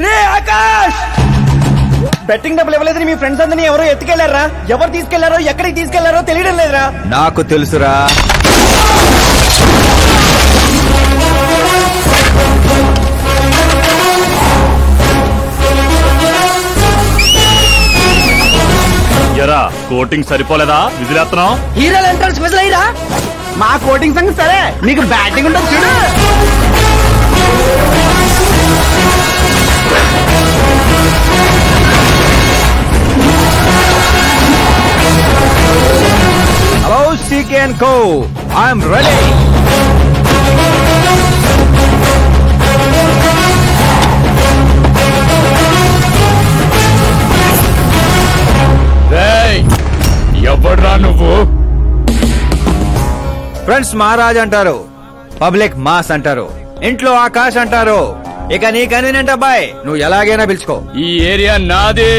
రే Akash, betting డబ్బులు ఇవ్వలేదని మీ friends అందరినీ ఎవరో ఎత్తుకెళ్లారా? ఎవరు తీసుకెళ్లారో ఎక్కడికి తీసుకెళ్లారో తెలియడం లేదురా. నాకు తెలుసురా. ఎరా కోటింగ్ సరిపోలేదా? విజిలేస్తున్నాం. హీరోలు ఎంట్రన్స్ స్పెషల్ అయ్యరా? మా కోటింగ్ సంగతి సరే, మీకు బ్యాటింగ్ ఉంటుంది చూడు. Hello CK and co, I'm ready. ఎవడ్రా నువ్వు? ఫ్రెండ్స్ మహారాజ్ అంటారు, పబ్లిక్ మాస్ అంటారు, ఇంట్లో ఆకాష్ అంటారు. ఇక నీ కన్వీనియంట్ అబ్బాయి, నువ్వు ఎలాగైనా పిలుచుకో. ఈ ఏరియా నాది.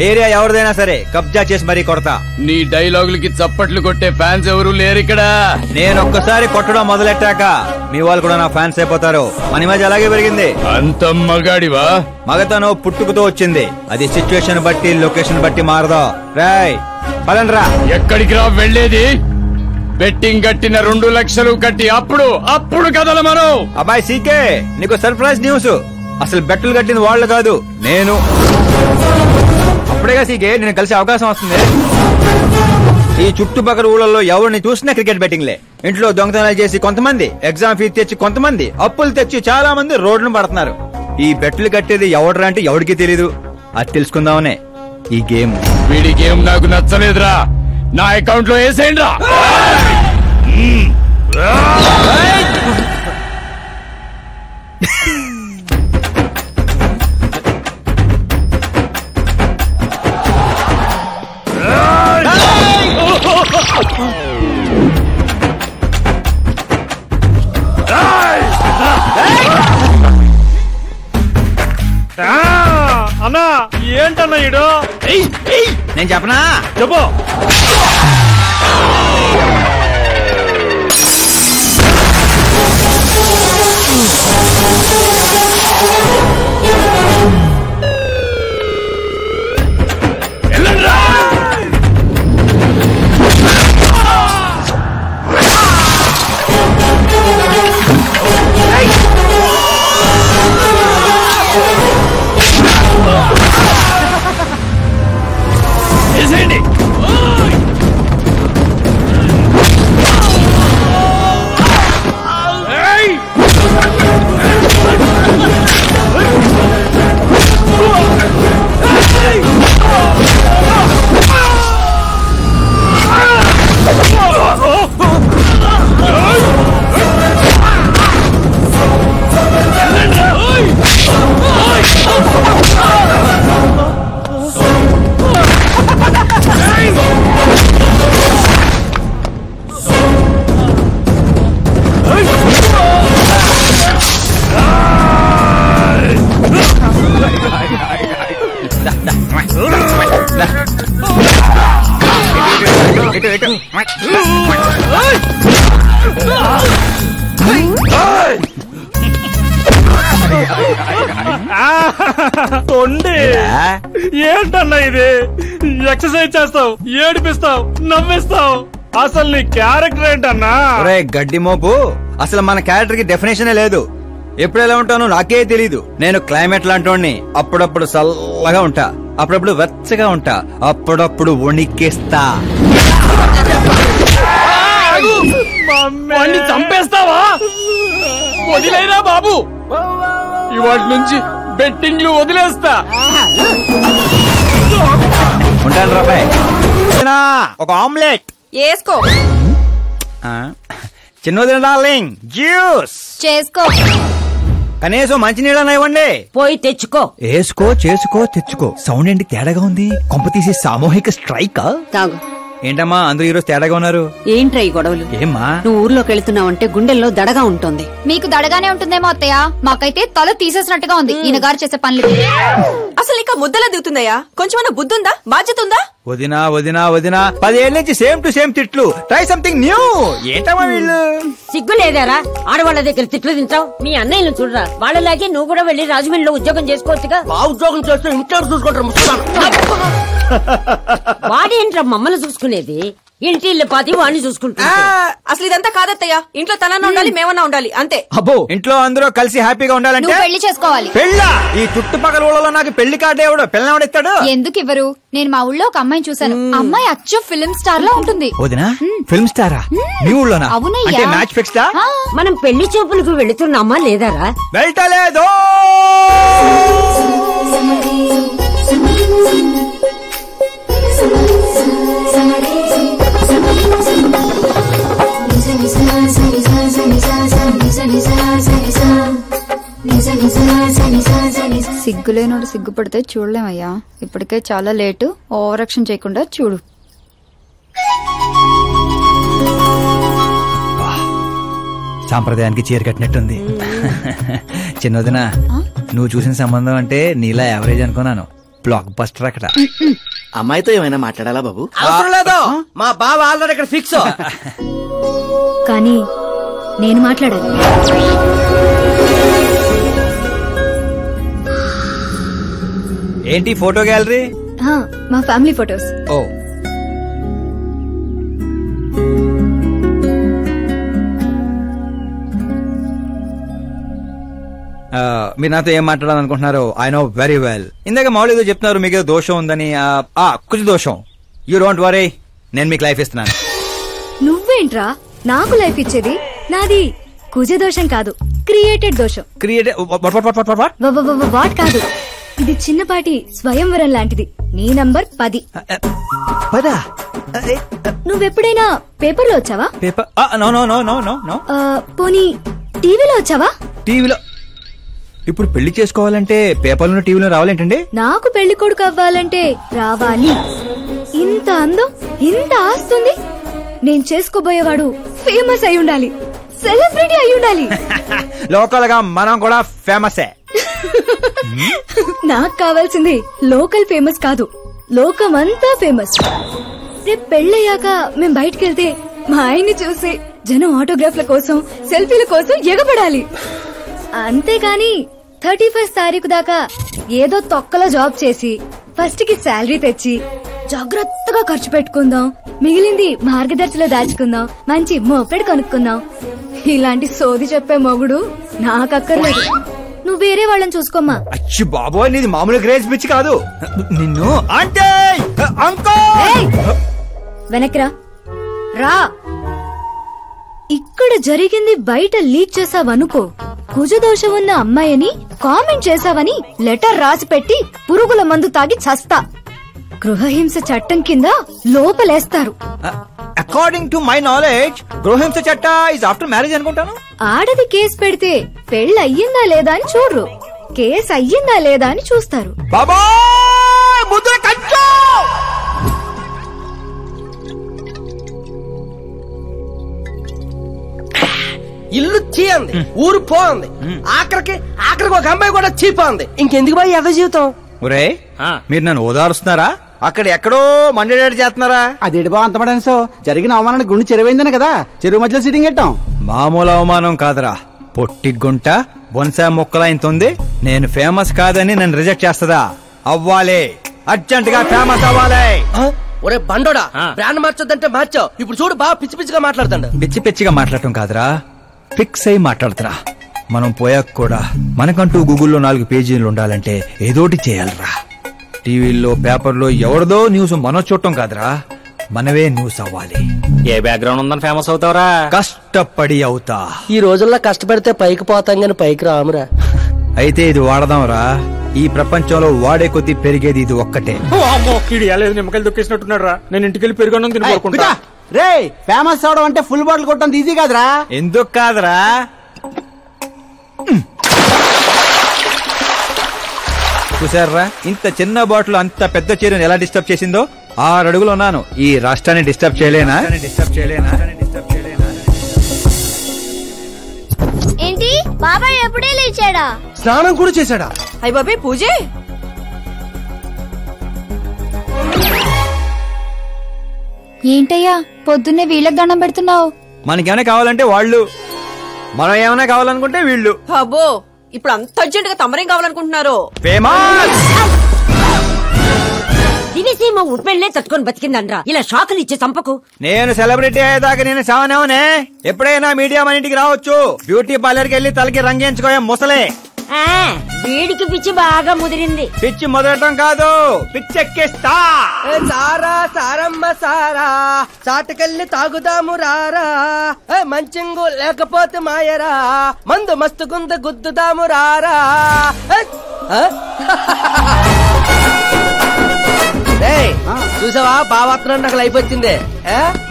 ఏరియా ఎవరిదైనా సరే కబ్జా చేసి మరీ కొడతా. నీ డైలాగులకి చప్పట్లు కొట్టే ఫ్యాన్స్ ఎవరు లేరు ఇక్కడ. నేను ఒక్కసారి కొట్టడం మొదలెట్టాక మీ వాళ్ళు కూడా నా ఫ్యాన్స్ అయిపోతారు. మన మధ్య అలాగే పెరిగింది. అంత మగాడివా? మగతనం పుట్టుకుతో వచ్చింది, అది సిచ్యువేషన్ బట్టి లొకేషన్ బట్టి మారదా. రాయ్ పదండ్రా. ఎక్కడికి రా వెళ్ళేది? బెట్టింగ్ కట్టిన 2 లక్షలు కట్టి అప్పుడు కదలు మనం. అబ్బాయి సీకే, నీకు సర్ప్రైజ్ న్యూస్. అసలు బెట్టులు కట్టింది వాళ్ళు కాదు, నేను. అప్పుడేగా సీకే నేను కలిసే అవకాశం వస్తుంది. ఈ చుట్టుపక్కల ఊళ్ళల్లో ఎవరిని చూసినా క్రికెట్ బెట్టింగ్లే. ఇంట్లో దొంగతనాలు చేసి కొంతమంది, ఎగ్జామ్ ఫీజు తెచ్చి కొంతమంది, అప్పులు తెచ్చి చాలా మంది రోడ్లను పడుతున్నారు. ఈ బెట్టులు కట్టేది ఎవడరా అంటే ఎవడికి తెలీదు. అది తెలుసుకుందామనే ఈ గేమ్. వీడి గేమ్ నాకు నచ్చలేదురా. నా అకౌంట్ లో వేసేయండి రా. అన్నా ఏంటన్నా ఈడు? నేను చెప్పనా? చెప్పు. ఏంటన్నా ఇది? ఎక్సర్సైజ్ చేస్తావు, ఏడిపిస్తావు, నవ్విస్తావు. అసలు నీ క్యారెక్టర్ ఏంటన్నా? గడ్డి మోపు, అసలు మన క్యారెక్టర్ కి డెఫినేషన్ లేదు. ఎప్పుడు ఎలా ఉంటానో నాకే తెలీదు. నేను క్లైమేట్ లాంటి అప్పుడప్పుడు చల్లగా ఉంటా, అప్పుడప్పుడు వెచ్చగా ఉంటా, అప్పుడప్పుడు వణికేస్తా. చంపేస్తావా? వదిలేరా బాబు, ఇవాటి నుంచి బెట్టింగ్లు వదిలేస్తా. ఉంటాను రాబాయ్. ఒక ఆమ్లెట్ వేసుకో. చిన్నది డార్లింగ్, జ్యూస్ చేసుకో. కనీసం మంచినీళ్ళన్నా ఇవ్వండి. పోయి తెచ్చుకో. వేసుకో, చేసుకో, తెచ్చుకో. సౌండ్ ఏంటి తేడాగా ఉంది? కొంప తీసి సామూహిక స్ట్రైక్. తాగు. ఏంటమ్మా అందరూ ఈరోజు తేడాగా ఉన్నారు? ఏంట్రా ఈ గొడవలు? ఏమ్మా నువ్వు ఊర్లోకి వెళ్తున్నావంటే గుండెల్లో దడగా ఉంటుంది. మీకు దడగానే ఉంటుందేమో అత్తయ్య, మాకైతే తల తీసేసినట్టుగా ఉంది ఈయన గారు చేసే పనులు. అసలు ఇంకా ముద్దలా దిగుతుందయ్యా? కొంచెమన్నా బుద్ధి ఉందా, బాధ్యత ఉందా? వదినా వదినా వదినా 10 ఏళ్ళ నుంచి సేమ్ టు సేమ్ తిట్లు. Try something new. ఏంటమ్మా వీళ్ళు? సిగ్గు లేదారా ఆడవాళ్ళ దగ్గర తిట్లు తింటావు? మీ అన్నయ్యను చూడరా, వాళ్ళలాగే నువ్వు కూడా వెళ్లి రాజమండ్రిలో ఉద్యోగం చేసుకోవచ్చుగా. ఉద్యోగం చేస్తే ఇంట్లో చూసుకుంటారు. వాడేంట్రా మమ్మల్ని చూసుకునేది? ఇంటి ఇల్లు పాతి వాడిని చూసుకుంటా. అసలు ఇదంతా కాదత్తయ్యా, ఇంట్లో తనన్నా ఉండాలి, మేమన్నా ఉండాలి, అంతే. అబ్బో, ఇంట్లో అందరూ కలిసి హ్యాపీగా ఉండాలంటే నువ్వు పెళ్లి చేసుకోవాలి. పెళ్ళా? ఈ చుట్టుపక్కల ఊళ్ళలో నాకు పెళ్లి కార్డు ఎవడు పిల్లవాడిస్తాడు? ఎందుకు ఇవ్వరు? నేను మా ఊళ్ళో ఒక అమ్మాయిని చూసాను. అమ్మాయి అచ్చు ఫిల్మ్ స్టార్ లో ఉంటుంది. వదినా ఫిల్మ్ స్టారా? మీ ఊళ్ళోనా? అవునయ్యా. అంటే మ్యాచ్ ఫిక్స్డా? మనం పెళ్లి చూపులకు వెళుతున్నామా లేదారా? వెళ్ళలేదు. సిగ్గులేనోడు సిగ్గుపడితే చూడలేమయ్యా. ఇప్పటికే చాలా లేటు. ఓవర్ యాక్షన్ చేయకుండా చూడు. సాంప్రదాయానికి చీర కట్టినట్టుంది. చిన్నదిన నువ్వు చూసిన సంబంధం అంటే నీలా యావరేజ్ అనుకున్నాను. బ్లాక్ బస్టర్ అక్కడ. అమ్మాయితో ఏమైనా మాట్లాడాలా బాబు? అవసరం లేదు, మా బావ ఆల్రెడీ ఇక్కడ ఫిక్స్. కానీ నేను మాట్లాడాలి. ఏంటి ఫోటో గ్యాలరీ? మా ఫ్యామిలీ ఫొటోస్. ఓ, మీరు నాతో ఏం మాట్లాడాలనుకుంటున్నారు? I know very well. ఇందాక మామూలు ఏదో చెప్తున్నారు, మీకు ఏదో దోషం ఉందని. కుజ దోషం. యూ డోంట్ వరీ, నేను మీకు లైఫ్ ఇస్తున్నాను. నువ్వేంట్రా నాకు లైఫ్ ఇచ్చేది? నాది కుజ దోషం కాదు, క్రియేటెడ్ దోషం. క్రియేటెడ్ వాట్ కాదు, ఇది చిన్నపాటి స్వయంవరం లాంటిది. నీ నంబర్ 10. పదా? నువ్వెప్పుడైనా పేపర్లో వచ్చావా? Paper? No no no no no no. పోనీ టీవీలో వచ్చావా? టీవీలో? ఇప్పుడు పెళ్లి చేసుకోవాలంటే పేపర్లో టీవీలో రావాలేంటండి? నాకు పెళ్లి కొడుకు అవ్వాలంటే రావాలి. ఇంత అందం, ఇంత ఆస్తుంది. నేను చేసుకోబోయేవాడు ఫేమస్ అయి ఉండాలి, సెలబ్రిటీ అయి ఉండాలి. లోకల్ గా మనం కూడా ఫేమసే. నాకు కావాల్సింది లోకల్ ఫేమస్ కాదు, లోకమంతా ఫేమస్. రేపు పెళ్ళయ్యాక మేం బయటకెళ్తే మా ఆయన్ని చూసి జనం ఆటోగ్రాఫ్ల కోసం, సెల్ఫీల కోసం ఎగబడాలి. అంతేగాని 31st తారీఖు దాకా ఏదో తొక్కలో జాబ్ చేసి ఫస్ట్ కి శాలరీ తెచ్చి జాగ్రత్తగా ఖర్చు పెట్టుకుందాం, మిగిలింది మార్గదర్శిలో దాచుకుందాం, మంచి మోపెడు కొనుక్కుందాం. ఇలాంటి సోది చెప్పే మొగుడు నాకక్కర్లేదు. నువ్వు వేరే వాళ్ళని చూసుకోమ్మా. అచ్చి బాబోయ్, నీది మామూలు గ్రేజ్ పిచ్చి కాదు. నిన్ను అంటే వెనక్రా రా. ఇక్కడ జరిగింది బయట లీక్ చేసావనుకో, కుజదోషం ఉన్న అమ్మాయిని కామెంట్ చేసావని లెటర్ రాసి పెట్టి పురుగుల మందు తాగి చస్తా. గృహహింస చట్టం కింద లోపలేస్తారు. అకార్డింగ్ టు మై నాలెడ్జ్ గృహహింస చట్ట ఇస్ ఆఫ్టర్ మ్యారేజ్ అనుకుంటాను. ఆడది కేసు పెడితే పెళ్లి అయ్యిందా లేదా అని చూడరు, కేసు అయ్యిందా లేదా అని చూస్తారు. బాబా ముద్ర కంచు. ఇల్లు చీయంది, ఊరు పోంది, ఆఖరికి ఒక అమ్మాయి కూడా చీపోంది. ఇంకెందుకు బాయ్ ఎద జీవితం? ఒరే, మీరు నన్ను ఓదారుస్తున్నారా? అక్కడ ఎక్కడో మండేడాడు చేస్తున్నారా? అదేడు బా అంత పడాను. జరిగిన అవమానానికి గుండె చెరువైందని కదా చెరువు మధ్యలో సిట్టింగ్ పెట్టాం. మామూలు అవమానం కాదురా, పొట్టి గుంట బొన్సా మొక్కలైంతుంది. నేను ఫేమస్ కాదని నన్ను రిజెక్ట్ చేస్తదా? అవ్వాలి, అర్జెంట్ గా ఫేమస్ అవ్వాలి. ఒరే బండోడా, బ్రాండ్ మార్చొద్దంటే మార్చావు. ఇప్పుడు చూడు బాగా పిచ్చి పిచ్చిగా మాట్లాడుతాడు. పిచ్చి పిచ్చిగా మాట్లాడటం కాదురా, ఫిక్స్ అయి మాట్లాడుతురా. మనం పోయాక కూడా మనకంటూ గూగుల్లో 4 పేజీలు ఉండాలంటే ఏదోటి చేయాలరా. టీవీల్లో పేపర్లో ఎవరిదో న్యూస్ మనం చూడటం కాదురా, మనవే న్యూస్ అవ్వాలి. ఏ బ్యాక్గ్రౌండ్ ఉందని ఫేమస్ అవుతావురా? కష్టపడి అవుతా. ఈ రోజుల్లో కష్టపడితే పైకి పోతాం గాని పైకి రామురా. అయితే ఇది వాడదాంరా. ఈ ప్రపంచంలో వాడే కొద్దీ పెరిగేది ఇది ఒక్కటే. నిమ్మకాయలు దొక్కేసినట్టున్నాడు రా. నేను ఇంటికి వెళ్ళి పెరుగొన్నం తిని కోరుకుంటా. రే, ఫేమస్ అవడం అంటే ఫుల్ బాటిల్ కొట్టడం ఈజీ కాదురా. ఎందుకు కాదురా? చూసారా ఇంత చిన్న బాటిల్ అంత పెద్ద చీరను ఎలా డిస్టర్బ్ చేసిందో? 6 అడుగులు ఉన్నాను. ఈ రాష్ట్రాన్ని డిస్టర్బ్ చేయలేనా? ఏంటి బాబాయ్ ఎప్పుడే లేచాడా? స్నానం కూడా చేశాడా? అయ్య బాబాయ్ పూజే. ఏంటయ్యా పొద్దున్నే వీళ్ళకి దండం పెడుతున్నావు? మనకేమైనా కావాలంటే వాళ్ళు, మనం ఏమైనా కావాలనుకుంటే వీళ్ళు. అబ్బో ఇప్పుడు అంత అర్జెంట్ గా తమరేం కావాలనుకుంటున్నారు? ఫేమస్ దివిసీమ ఉప్పెళ్లే తట్టుకొని బతికిందనరా. ఇలా షాకులు ఇచ్చే చంపకు. నేను సెలబ్రిటీ అయ్యేదాకా నేను సావనేవనే. ఎప్పుడైనా మీడియా మన ఇంటికి రావచ్చు. బ్యూటీ పార్లర్ కి వెళ్లి తలకి రంగేయించుకోయా ముసలే. వీడికి పిచ్చి బాగా ముదిరింది. పిచ్చి మొదలటం కాదు, పిచ్చెక్కిస్తా. సారా సారమ్మ సారా చాటకెళ్ళి తాగుదాము రారా. మంచింగు లేకపోతే మాయరా, మందు మస్తు గుంద గుద్దుదాము రారా. చూసావా బావాత్రం నాకు లైఫ్ వచ్చింది.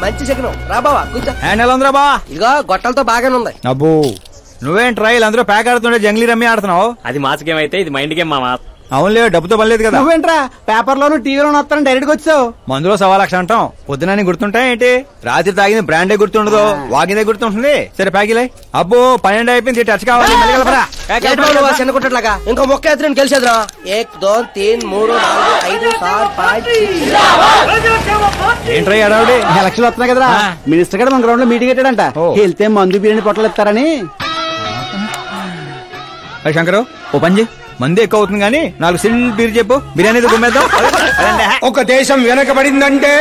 మంచి శకనం. రా బావా కూర్చో. హ్యాండ్ ఎలా ఉందిరా బా? ఇదిగో గొట్టలతో బాగానే ఉంది. అబ్బో నువ్వేం ట్రైల్ అందరూ ప్యాక్ ఆడుతుండే జంగ్లీ రమ్మి ఆడుతున్నావు. అది మాస్ గేమ్ అయితే ఇది మైండ్ గేమ్ మామా. అవునులే, డబ్బుతో పనిలేదు కదా. నువ్వేంట్రా పేపర్ లోను టీవీలోను వస్తాను డైరెక్ట్ గా వచ్చావు. మందులో 1,00,000 అంటాం. పొద్దునని గుర్తుంటాయి ఏంటి? రాత్రి తాగింది బ్రాండే గుర్తుండదు, వాగిందే గుర్తుంటుంది. సరే ప్యాకిలే. అబ్బో 12 అయిపోయింది, టచ్ కావాలి. చిన్న కుట్టట్లాగా ఇంకో మొక్క ఎత్తుని గెలిచేద్రా. 1 2 3 4 5 6 5 ఏంట్రా అడావుడి? ఎలక్షన్లు వస్తున్నాయి కదరా, మినిస్టర్ గారు మన గ్రౌండ్ లో మీటింగ్ పెట్టాడంట. వెళ్తే మందు బిర్యానీ పొట్టలు ఇస్తారని. శంకరు ఓ పంజి, మంది ఎక్కువ అవుతుంది కానీ 4 సిల్ బీర్ చెప్పు, బిర్యానీ గుమ్మేద్దాం. ఒక దేశం వెనకబడిందంటే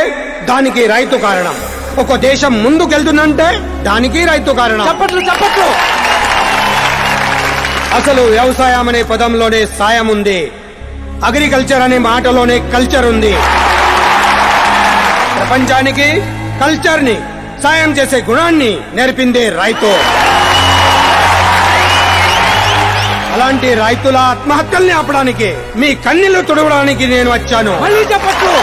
దానికి రైతు కారణం. ఒక దేశం ముందుకెళ్తుందంటే దానికి రైతు కారణం. చప్పట్లు చప్పట్లు. అసలు వ్యవసాయం అనే పదంలోనే సాయం ఉంది. అగ్రికల్చర్ అనే మాటలోనే కల్చర్ ఉంది. ప్రపంచానికి కల్చర్ ని, సాయం చేసే గుణాన్ని నేర్పిందే రైతు. అలాంటి రైతుల ఆత్మహత్యల్ని ఆపడానికి, మీ కన్నీళ్లు తుడవడానికి నేను వచ్చాను. మళ్ళీ చెప్పట్లు.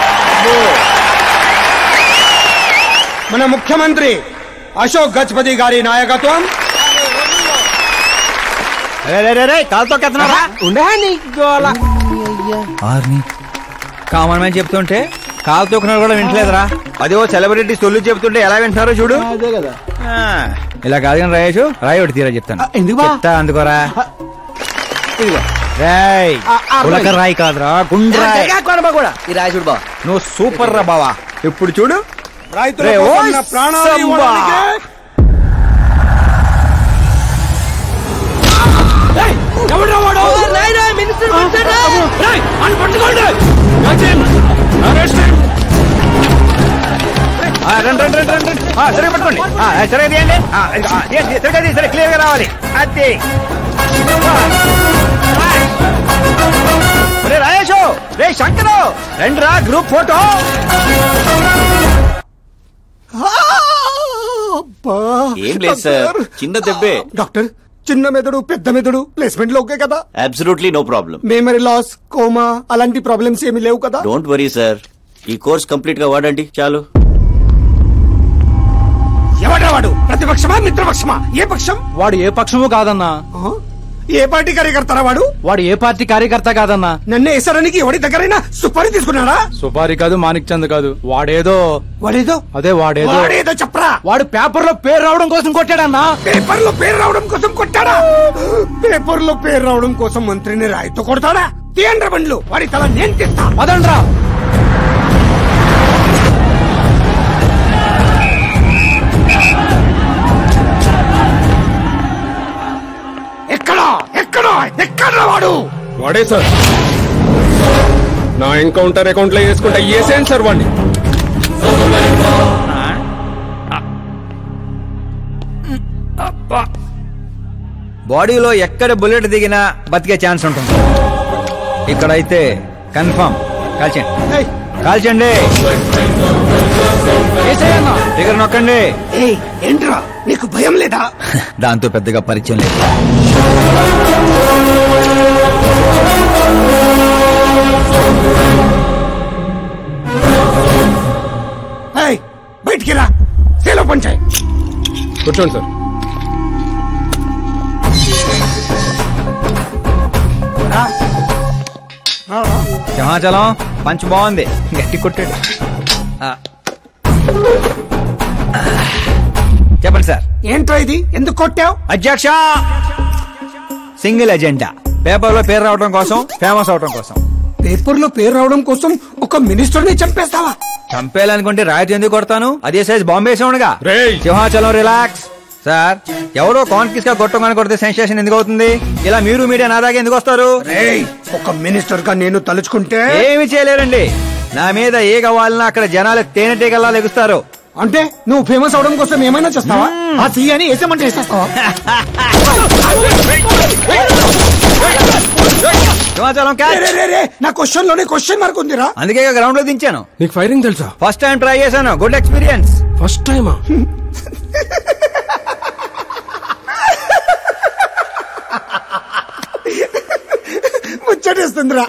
మన ముఖ్యమంత్రి అశోక్ గజపతి గారి నాయకత్వం. కాలుతో కెత్తనారా? కామన్ మ్యాన్ చెప్తుంటే కాలు తొక్కున్నారు కూడా వింటలేదురా. అదే సెలబ్రిటీ సొల్లు చెప్తుంటే ఎలా వింటున్నారో చూడు. అదే కదా. ఇలా కాదు కానీ రాయేషు, రాయి ఒకటి తీరా చెప్తాను. ఎందుకు చెప్తా అందుకోరా. రాయి కాదురా, గుండ్రాయి. కూడా ఈ రాజుడు బా, నువ్వు సూపర్ రా బావా. ఇప్పుడు చూడు, రైతుల కోసం నా ప్రాణాలు ఇవ్వడానికే. మినిస్టర్ సరే పట్టుకోండి, సరే తీయండి. సరే క్లియర్ గా రావాలి. అది రాయేషు, రే శంకరు రండిరా గ్రూప్ ఫోటో. ఏం లేదు సార్, చిన్న దెబ్బే. డాక్టర్, చిన్న మెదడు పెద్ద మెదడు ప్లేస్మెంట్ లో ఓకే కదా? Absolutely no problem. Memory loss, coma అలాంటి ప్రాబ్లమ్స్ ఏమీ లేవు కదా? డోంట్ వరీ సార్, ఈ కోర్స్ కంప్లీట్ గా వాడండి చాలు. ఎవడ్రా వాడు? ప్రతిపక్షమా మిత్రపక్షమా? ఏ పక్షం వాడు? ఏ పక్షము కాదన్నా. ఏ పార్టీ కార్యకర్తారా వాడు? వాడు ఏ పార్టీ కార్యకర్త కాదన్నా. నన్ను వేసడానికి ఎవడి దగ్గరైనా సుపారీ తీసుకున్నాడా? సుపారీ కాదు, మాణిక్ చంద్ కాదు. వాడేదో అదే వాడేదో చెప్పరా. వాడు పేపర్ లో పేరు రావడం కోసం కొట్టాడన్నా. పేపర్ లో పేరు రావడం కోసం కొట్టాడా? పేపర్ లో పేరు రావడం కోసం మంత్రిని రాయితో కొడతాడా? తీయండ్ర బండ్లు, వాడి తల నేను తీస్తా. పదండ్రా. ఎక్కడ వాడు? వాడే సార్, నా ఎన్కౌంటర్ అకౌంట్ లో వేసుకుంటా ఏసేయండి సార్ వాడిని. బాడీలో ఎక్కడ బుల్లెట్ దిగినా బతికే ఛాన్స్ ఉంటుంది. ఇక్కడైతే కన్ఫర్మ్. కాల్చండి, దగ్గర నొక్కండి. ఏంట్రా నీకు భయం లేదా? దాంతో పెద్దగా పరిచయం లేదు. బయటికి రా, సేలో పంచాయి. కూర్చోండి సార్. సింహాచలం పంచ్ బాగుంది, గట్టి కొట్టాడు. చెప్పండి సార్. ఏంట్రా ఇది, ఎందుకు కొట్టావు? అధ్యక్ష, సింగిల్ ఎజెండా. పేపర్ లో పేరు రావడం కోసం, ఫేమస్ అవడం కోసం. పేపర్ లో పేరు రావడం కోసం ఒక మినిస్టర్ ని చంపేస్తావా? చంపేయాలనుకుంటే రాయితీ ఎందుకు కొడతాను? అదే సైజ్ బాంబే సౌండ్గా. సింహాచలం రిలాక్స్. సార్, ఎవరో కాన్ఫిస్ గా కొట్టగానే కొడితే సెన్సేషన్ ఎందుకు అవుతుంది? ఇలా మీరు మీడియా నా దాకా ఎందుకు వస్తారు? ఒక మినిస్టర్ గా నేను తలుచుకుంటే ఏమి చేయలేరండి. నా మీద ఏ కావాలన్నా అక్కడ జనాలు తేనెటీగల్లా లెగుస్తారు. అంటే నువ్వు ఫేమస్ అవడం కోసం ఏమైనా చేస్తావా? ఆ సీఎని వేసేమంటే వేసేస్తావా? నా క్వశ్చన్ లోనే క్వశ్చన్ మార్క్ ఉందిరా. అందుకే గ్రౌండ్ లో దించాను. నీకు ఫైరింగ్ తెలుసా? ఫస్ట్ టైం ట్రై చేశాను, గుడ్ ఎక్స్పీరియన్స్. ఫస్ట్ టైమా? ముచ్చటేస్తుందిరా.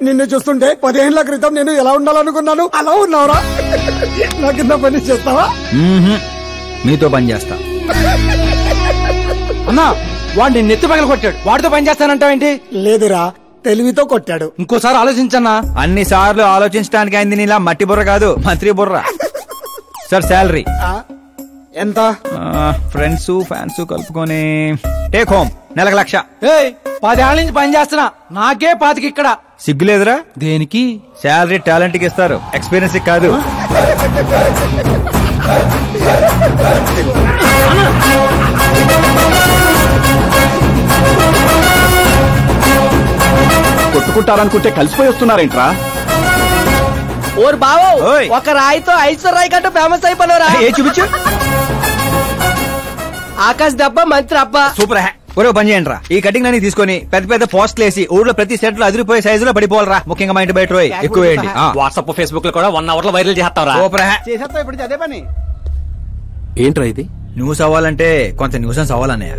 నిన్ను చూస్తుంటే 10 ఏళ్ల క్రితం నేను ఎలా ఉండాలనుకున్నాను అలా ఉన్నావురా. నా కింద పని చేస్తావా? మీతో పని చేస్తా. అన్నా, వాడిని నెత్తి పగల కొట్టాడు, వాడితో పని చేస్తానంటావేంటి? లేదురా, తెలివితో కొట్టాడు. ఇంకోసారి ఆలోచించన్నా. అన్ని సార్లు ఆలోచించడానికి అయింది నీలా మట్టి బుర్ర కాదు, మంత్రి బుర్ర. సార్, శాలరీ ఎంత? ఫ్రెండ్స్ ఫ్యాన్స్ కలుపుకొని టేక్ హోమ్ నెలకు 1,00,000. 10 ఏళ్ల నుంచి పని చేస్తున్నా, నాకే 25 ఇక్కడ. సిగ్గులేదురా? దేనికి? శాలరీ టాలెంట్ కి ఇస్తారు, ఎక్స్పీరియన్స్ కాదు. కొట్టుకుంటారనుకుంటే కలిసిపోయి వస్తున్నారేంట్రా? ఓరు బావో, ఒక రాయితో ఐశ్వర్ రాయ్ కంటూ ఫేమస్ అయిపోయినరా? ఏ చూపించు. ఆకాశ్ దెబ్బ, మంత్రి అబ్బా. సూపర్ హ్యా. ఒరే పని చేయండి రా, ఈ కటింగ్ అన్ని తీసుకొని పెద్ద పెద్ద పోస్టులు వేసి ఊళ్ళో ప్రతి సెట్ లో అదిరిపోయే సైజులో పడిపోవాలరా. ముఖ్యంగా మా ఇంటి బయట రోయ్ ఎక్కువ వేయండి. వాట్సాప్ ఫేస్బుక్ లో కూడా 1 hour లో వైరల్ చేస్తారా? సూపర్ హ్యా. చేసేస్తా ఇప్పుడు అదే పని. ఏంట్రా ఇది? న్యూస్ అవ్వాలంటే కొంత న్యూసెన్స్ అవ్వాలన్నయ్య.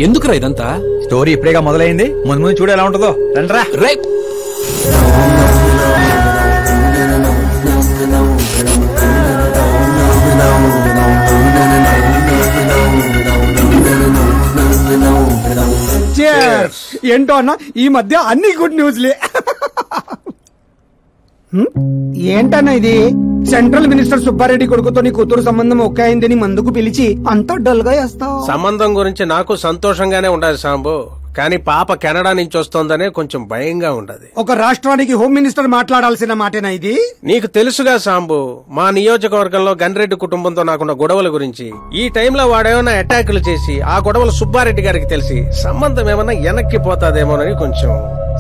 ఎందుకురా ఇదంతా? స్టోరీ ఇప్పుడేగా మొదలైంది, ముందు ముందు చూడ ఎలా ఉంటుందో. రండ్రా. రేయ్, ఏంటో అన్న, ఈ మధ్య అన్ని గుడ్ న్యూస్లే. ఏంటన్నా ఇది? సెంట్రల్ మినిస్టర్ సుబ్బారెడ్డి కొడుకుతో నీ కూతురు సంబంధం ఒకే అయిందని మందుకు పిలిచి అంత డల్ గా వేస్తావు. సంబంధం గురించి నాకు సంతోషంగానే ఉండదు సాంబు, కానీ పాప కెనడా నుంచి వస్తోందనే కొంచెం భయంగా ఉండదు. ఒక రాష్ట్రానికి హోమ్ మినిస్టర్ మాట్లాడాల్సిన మాటేనా ఇది? నీకు తెలుసుగా సాంబు, మా నియోజకవర్గంలో గన్రెడ్డి కుటుంబంతో నాకున్న గొడవల గురించి. ఈ టైంలో వాడేమన్నా అటాకులు చేసి ఆ గొడవలు సుబ్బారెడ్డి గారికి తెలిసి సంబంధం ఏమన్నా వెనక్కి పోతాదేమోనని కొంచెం.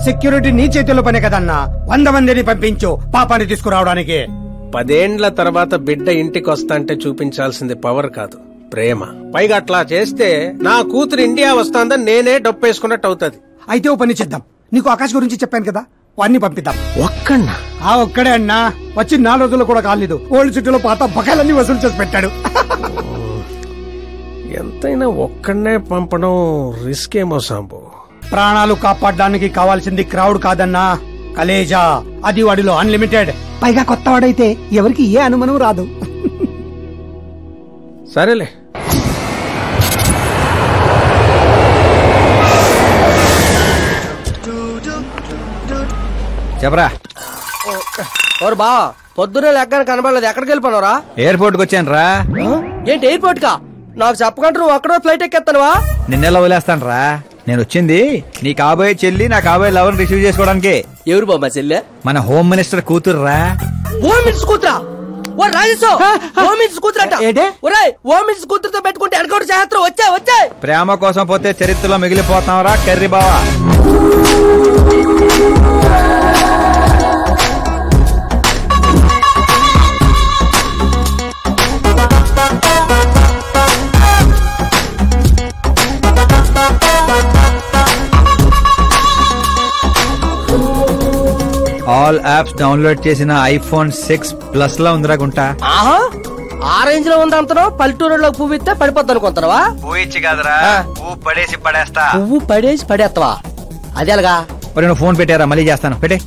సెక్యూరిటీ నీ చేతిలో పనే కదన్నా, 100 మందిని పంపించు పాపాన్ని తీసుకురావడానికి. 10 ఏండ్ల తర్వాత బిడ్డ ఇంటికి వస్తాంటే చూపించాల్సింది పవర్ కాదు, ప్రేమ. పైగా అట్లా చేస్తే నా కూతురు ఇండియా వస్తాందని నేనే డప్పేసుకున్నట్టు అవుతుంది. అయితే ఓ పని చేద్దాం, నీకు ఆకాశ్ గురించి చెప్పాను కదా, వాడిని పంపిద్దాం. ఒక్కన్నా? ఒక్కడే అన్నా, వచ్చి 4 రోజులు కూడా కాలేదు, ఓల్డ్ సిటీలో పాత బకాయిలన్నీ వసూలు చేసి పెట్టాడు. ఎంతైనా ఒక్కడనే పంపడం రిస్క్ ఏమో సాంబు. ప్రాణాలు కాపాడడానికి కావాల్సింది క్రౌడ్ కాదన్నా, కలేజా. అది వాడిలో అన్లిమిటెడ్. పైగా కొత్త వాడైతే ఎవరికి ఏ అనుమానం రాదు. సరేలే. చెప్పరా. ఓరు బా, పొద్దునే లెక్కన కనబడలేదు, ఎక్కడికి వెళ్ళిపోనరా? ఎయిర్పోర్ట్ కి వచ్చాను రా. ఏంటి ఎయిర్పోర్ట్ కా? నాకు చెప్పకుండా నువ్వు అక్కడో ఫ్లైట్ ఎక్కేస్తానువా? నిన్నెలా వదిలేస్తాను రా. నేను వచ్చింది నీ కాబోయే చెల్లి, నా కాబోయే లవర్ రిసీవ్ చేసుకోవడానికి. ఎవరు బాబా చెల్లె? మన హోమ్ మినిస్టర్ కూతురు రా. హోమ్ మినిస్టర్ కూతురా? ఓ రాజేశో, హోమ్ మినిస్టర్ కూతురట. ఒరేయ్, హోమ్ మినిస్టర్ కూతురుతో పెట్టుకుంటే ఎనకౌంట్ చేస్తారు. వచ్చే ప్రేమ కోసం పోతే చరిత్రలో మిగిలిపోతాం రా కర్రీ బావా. ఆల్ యాప్స్ డౌన్లోడ్ చేసిన ఐఫోన్ 6 ప్లస్ లా ఉందిరా గుంటా. ఆ రేంజ్ లో ఉంది అంతనో. పల్లెటూరులో పువ్వు ఇస్తే పడిపోద్ది అనుకుంటావా? పువ్వు ఇచ్చి కాదురా, పువ్వు పడేసి పడేస్తా. పువ్వు పడేసి పడేస్తావా? అదే అలాగా. మరి నువ్వు ఫోన్ పెట్టారా? మళ్ళీ చేస్తాను, పెట్టే.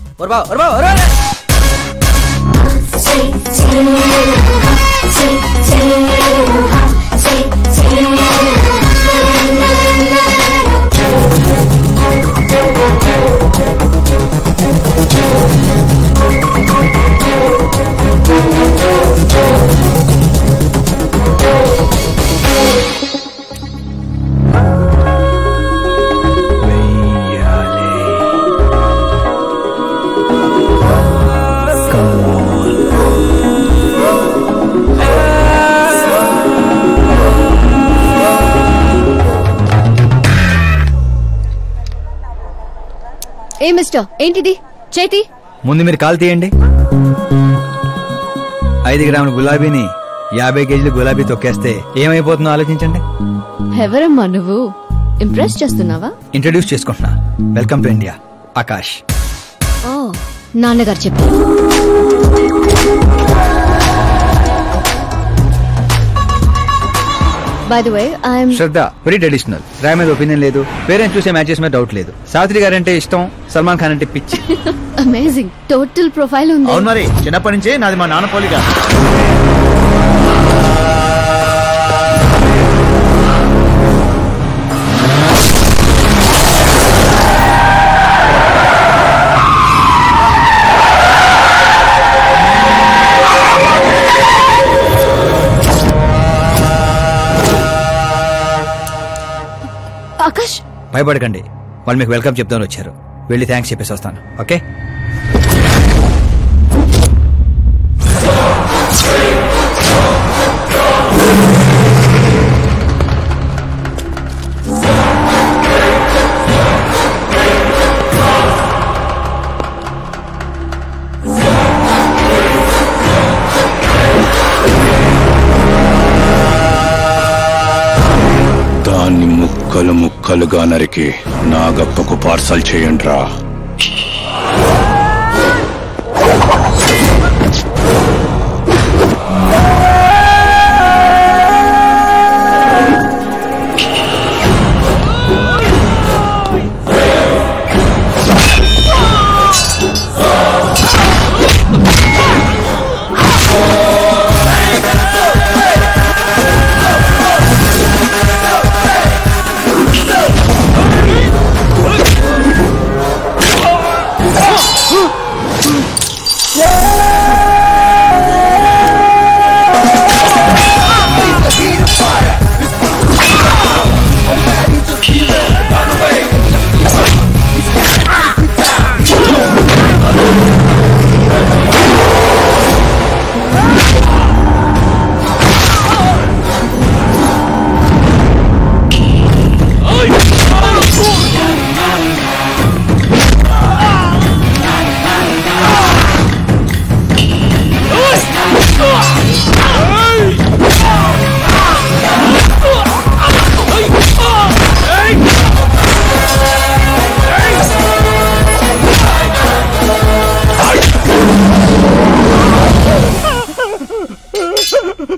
ఏ మిస్టర్ ఏంటిది చేతి? ముందు మీరు కాల్ తీయండి. 5 గ్రాముల గులాబీని 50 కేజీలు గులాబీ తొక్కేస్తే ఏమైపోతుందో ఆలోచించండి. ఎవరమ్మా నువ్వు? ఇంప్రెస్ చేస్తున్నావా? ఇంట్రడ్యూస్ చేసుకుంటున్నా. Welcome to India, Akash. ఓ నాన్నగారు చెప్పారు. By the way I'm Shraddha. Very traditional. Rai మీద ఒపీనియన్ లేదు, పేరెంట్స్ చూసే మ్యాచెస్ మీద డౌట్ లేదు. సావిత్రి గారు అంటే ఇష్టం, సల్మాన్ ఖాన్ అంటే పిచ్చి. అమేజింగ్ టోటల్ ప్రొఫైల్ ఉంది. అవును మరి, చిన్నప్పటి నుంచే నాది మా నాన్న పోలిక. ఆకాష్ భయపడకండి, వాళ్ళు మీకు వెల్కమ్ చెప్తాను వచ్చారు. వెళ్ళి థ్యాంక్స్ చెప్పేసి వస్తాను. ఓకే? దాన్ని ముక్కలు ముక్కలుగా నరికి నాగప్పకు పార్సల్ చేయండిరా.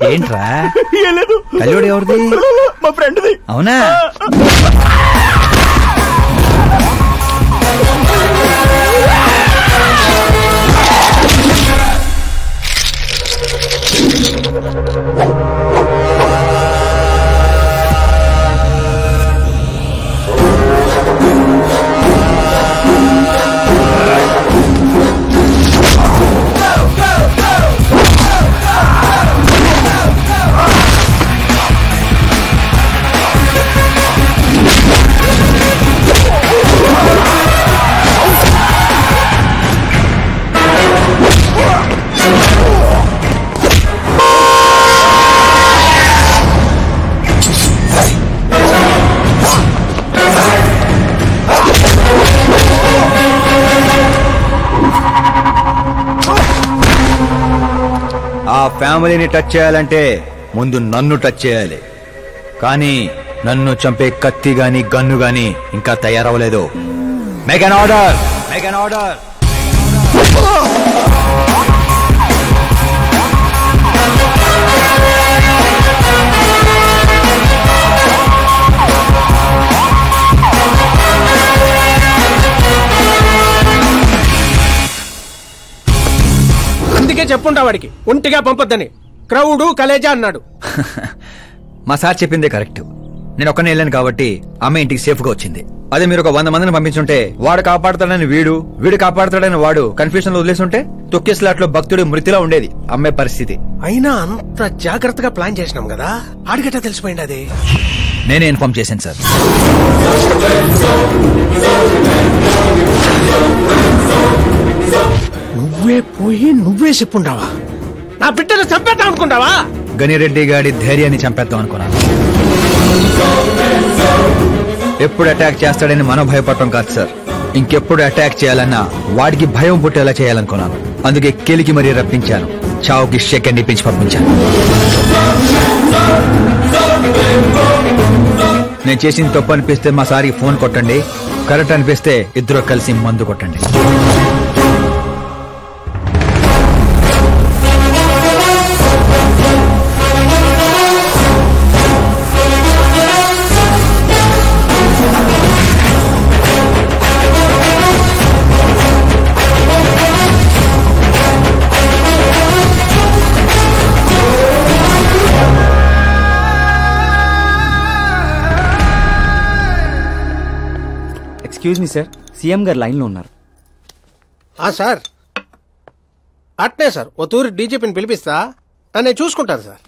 ఏంట్రా కల్లుడు ఎవరిది? మా ఫ్రెండ్ది. అవునా? ఆ ఫ్యామిలీని టచ్ చేయాలంటే ముందు నన్ను టచ్ చేయాలి. కానీ నన్ను చంపే కత్తి గాని గన్ను గాని ఇంకా తయారవలేదు. Make an order, make an order. అందుకే చెప్పుంటా వాడికి ఒంటిగా పంపొద్దని. క్రౌడు కలేజా అన్నాడు. మా సార్ చెప్పిందే కరెక్ట్. నేను ఒక్కనే వెళ్ళాను కాబట్టి అమ్మ ఇంటికి సేఫ్ గా వచ్చింది. అదే మీరు ఒక 100 మందిని పంపించుంటే వాడు కాపాడుతాడని వీడు కాపాడుతాడని వాడు కన్ఫ్యూజన్ లో వదిలేసుంటే తొక్కేస్లాట్లో భక్తుడి మృతిలో ఉండేది అమ్మే పరిస్థితి. అయినా అంత జాగ్రత్తగా ప్లాన్ చేసినాం కదా, ఆడిగట్టా తెలిసిపోయింది. అది నేనే ఇన్ఫార్మ్ చేశాను సార్. నువ్వే పోయి నువ్వే చెప్పుంటావా? నా బిడ్డను చంపేద్దాం అనుకుంటావా? గనిరెడ్డి గాడి ధైర్యాన్ని చంపేద్దాం అనుకున్నాను. ఎప్పుడు అటాక్ చేస్తాడని మనం భయపడటం కాదు సార్, ఇంకెప్పుడు అటాక్ చేయాలన్నా వాడికి భయం పుట్టేలా చేయాలనుకున్నాను. అందుకే కెలికి మరీ రప్పించాను. చావుకి సెకండ్ ఇప్పించి పంపించాను. నేను చేసిన తప్పు అనిపిస్తే మా సారికి ఫోన్ కొట్టండి. కరెక్ట్ అనిపిస్తే ఇద్దరు కలిసి మందు కొట్టండి. ఎక్స్క్యూజ్ మీ సార్, సీఎం గారు లైన్ లో ఉన్నారు. సార్ అట్నే సార్ ఓ తూరి డీజీపీని పిలిపిస్తా నేను చూసుకుంటాను సార్.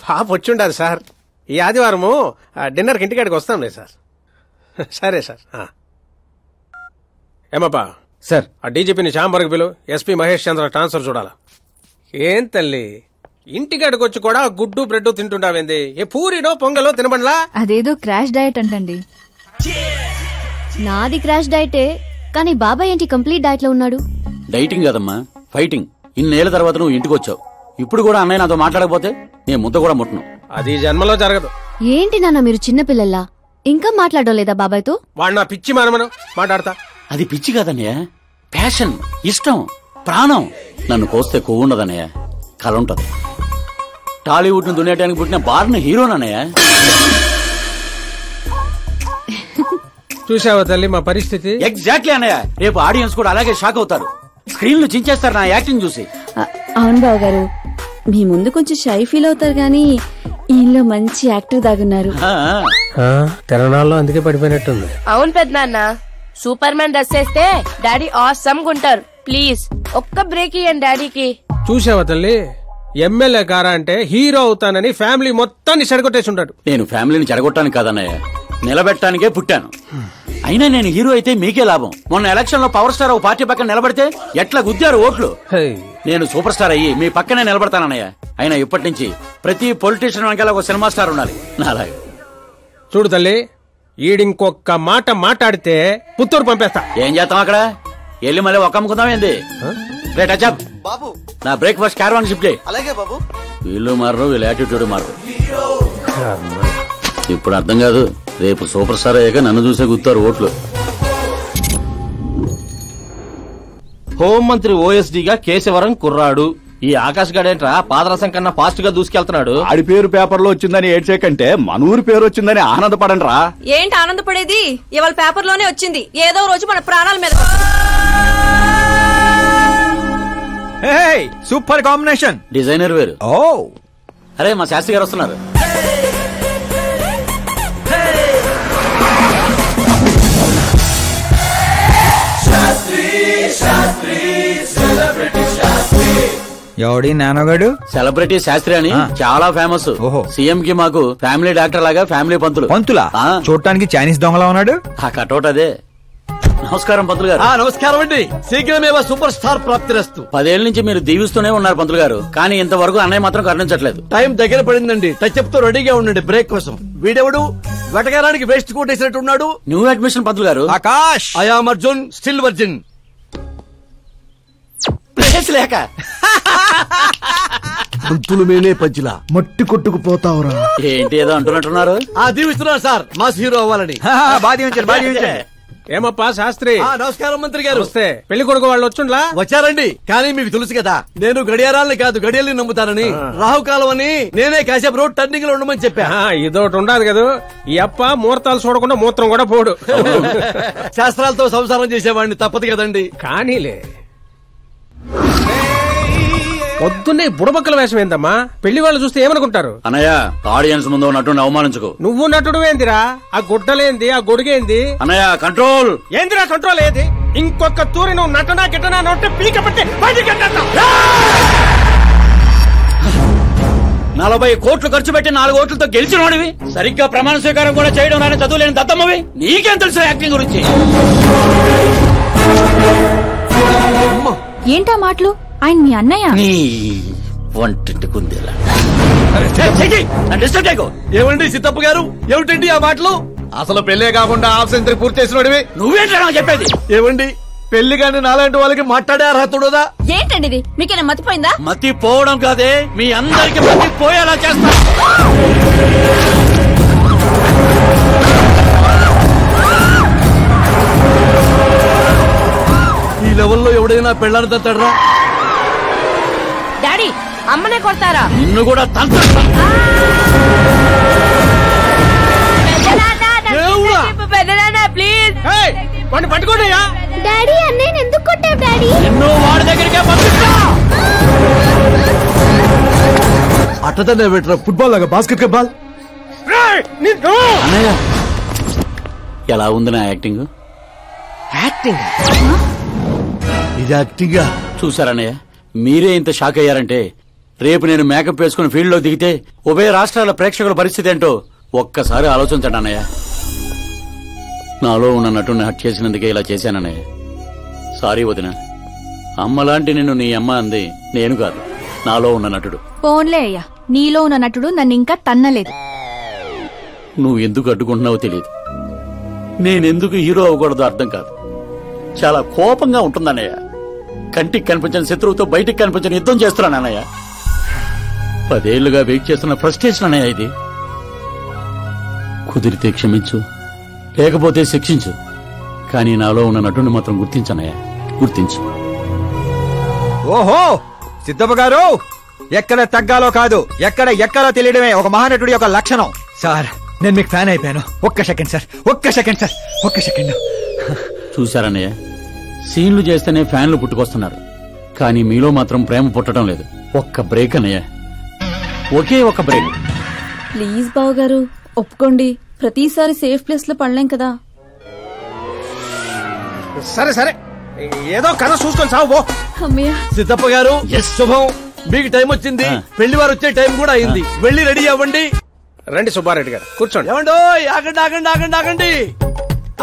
పాప వచ్చిండారు సార్. ఈ ఆదివారము డిన్నర్కి ఇంటికాడికి వస్తాంలే సార్. సరే సార్. ఏమప్పా సార్, ఆ డీజీపీని చాంబర్కి పిలు. ఎస్పీ మహేష్ చంద్ర ట్రాన్స్ఫర్ చూడాలా. ఏం తల్లి ఇంటికాడికి వచ్చి కూడా గుడ్డు బ్రెడ్ తింటుండావేంది? ఏ పూరినో పొంగలో తినబండ్లా? అదేదో క్రాష్ డయట్ అంటండి. నాది క్రాష్ డయటే, కానీ బాబాయ్ ఏంటి కంప్లీట్ డయట్ లో ఉన్నాడు? డైటింగ్ కదమ్మా, ఫైటింగ్. ఇన్నేళ్ల తర్వాత నువ్వు ఇంటికి వచ్చావు. ఇప్పుడు కూడా అన్నయ్య నాతో మాట్లాడకపోతే నేను ముద్ద కూడా ముట్టను. అది జన్మలో జరగదు. ఏంటి నాన్న మీరు చిన్న పిల్లల్లా ఇంకా మాట్లాడడం లేదా బాబాయ్తో? వాడు నా పిచ్చి మనమను మాట్లాడతా. అది పిచ్చి కాదన్నయ్య, ప్యాషన్, ఇష్టం, ప్రాణం. నన్ను కోస్తే కొవ్వు ఉండదన్నయ్య, కళ ఉంటది. టాలీవుడ్ ను దున్నేయడానికి పుట్టిన బార్న హీరోనన్నయ్య. చూసావా తల్లి మా పరిస్థితి? ఎగ్జాక్ట్లీ అన్నయ్య. రేపు ఆడియన్స్ కూడా అలాగే షాక్ అవుతారు. స్క్రీన్లు చించేస్తారు నా యాక్టింగ్ చూసి. అవును బావ గారు, మీ ముందు కొంచెం షై ఫీల్ అవుతారు గానీ ఈయనలో మంచి యాక్టర్ దాగున్నారు. తెలంగాణలో అందుకే పడిపోయినట్టుంది. అవును పెద్దనాన్న, సూపర్ మ్యాన్ డ్రెస్ వేస్తే డాడీ ఆసమ్ గుంటారు. ప్లీజ్ ఒక్క బ్రేక్ ఇయ్యండి డాడీకి. చూసావా తల్లి, ఎమ్మెల్యే కారా అంటే హీరో అవుతానని ఫ్యామిలీ మొత్తాన్ని చెడగొట్టేసి ఉంటాడు. నేను ఫ్యామిలీని చెడగొట్టాను కాదన్నయ్య, నిలబెట్టడానికే పుట్టాను. అయినా నేను హీరో అయితే మీకే లాభం. మొన్న ఎలక్షన్ లో పవర్ స్టార్ ఒక పార్టీ పక్కన నిలబడితే ఎట్లా గుద్దారు ఓట్లు. నేను సూపర్ స్టార్ అయ్యి మీ పక్కనే నిలబడతానన్నయ్య. అయినా ఇప్పటి నుంచి ప్రతి పొలిటీషియన్ వెనకాల ఒక సినిమా స్టార్ ఉండాలి నాలాగా. చూడు తల్లి, ఈడింకొక్క మాట మాట్లాడితే పుత్తూరు పంపేస్తా. ఏం చేస్తాం అక్కడ? వెళ్ళి మళ్ళీ ఒక అమ్ముకుందాం ఏంది? బాబు నా బ్రేక్ఫాస్ట్ క్యారవాన్ షిఫ్ట్ చేయి. అలాగే బాబు. వీళ్ళు మారరు, వీళ్ళ యాటిట్యూడ్ మారరు. ఇప్పుడు అర్థం కాదు, రేపు సూపర్ స్టార్ అయ్యాక నన్ను చూసే గుర్తారు ఓట్లు. హోంమంత్రి ఓఎస్డీగా కేశవరం కుర్రాడు. ఈ ఆకాశ్ గడేంట్రా పాదరసం కన్నా ఫాస్ట్ గా దూసుకెళ్తున్నాడు. ఆడి పేరు పేపర్ లో వచ్చిందని ఏడ్చేకంటే మన ఊరి పేరు వచ్చిందని ఆనందపడండి రా. ఏంటి ఆనందపడేది? ఇవాళ పేపర్ లోనే వచ్చింది. ఏదో రోజు మన ప్రాణాల మీద. Super combination. డిజైనర్ వేరు. ఓ అరే మా శాస్త్రి గారు వస్తున్నారు. ఎవడి నానోగాడు? సెలబ్రిటీ శాస్త్రి అని చాలా ఫేమస్. సీఎం కి మాకు ఫ్యామిలీ డాక్టర్ లాగా ఫ్యామిలీ పంతులు. పంతులా? చూడటానికి చైనీస్ దొంగలా ఉన్నాడు. ఆ కటౌట్ అదే. నమస్కారం పంతులు గారు. నమస్కారం అండి. శీఘ్రమేవో సూపర్ స్టార్ ప్రాప్తిరస్తు. 10 ఏళ్ల నుంచి మీరు దీవిస్తూనే ఉన్నారు పంతులు గారు, కానీ ఇంతవరకు అన్నయ్య మాత్రం కరుణించట్లేదు. టైం దగ్గర పడిందండి. టచ్అప్ తో రెడీగా ఉండండి బ్రేక్ కోసం. వీడెవడు వెటకారానికి వేస్ట్ కోట్ వేసినట్టు ఉన్నాడు. న్యూ అడ్మిషన్ పంతులు గారు. Akash. I'm Arjun, still virgin. Place లేక పంతులు మేనే పజ్జిలా మట్టి కొట్టుకుపోతావురా. ఏంటి ఏదో అంటున్నట్టున్నారు? దీవిస్తున్నారు సార్ మాస్ హీరో అవ్వాలని. ఏమప్పా శాస్త్రి? నమస్కారం మంత్రి గారు. వస్తే పెళ్లి కొడుకు వాళ్ళు వచ్చుండ్లా? వచ్చారండి. కానీ మీకు తెలుసు కదా, నేను గడియారాలని కాదు గడియల్ని నమ్ముతానని. రాహుకాలం అని నేనే కాసేపు రోడ్ టర్నింగ్ లో ఉండమని చెప్పా. ఇదొకటి ఉండదు కదా, ఈ అప్ప ముహూర్తాలు చూడకుండా మూత్రం కూడా పోడు. శాస్త్రాలతో సంసారం చేసేవాడిని, తప్పదు కదండి. కానీలే పొద్దున్నే బుడబక్కల వేషం ఏందమ్మా? పెళ్లి వాళ్ళు చూస్తే ఏమనుకుంటారు? అన్నయ్య, ఆడియన్స్ ముందు నటుని అవమానించుకో. నువ్వు నటుడు ఏందిరా? ఆ గుడ్డలేంది, ఆ గొడుగేంది? అన్నయ్య కంట్రోల్. ఏందిరా కంట్రోల్ ఏది? ఇంకొక తూరి నువ్వు నటనా గిట్టనా నొట్టే పీక పట్టి 40 కోట్లు ఖర్చు పెట్టి 4 ఓట్లతో గెలిచిన వాడివి, సరిగ్గా ప్రమాణ స్వీకారం కూడా చేయడం రాని చదువులేని దత్తమ్మవి, నీకేం తెలుసు యాక్టింగ్ గురించి? ఏంటా మాటలు? ఆయన మీ అన్నయ్య. నీ వంటింటి కుందేలా. ఏమండి సిద్ధప్ప గారు, ఏమిటండి ఆ మాటలు? అసలు పెళ్ళే కాకుండా హాఫ్ సెంచరీ పూర్తి చేసినోడివి నువ్వేంటా చెప్పేది? ఏమండి పెళ్లి కానీ నాలాంటి వాళ్ళకి మాట్లాడే అర్హత ఉండదా? ఏంటండి ఇది? మీకేనా మతిపోయిందా? మతి పోవడం కాదే, మీ అందరికి మతి పోయేలా చేస్తా. ఈ లెవెల్లో ఎవడైనా పెళ్ళాన్ని తట్టడరా? డాడీ అమ్మనే కొడతారా? నిన్ను కూడా ప్లీజ్ పట్టుకోండియా. డాడీ అన్నయ్య ఎందుకు కొట్టావు డాడీ? నిన్ను వాడి దగ్గరికే పంపిస్తా. అట్టతనే పెట్టరా ఫుట్బాల్ లాగా బాస్కెట్ బాల్. అన్నయ్య ఎలా ఉంది నా యాక్టింగ్? యాక్టింగ్ ఇది యాక్టింగా? చూసారన్నయ్య, మీరే ఇంత షాక్ అయ్యారంటే రేపు నేను మేకప్ వేసుకుని ఫీల్డ్ లో దిగితే ఉభయ రాష్ట్రాల ప్రేక్షకుల పరిస్థితి ఏంటో ఒక్కసారి ఆలోచించండి అన్నయ్య. నాలో ఉన్న నటుని హట్ చేసినందుకే ఇలా చేశానన్నయ్య. సారీ వదిన. అమ్మలాంటి నిన్ను నీ అమ్మ అంది నేను కాదు, నాలో ఉన్న నటుడు. పోన్లే అయ్యా, నీలో ఉన్న నటుడు నన్ను ఇంకా తన్నలేదు. నువ్వు ఎందుకు అడ్డుకుంటున్నావో తెలియదు. నేనెందుకు హీరో అవ్వకూడదో అర్థం కాదు. చాలా కోపంగా ఉంటుందన్నయ్య. కంటికి కనిపించిన శత్రువుతో బయటికి కనిపించిన యుద్ధం చేస్తున్నాను అన్నయ్య. 10 ఏళ్లుగా వెయిట్ చేస్తున్న ఫ్రస్ట్రేషన్ అన్నయ్య ఇది. కుదిరితే క్షమించు, లేకపోతే శిక్షించు, కానీ నాలో ఉన్న నటుని మాత్రం గుర్తించనయ్యా, గుర్తించు. ఓహో సిద్ధప్ప గారు, ఎక్కడ తగ్గాలో కాదు ఎక్కడ ఎక్కాలో తెలియడమే ఒక మహానటుడి యొక్క లక్షణం. సార్ నేను మీకు ఫ్యాన్ అయిపోయాను. ఒక్క సెకండ్ సార్, ఒక్క సెకండ్ సార్, ఒక్క సెకండ్. చూశారన్నయ్య, సీన్లు చేస్తేనే ఫ్యాన్లు పుట్టుకొస్తున్నారు, కానీ మీలో మాత్రం ప్రేమ పుట్టడం లేదు. ఒక్క బ్రేక్ అన్నయ్య, ఒకే ఒక బ్రేక్. ప్లీజ్ బావు గారు ఒప్పుకోండి. ప్రతిసారి సేఫ్ ప్లేస్ లో పడలేం కదా. సరే సరే, ఏదో కథ చూసుకొని సాగు. సిద్ధప్ప గారు శుభం, మీకు టైం వచ్చింది. పెళ్లి వారు వచ్చే టైం కూడా అయింది. వెళ్ళి రెడీ అవ్వండి. రండి సుబ్బారెడ్డి గారు, కూర్చోండి. ఏమండో, ఆగండి ఆగండి ఆగండి ఆగండి.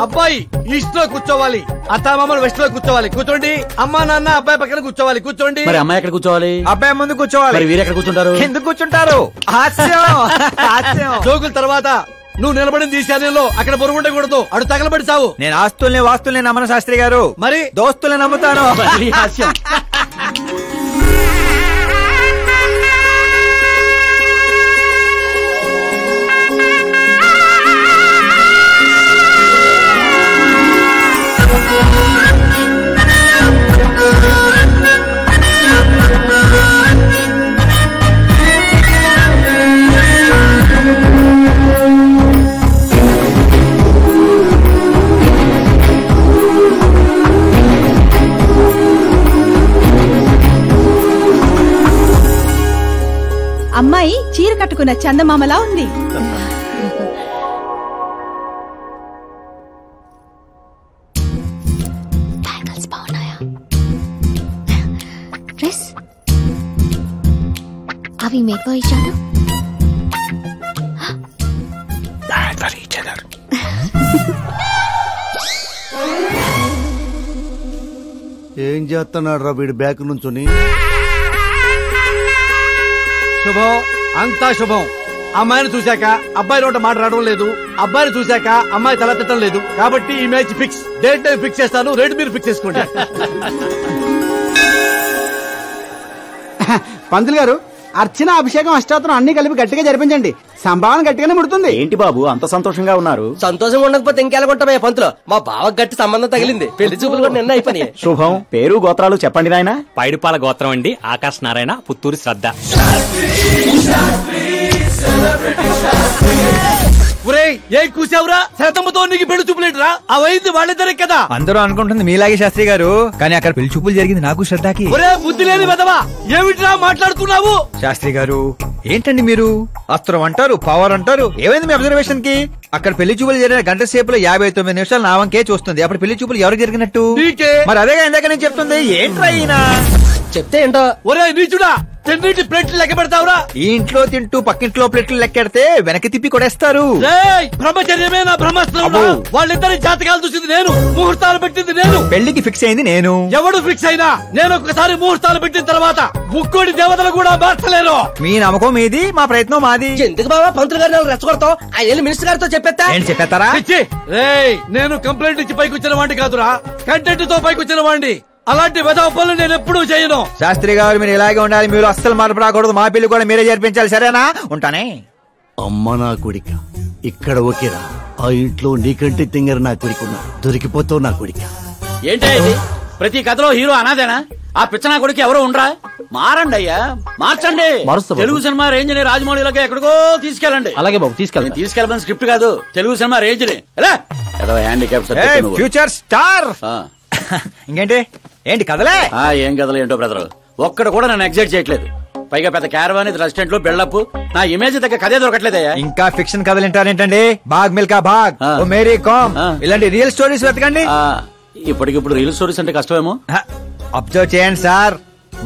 అబ్బాయి ఈస్ట్ లో కూర్చోవాలి, అత్తామామలు వెస్ట్ లో కూర్చోవాలి. కూర్చోండి. అమ్మా నాన్న అబ్బాయి పక్కన కూర్చోవాలి. కూర్చోండి. మరి అమ్మాయి ఎక్కడ కూర్చోవాలి? అబ్బాయి ముందు కూర్చోవాలి. మరి వీరు ఎక్కడ కూర్చుంటారు? ఎందుకు కూర్చుంటారు? జోకుల తర్వాత నువ్వు నిలబడింది ఈ శానంలో, అక్కడ బరువు ఉండకూడదు. అడు తగలబడి సావు. నేను ఆస్తుల్ని వాస్తుల్ని నమ్మను శాస్త్రి గారు, మరి దోస్తుల్ని నమ్ముతాను. అమ్మాయి చీర కట్టుకున్న చందమామలా ఉంది. అవి మేడ్ ఫర్ ఈచ్ అదర్. ఏం చేస్తున్నాడు రా వీడి బ్యాక్ నుంచుని? శుభం, అంతా శుభం. అమ్మాయిని చూశాక అబ్బాయి నోట మాట రావడం లేదు, అబ్బాయిని చూశాక అమ్మాయి తల తిట్టడం లేదు. కాబట్టి ఈ మ్యాచ్ ఫిక్స్. డేట్ నేను ఫిక్స్ చేస్తాను, రేట్ మీరు ఫిక్స్ చేసుకోండి. పంతులు గారు, అర్చన అభిషేకం అష్టాత్రం అన్ని కలిపి గట్టిగా జరిపించండి. సంభావన గట్టిగానే ముడుతుంది. ఏంటి బాబు అంత సంతోషంగా ఉన్నారు? సంతోషంగా ఉండకపోతే ఇంకెలాగుంటామయ్యా పంతులు. మా బావ గట్టి సంబంధం తగిలింది. పెళ్లి చూపులు కూడా నిన్న అయిపోయి. శుభం. పేరు గోత్రాలు చెప్పండి నాయన. పైడిపాల గోత్రం అండి, ఆకాశ్ నారాయణ, పుత్తూరు శ్రద్ధ. ఏం కూసావురా? శతమ్మతో నీకు పెళ్లి చూపులేట్రా? అవైంది వాళ్ళిద్దరే కదా. అందరూ అనుకుంటుంది మీలాగే శాస్త్రి గారు, కానీ అక్కడ పెళ్లి చూపులు జరిగింది నాకు శ్రద్ధకి. ఒరే బుద్ధి లేని వెదవా, ఏమిట్రా మాట్లాడుతున్నావు? శాస్త్రి గారు ఏంటండి మీరు? అస్త్రం అంటారు, పవర్ అంటారు. ఏమైంది మీ అబ్జర్వేషన్ కి? అక్కడ పెళ్లి చూపులు జరిగిన గంట సేపులో 59 నిమిషాలు నా వంకే చూస్తుంది. అప్పుడు పెళ్లి చూపులు ఎవరికి జరిగినట్టు? మరి అదేగా ఇందాక నేను చెప్తుంది. ఏంట్రా ఈయన చెప్తే ఏంటో. ఒరే నీచుడా, తిన్నింటి ప్లేట్లు లెక్క పెడతావురా? ఈ ఇంట్లో తింటూ పక్కింట్లో ప్లేట్లు లెక్కెడితే వెనక్కి తిప్పి కొడేస్తారు. బ్రహ్మచర్యమే నా బ్రహ్మాస్త్రం. వాళ్ళిద్దరి జాతకాలు చూసింది నేను, ముహూర్తాలు పెట్టింది నేను, పెళ్లికి ఫిక్స్ అయింది నేను. ఎవడు ఫిక్స్ అయినా నేను ఒక్కసారి ముహూర్తాలు పెట్టిన తర్వాత ముక్కోడి దేవతలు కూడా మార్చలేరు. మీ నమ్మకం మీది, మా ప్రయత్నం మాది. ఎందుకు బాబా పంతులు గారిని రెచ్చగొడతావు? ఆయన మినిస్టర్ గారితో చెప్పేస్తా. ఏంటి చెప్పేస్తారా? నేను కంప్లైంట్ ఇచ్చి పైకి వచ్చిన వాడిని కాదురా, కంటెంట్ తో పైకి వచ్చిన వాడిని. అలాంటి వెధవ పనులు నేను ఎప్పుడూ చేయను. శాస్త్రి గారు మీరు ఇలాగే ఉండాలి, మీరు అస్సలు మార్పు రాకూడదు. మా పెళ్లి కూడా మీరే జరిపించాలి, సరేనా? ఉంటానే. అమ్మ నా కొడిక ఇక్కడ ఓకేరా, ఆ ఇంట్లో నీకంటే తింగర నా కొడుకున్నా, దొరికిపోతావు నా కొడిక. ఏంటి ప్రతి కథలో హీరో అనాదేనా? ఆ పిచ్చనా కొడుకు ఎవరో ఉండరా? మారండి అయ్యా, మార్చండి. తెలుగు సినిమా రేంజ్ ని రాజమౌళిలోకి ఎక్కడికో తీసుకెళ్ళండి. అలాగే బాబు, తీసుకెళ్ళమని స్క్రిప్ట్ కాదు, తెలుగు సినిమా రేంజ్ ని. Handicap future star. ఇంకేంటి ఏంటి కథలే? ఏం కథలు ఏంటో బ్రదర్, ఒక్కడ కూడా నన్ను ఎగ్జైట్ చేయట్లేదు. పైగా పెద్ద క్యారవాన్, రెస్టారెంట్ లో బిల్డప్, నా ఇమేజ్ దగ్గర కథే దొరకట్లేదయ్యా. ఇంకా ఫిక్షన్ కథలు వింటారేంటండి? బాగ్ మిల్కా బాగ్, ఓ మేరీ కామ్, ఇలాంటి రియల్ స్టోరీస్ వెతకండి. ఇప్పటికిప్పుడు రియల్ స్టోరీస్ అంటే కష్టమేమో. అబ్జర్వ్ చేయండి సార్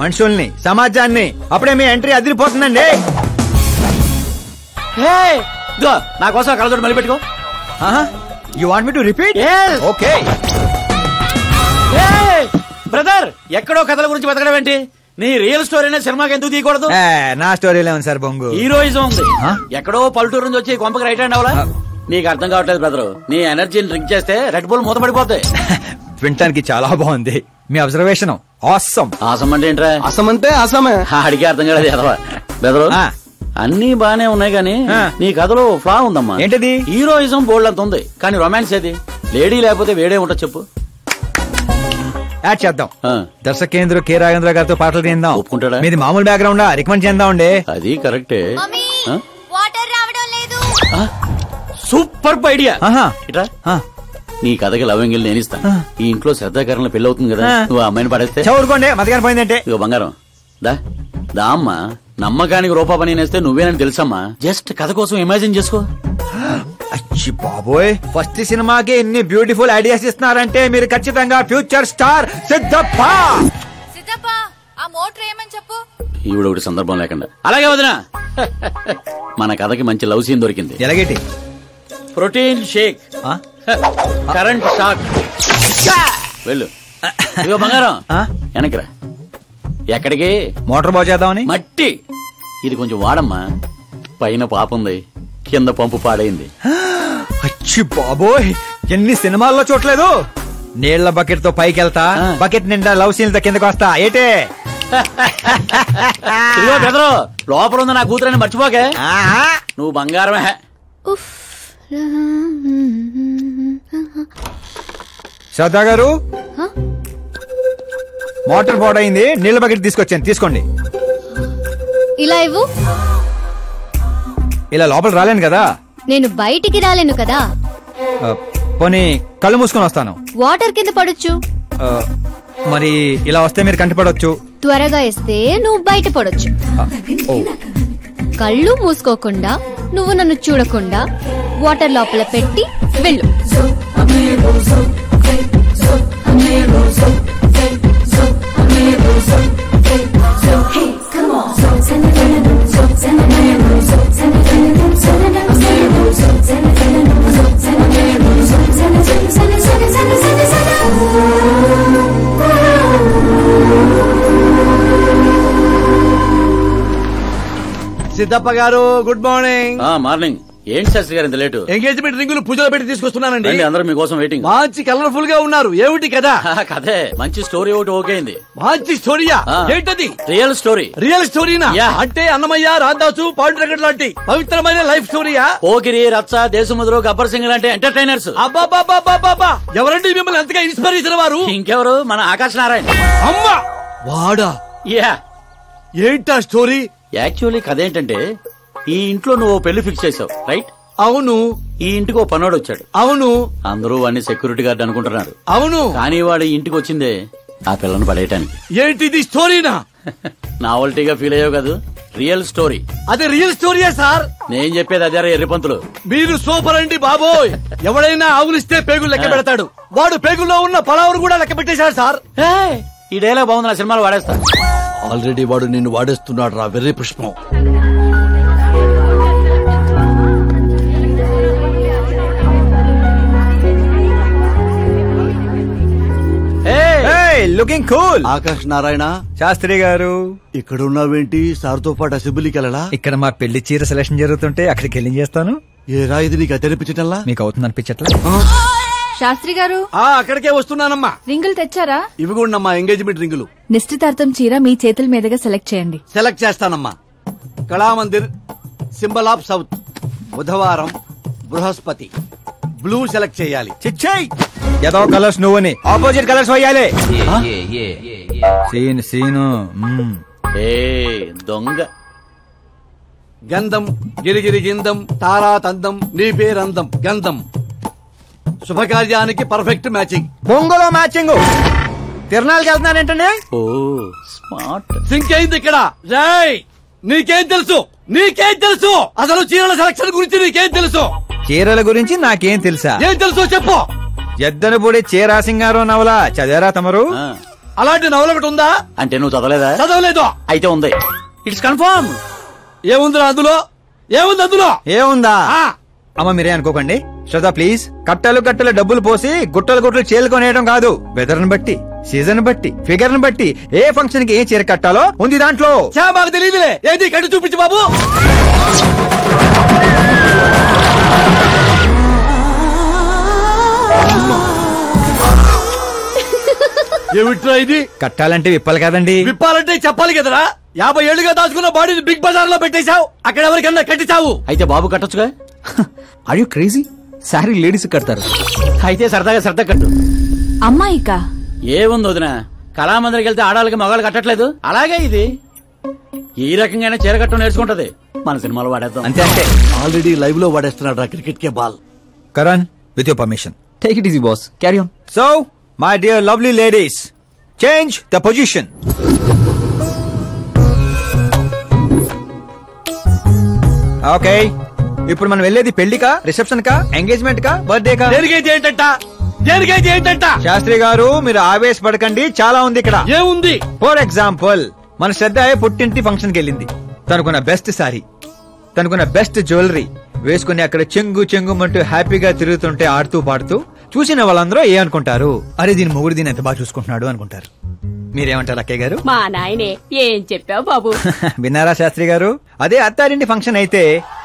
మనుషుల్ని, సమాజాన్ని, అప్పుడే మీ ఎంట్రీ అదిరిపోతుందండి. నా కోసం కళ్ళతోటి మళ్ళీ పెట్టుకో. You want me to repeat? Okay. Brother, ఎక్కడో కథల గురించి బతకడం ఏంటి? నీ రియల్ స్టోరీనే సినిమాకి ఎందుకు తీయకూడదు? నా స్టోరీలో ఉంది సార్ బొంగు. హీరోయిజం ఉంది. ఎక్కడో పల్లెటూరు నుంచి వచ్చి కొంపకి రైట్ హ్యాండ్ అవలా? నీకు అర్థం కావట్లేదు బ్రదర్. నీ ఎనర్జీని డ్రింక్ చేస్తే రెడ్ బుల్ మూత పడిపోతాయి. వినటానికి చాలా బాగుంది మీ అబ్జర్వేషన్. ఆసమ్. ఆసమ్ అంటే ఏంట్రా? అసం అంటే అసమే. అడిగే అర్థం కాలేదు ఎదవా. బెదరు అన్ని బానే ఉన్నాయి గానీ నీ కథలో ఫ్లా ఉందమ్మా. ఏంటది? హీరోయిజం బోల్డ్ అంత ఉంది, కానీ రొమాన్స్ ఏది? లేడీ లేకపోతే వేడే ఉంటా చెప్పు. యాడ్ చేద్దాం. దర్శకేంద్ర కె రాఘవేంద్ర గారితో పాటలు తీద్దాం. ఒప్పుకుంటాడా? మీది మామూలు బ్యాక్గ్రౌండ్, రికమెండ్ చేద్దాం అండి. అది కరెక్టే. Super idea. ఇట్రా, నీ కథకి లవ్ ఎంగిల్ నేను ఇస్తాను. ఈ ఇంట్లో శ్రద్ధాకరణ పెళ్లి అవుతుంది కదా, నువ్వు ఆ అమ్మాయిని పడేస్తే చదువుకోండి. మతగాని పోయిందంటే ఇగో బంగారం దా దా అమ్మా. నమ్మకానికి రూపా పని నేస్తే నువ్వేనని తెలుసమ్మా. జస్ట్ కథ కోసం ఇమాజిన్ చేసుకో. అచ్చి బాబోయ్, ఫస్ట్ సినిమాకి ఎన్ని బ్యూటిఫుల్ ఐడియాస్ ఇస్తున్నారంటే మీరు ఖచ్చితంగా ఫ్యూచర్ స్టార్ సిద్ధప్ప. ఈవిడ ఒకటి సందర్భం లేకుండా. అలాగే వదినా, మన కథకి మంచి లవ్ సీన్ దొరికింది. ఎలాగేటి? Protein shake, current shock. వెళ్ళు. ఇదిగో బంగారం వెనకరా. ఎక్కడికి? మోటార్ బాగు చేద్దామని. మట్టి ఇది కొంచెం వాడమ్మా. పైన పాపుంది, కింద పంపు పాడైంది. అచ్చి బాబోయ్, ఎన్ని సినిమాల్లో చూడలేదు. నీళ్ల బకెట్ తో పైకి వెళ్తా, బకెట్ నిండా లవ్ సీన్ తో కిందకి వస్తా. ఏటే బెదరు, లోపల ఉంది నా కూతురని మర్చిపోకే. నువ్వు బంగారమే. శ్రద్ధా గారు, మోటార్ పాడైంది, నీళ్ల బకెట్ తీసుకొచ్చాను, తీసుకోండి. ఇలా ఇవ్వు. ఇలా లోపల రాలేను కదా. నేను బయటికి రాలేను కదా. పోనీ కళ్ళు మూసుకొని వస్తాను. వాటర్ కింద పడొచ్చు. మరి ఇలా వస్తే మీరు కంటి పడవచ్చు. త్వరగా ఇస్తే నువ్వు బయట పడొచ్చు. కళ్ళు మూసుకోకుండా, నువ్వు నన్ను చూడకుండా వాటర్ లోపల పెట్టి వెళ్ళు. సిద్ధప్ప గారు, గుడ్ మార్నింగ్. మార్నింగ్. ఏంటి శాస్త్రి గారు ఇంత లేటు? ఎంగేజ్మెంట్ రింగులు పూజలో పెట్టి తీసుకొస్తున్నానండి. అందరూ మీకోసం వెయిటింగ్. మంచి కలర్ఫుల్ గా ఉన్నారు. ఏమిటి కదా? కథే మంచి స్టోరీ ఒకటి ఓకే అయింది. మంచి స్టోరీయా? ఏంటది? Real story. రియల్ స్టోరీనా? అంటే అన్నమయ్య, రాధాసు, పాండురంగడ్ లాంటి పవిత్రమైన లైఫ్ స్టోరీయా? పోకిరి, రచ్చ, దేశముద్రు, గబ్బర్ సింగ్ లాంటి ఎంటర్టైనర్స్. అబ్బాబాబాబాబా, ఎవరండి మిమ్మల్ని ఎంతగా ఇన్స్పైర్ చేసిన వారు? ఇంకెవరు, మన ఆకాశ్ నారాయణ. అమ్మా వాడా? ఏంటా స్టోరీ? యాక్చువల్లీ కథ ఏంటంటే, ఈ ఇంట్లో నువ్వు పెళ్లి ఫిక్స్ చేసావు, రైట్? అవును. ఈ ఇంటికి ఓ పనోడు వచ్చాడు. అవును. అందరూ వాడిని సెక్యూరిటీ గార్డ్ అనుకుంటున్నారు. అవును. కానీ వాడు ఇంటికి వచ్చిందే ఆ పిల్లను పడేయటానికి. ఏంటిది స్టోరీనా? నావల్టీగా ఫీల్ అయ్యావు కాదు, రియల్ స్టోరీ. అదే రియల్ స్టోరీయా సార్? నేను చెప్పేది అదే ఎర్రిపంతులు. మీరు సూపర్ అండి బాబోయ్. ఎవడైనా ఆవులిస్తే పేగులు లెక్క పెడతాడు. వాడు పేగుల్లో ఉన్న పలావురు కూడా లెక్క పెట్టేశాడు సార్. ఈ డైలాగ్ బాగుంది, నా సినిమాలో వాడేస్తా. ఆల్రెడీ వాడు నిన్ను వాడేస్తున్నాడు రా వెర్రి పుష్పం. Looking cool. ఆకాష్ నారాయణ శాస్త్రి గారు ఇక్కడ ఉన్నావేంటి? సార్తో పాటు అసెంబ్లీకి వెళ్ళలా? ఇక్కడ మా పెళ్లి చీర సెలక్షన్ జరుగుతుంటే అక్కడికి వెళ్ళి చేస్తాను. ఏ రాయిది నీకు తెరిపించటల్లా? మీకు అవుతుంది అనిపించట్లా? శాస్త్రి గారు అక్కడికే వస్తున్నానమ్మా. రింగులు తెచ్చారా? ఇవి కూడా నమ్మా ఎంగేజ్మెంట్ రింగులు. నిశ్చితార్థం చీర మీ చేతుల మీదుగా సెలెక్ట్ చేయండి. సెలెక్ట్ చేస్తానమ్మా. కళామందిర్ సింబల్ ఆఫ్ సౌత్, బుధవారం, బృహస్పతి. బ్లూ సెలెక్ట్ చేయాలి. చిచ్చాయి ఏదో కలర్స్ నువ్వని ఆపోజిట్ కలర్స్ వేయాలి. సీను దొంగ. గంధం గిరిగిరి గిందం తారా తందం నీ పేరందం గంధం. శుభకార్యానికి పర్ఫెక్ట్ మ్యాచింగ్. బొంగులో మ్యాచింగ్. తిరణాలకి వెళ్తున్నానంటే ఓ స్మార్ట్. సింక్ అయింది ఇక్కడ. రాయ్ నీకేం తెలుసు? నీకేం తెలుసు? అసలు చీరల సెలక్షన్ గురించి నీకేం తెలుసు? చీరల గురించి నాకేం తెలుసా? ఏం తెలుసో చెప్పు. ఎద్దనపూడి చీరా సింగారం నవల చదివారా తమరు? అలాంటి నవల ఒకటి ఉందా? అంటే నువ్వు చదవలేదా? చదవలేదు. అయితే ఉంది. It's confirm. ఏముందిరా అందులో? ఏముంది అందులో? ఏముందా? అమ్మ మీరే అనుకోకండి. శ్రద్ధ ప్లీజ్. కట్టలు కట్టలు డబ్బులు పోసి గుట్టలు గుట్టలు చీరకొనేయడం కాదు. వెదర్ ని బట్టి, సీజన్ బట్టి, ఫిగర్ ని బట్టి ఏ ఫంక్షన్ కి ఏ చీర కట్టాలో ఉంది దాంట్లో. మాకు తెలియదులే. ఏది కట్టి చూపించు బాబు. ఏమిట్రా ఇది? కట్టాలంటే విప్పాలి కదండి. విప్పాలంటే చెప్పాలి కదరా. 50 ఏళ్లుగా దాచుకున్న బాడీని బిగ్ బజార్ లో పెట్టేశావు. అక్కడ ఎవరికన్నా కట్టించావు. అయితే బాబు కట్టొచ్చుగా. Are you crazy? Sorry ladies కడతారు. అయితే సరదాగా సరదా కట్టు. అమ్మాయికా ఏముంది వదిన, కళామందిరికి వెళ్తే ఆడాలకి మగవాళ్ళు కట్టట్లేదు, అలాగే ఇది ఈ రకంగానే చీర కట్టడం నేర్చుకుంటది. మన సినిమాలో వాడేద్దాం. అంతే అంతే. ఆల్రెడీ లైవ్ లో వాడేస్తున్నాడు రా క్రికెట్ కే ball. Karan with your permission take it easy boss. Carry on. So my dear lovely ladies, change the position. Okay, ఇప్పుడు మనం వెళ్ళేది పెళ్లికా, రిసెప్షన్ కా, ఎంగేజ్మెంట్ కా, బర్త్డే కా? దేనికైతే ఏంటంట? శాస్త్రి గారు మీరు ఆవేశపడకండి, చాలా ఉంది ఇక్కడ. ఏముంది? ఫర్ ఎగ్జాంపుల్ మన శ్రద్ధ పుట్టింటి ఫంక్షన్ కి వెళ్ళింది. తనకున్న బెస్ట్ సారీ, తనకున్న బెస్ట్ జ్యువెలరీ వేసుకుని అక్కడ చెంగు చెంగుమంటూ హ్యాపీగా తిరుగుతుంటే ఆడుతూ పాడుతూ చూసిన వాళ్ళందరూ ఏ అనుకుంటారు? అరే దీని మొగుడు దీని ఎంత బాగా చూసుకుంటున్నాడు అనుకుంటారు. మీరేమంటారు అక్కయ్య గారు? మా నాయనే ఏం చెప్పావు బాబు. విన్నారా శాస్త్రి గారు? అదే అత్తారింటి ఫంక్షన్ అయితే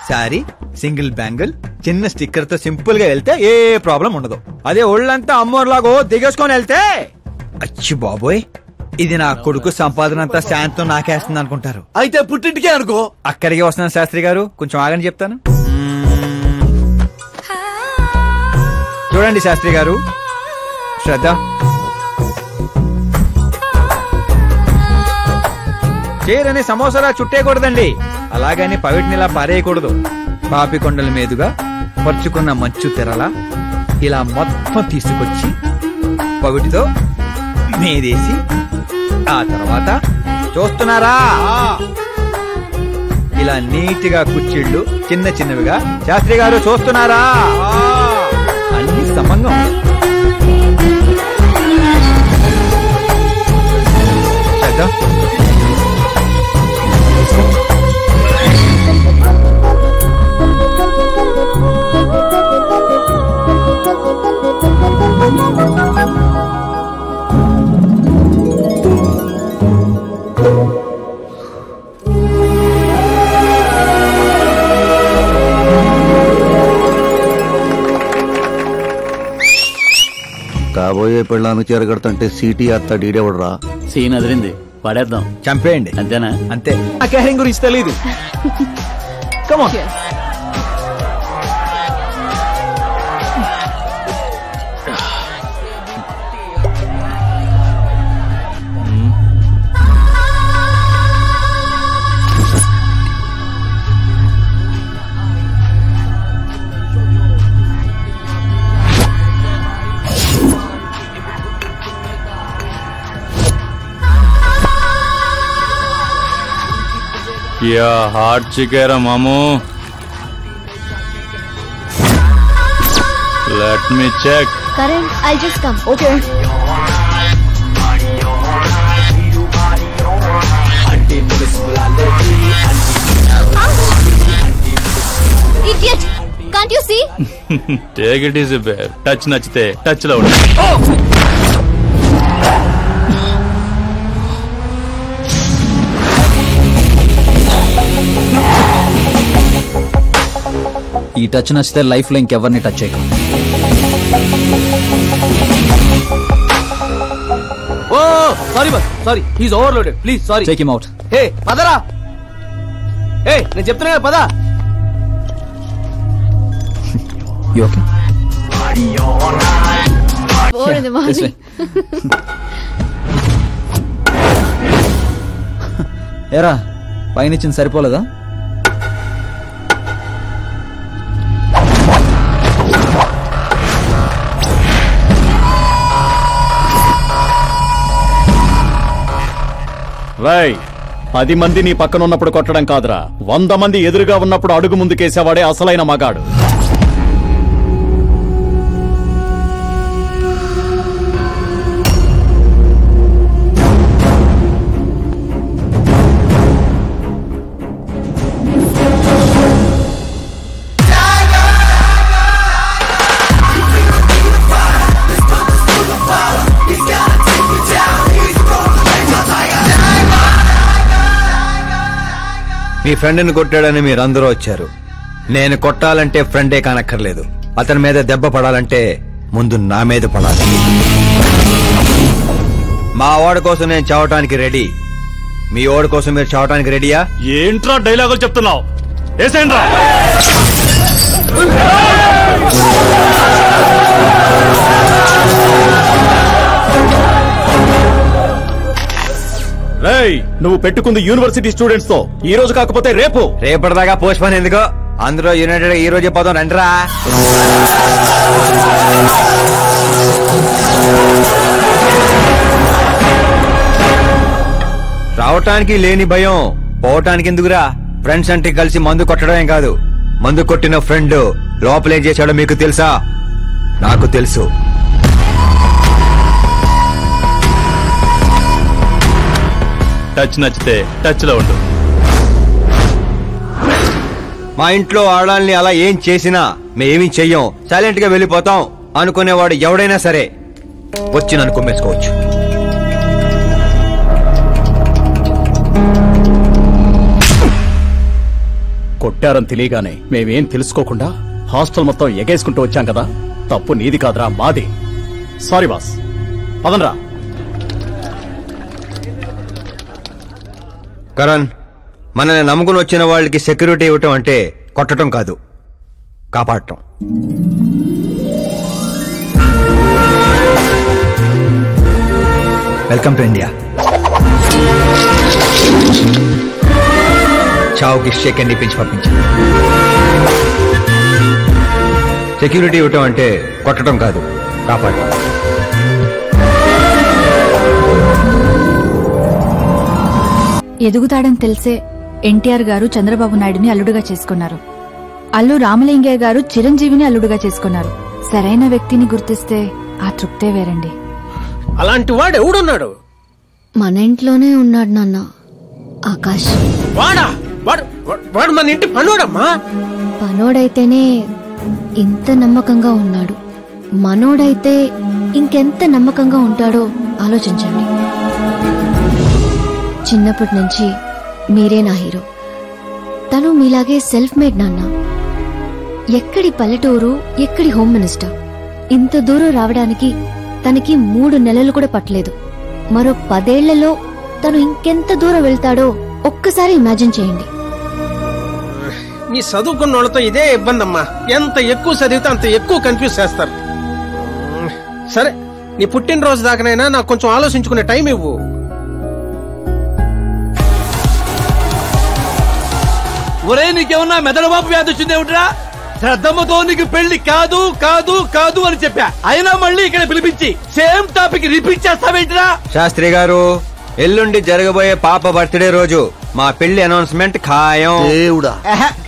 సారీ, సింగిల్ బ్యాంగిల్, చిన్న స్టిక్కర్ తో సింపుల్ గా వెళ్తే ఏ ప్రాబ్లం ఉండదు. అదే ఒళ్ళంతా అమ్మోర్లాగో దిగేసుకొని వెళ్తే అచ్చి బాబోయ్ ఇది నా కొడుకు సంపాదన అంతా శాంతం నాకేస్తుంది అనుకుంటారు. అయితే పుట్టింటికే అనుకో. అక్కడికి వస్తున్నాను శాస్త్రి గారు, కొంచెం ఆగని చెప్తాను. చూడండి శాస్త్రి గారు, శ్రద్ధ చీరని సమోసాలా చుట్టేయకూడదండి, అలాగని పవిటినిలా పారేయకూడదు. పాపికొండల మీదుగా పరుచుకున్న మంచు తెరలా ఇలా మొత్తం తీసుకొచ్చి పవిటితో మీదేసి ఆ తర్వాత చూస్తున్నారా ఇలా నీట్గా కుచ్చిళ్ళు చిన్న చిన్నవిగా. శాస్త్రి గారు చూస్తున్నారా? అన్ని సమంగా కాబోయే పెళ్ళాను చేరగడుతుంటే సీటీ అత్త డీడేవడరా. సీన్ అదిరింది, పడేద్దాం. చంపేయండి. అంతేనా? అంతే. ఆ క్యారింగ్ గురించి తెలీదు. Come on. क्या हार्ड चिकेरा मामू. Let me check. Karan, I'll just come. Okay. Take it easy babe. Touch నచ్చితే టచ్ లో ఉండు. ఈ టచ్ నచ్చితే లైఫ్ లో ఇంకెవరిని టచ్ చేయకు. Oh sorry boss, sorry he's overloaded, please sorry. Take him out. Hey పదరా, హే నేను చెప్తున్నా కదా, పద. You okay? ఏరా పైనిచ్చింది సరిపోలేదా? రై 10 మంది నీ పక్కన ఉన్నప్పుడు కొట్టడం కాదురా, 100 మంది ఎదురుగా ఉన్నప్పుడు అడుగు ముందుకేసేవాడే అసలైన మగాడు. మీ ఫ్రెండ్ని కొట్టాడని మీరందరూ వచ్చారు. నేను కొట్టాలంటే ఫ్రెండే కానక్కర్లేదు, అతని మీద దెబ్బ పడాలంటే ముందు నా మీద పడాలి. మా వాడి కోసం నేను చావటానికి రెడీ, మీ వాడి కోసం మీరు చావటానికి రెడీయా? ఏంట్రా డైలాగులు చెప్తున్నావు? ఏసేంట్రా. రేయ్ నువ్వు పెట్టుకుంది యూనివర్సిటీ స్టూడెంట్స్ తో, ఈ రోజు కాకపోతే రేపు. రేపటిదాకా పోస్ట్ పోన్ ఎందుకో, అందరూ యునైటెడ్ ఈ రోజే పోదాం రండిరా. రావటానికి లేని భయం పోవటానికి ఎందుకురా? ఫ్రెండ్స్ అంటే కలిసి మందు కొట్టడమే కాదు, మందు కొట్టిన ఫ్రెండ్ లోపలేం చేశాడో మీకు తెలుసా? నాకు తెలుసు. టచ్ నచ్చితే టచ్ లో ఉండు. మా ఇంట్లో ఆడాల్ని అలా ఏం చేసినా మేమేమీ చెయ్యం, సైలెంట్ గా వెళ్ళిపోతాం అనుకునేవాడు ఎవడైనా సరే వచ్చి నన్ను కుమ్మేసుకోవచ్చు. కొట్టారని తెలియగానే మేమేం తెలుసుకోకుండా హాస్టల్ మొత్తం ఎగేసుకుంటూ వచ్చాం కదా, తప్పు నీది కాదురా, మాది. Sorry boss, పదనరా. కరణ్, మనల్ని నమ్ముకుని వచ్చిన వాళ్ళకి సెక్యూరిటీ ఇవ్వటం అంటే కొట్టడం కాదు, కాపాడటం. Welcome to India. చావుకి షేక్ అండ్ ఇప్పించి పంపించాను. సెక్యూరిటీ ఇవ్వటం అంటే కొట్టడం కాదు, కాపాడటం. ఎదుగుతాడని తెలిసే ఎన్టీఆర్ గారు చంద్రబాబు నాయుడుని అల్లుడుగా చేసుకున్నారు. అల్లు రామలింగయ్య గారు చిరంజీవిని అల్లుడుగా చేసుకున్నారు. సరైన వ్యక్తిని గుర్తిస్తే ఆ తృప్తే వేరండి. అలాంటి వాడు ఎవడున్నాడు? మన ఇంట్లోనే ఉన్నాడు నాన్న, ఆకాష్. వాడా? వాడు మన ఇంటి పనోడమ్మా. పనోడైతేనే ఇంత నమ్మకంగా ఉన్నాడు, మనోడైతే ఇంకెంత నమ్మకంగా ఉంటాడో ఆలోచించండి. చిన్నప్పటి నుంచి మీరే నా హీరో. తను మీలాగే సెల్ఫ్ మేడ్ నాన్న. ఎక్కడి పల్లెటూరు, ఎక్కడి హోమ్ మినిస్టర్. ఇంత దూరం రావడానికి తనకి 3 నెలలు కూడా పట్టలేదు. మరో 10 ఏళ్లలో తను ఇంకెంత దూరం వెళ్తాడో ఒక్కసారి ఇమాజిన్ చేయండి. మీ చదువుకున్న వాళ్ళతో ఇదే ఇబ్బంది అమ్మా. ఎంత ఎక్కువ చదివితే అంత ఎక్కువ కన్ఫ్యూజ్ చేస్తారు. సరే, నీ పుట్టినరోజు దాకానైనా నాకు కొంచెం ఆలోచించుకునే టైం ఇవ్వు. ఒరే నీకేమన్నా మెదడు వాపు వ్యాధి వచ్చిందేమిట్రా? శ్రద్ధమ్మతో నీకు పెళ్లి కాదు కాదు కాదు అని చెప్పా, అయినా మళ్ళీ ఇక్కడ పిలిపించి సేమ్ టాపిక్ రిపీట్ చేస్తావేంటిరా? శాస్త్రి గారు, ఎల్లుండి జరగబోయే పాప బర్త్డే రోజు మా పెళ్లి అనౌన్స్మెంట్ ఖాయం. దేవుడా,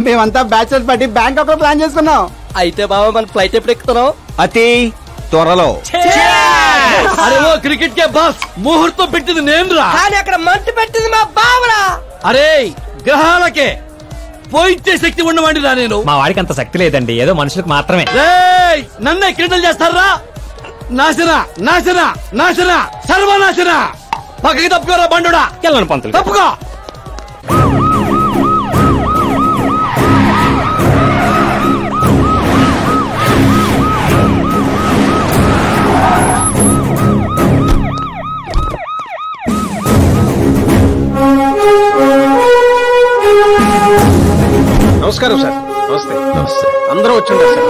మేమంతా బ్యాచులర్ పార్టీ బ్యాంకాక్ లో ప్లాన్ చేసుకున్నాం. అయితే బాబా మన ఫ్లైట్ ఎప్పుడు ఎక్కుతున్నాం? అతి త్వరలో. అరే ఓ క్రికెట్ కే బాస్, ముహూర్తం పెట్టింది నేను రా, కానీ అక్కడ మంచి పెట్టింది మా బావరా. అరే గ్రహాలకే పోయించే శక్తి ఉన్నవాడిరా నేను. మా వాడికి అంత శక్తి లేదండి, ఏదో మనుషులకు మాత్రమే. నన్నే క్రీడలు చేస్తారా? నాశన నాశన నాశన సర్వనాశన. పక్కకి తప్పుకోరా బండుడా. వెళ్ళను పంతులు, తప్పుకో. నమస్కారం సార్. నమస్తే. నమస్తే. అందరూ వచ్చుంటారు సార్.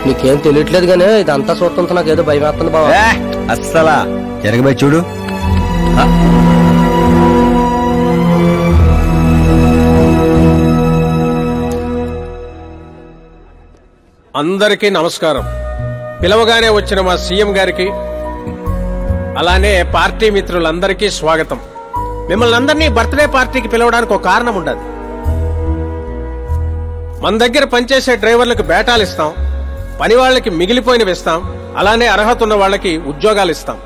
నీకేం తెలియట్లేదు గానీ ఇదంతా చూస్తుంటే నాకు ఏదో భయం వేస్తుంది బాబా. అస్సలా జరగబోయి చూడు. అందరికీ నమస్కారం. పిలవగానే వచ్చిన మా సీఎం గారికి అలానే పార్టీ మిత్రులందరికీ స్వాగతం. మిమ్మల్ని అందరినీ బర్త్డే పార్టీకి పిలవడానికి ఒక కారణం ఉండదు. మన దగ్గర పనిచేసే డ్రైవర్లకు బేటాలు ఇస్తాం, పని వాళ్ళకి మిగిలిపోయినవి ఇస్తాం, అలానే అర్హత ఉన్న వాళ్ళకి ఉద్యోగాలు ఇస్తాం.